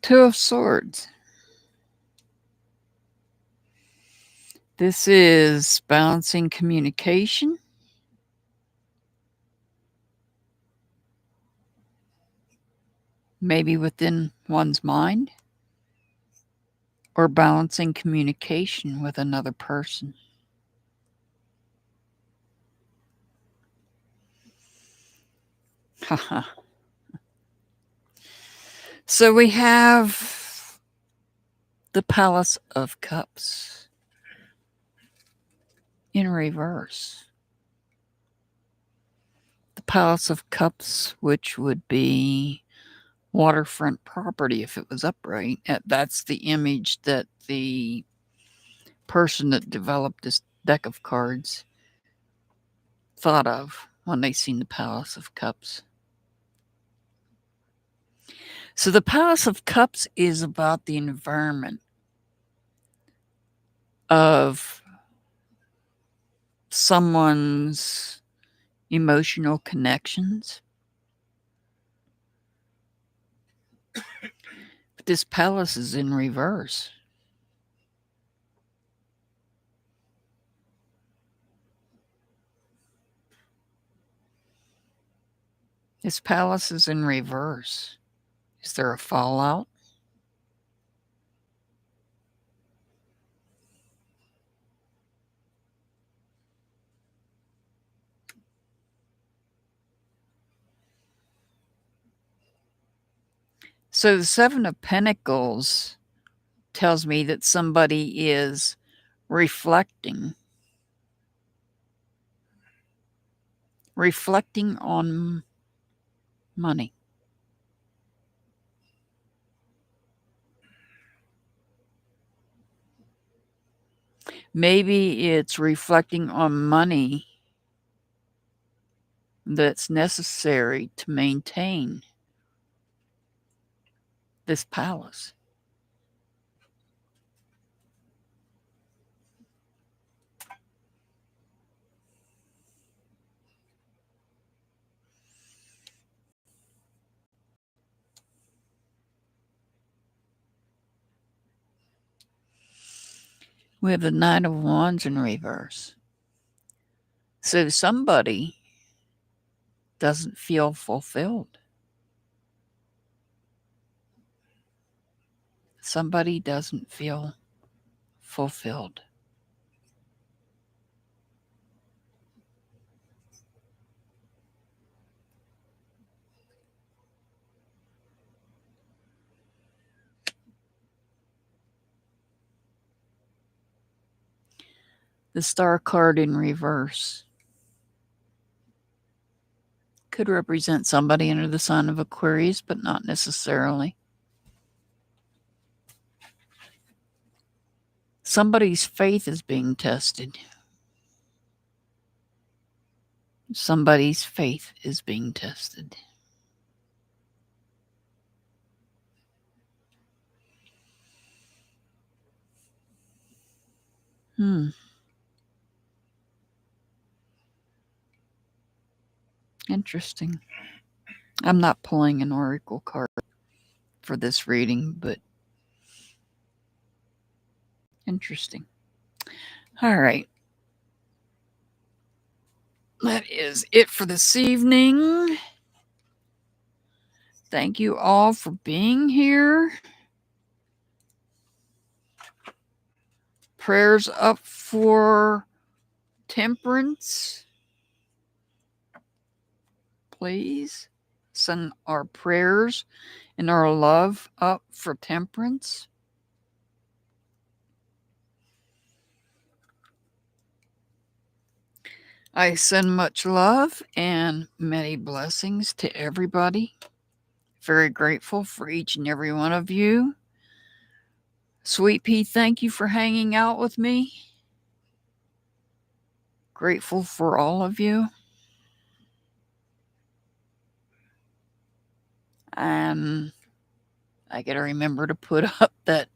Two of Swords. This is balancing communication. Maybe within one's mind. Or balancing communication with another person. Haha. So we have the Palace of Cups in reverse. The Palace of Cups, which would be waterfront property if it was upright. That's the image that the person that developed this deck of cards thought of when they seen the Palace of Cups. So the Palace of Cups is about the environment of someone's emotional connections. But this palace is in reverse. This palace is in reverse. Is there a fallout? So the Seven of Pentacles tells me that somebody is reflecting on money. Maybe it's reflecting on money that's necessary to maintain this palace. We have the Nine of Wands in reverse. So somebody doesn't feel fulfilled. Somebody doesn't feel fulfilled. The Star card in reverse could represent somebody under the sign of Aquarius, but not necessarily. Somebody's faith is being tested. Somebody's faith is being tested. Interesting. I'm not pulling an oracle card for this reading, but interesting. All right. That is it for this evening. Thank you all for being here. Prayers up for temperance. Please send our prayers and our love up for temperance. I send much love and many blessings to everybody. Very grateful for each and every one of you. Sweet Pea, thank you for hanging out with me. Grateful for all of you. And I got to remember to put up that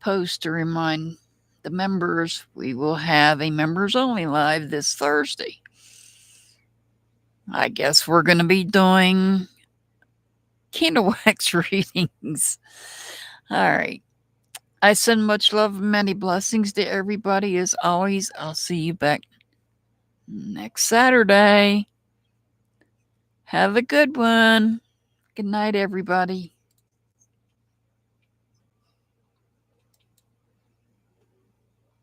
post to remind the members we will have a members only live this Thursday. I guess we're going to be doing candle wax readings. All right. I send much love and many blessings to everybody. As always, I'll see you back next Saturday. Have a good one. Good night, everybody.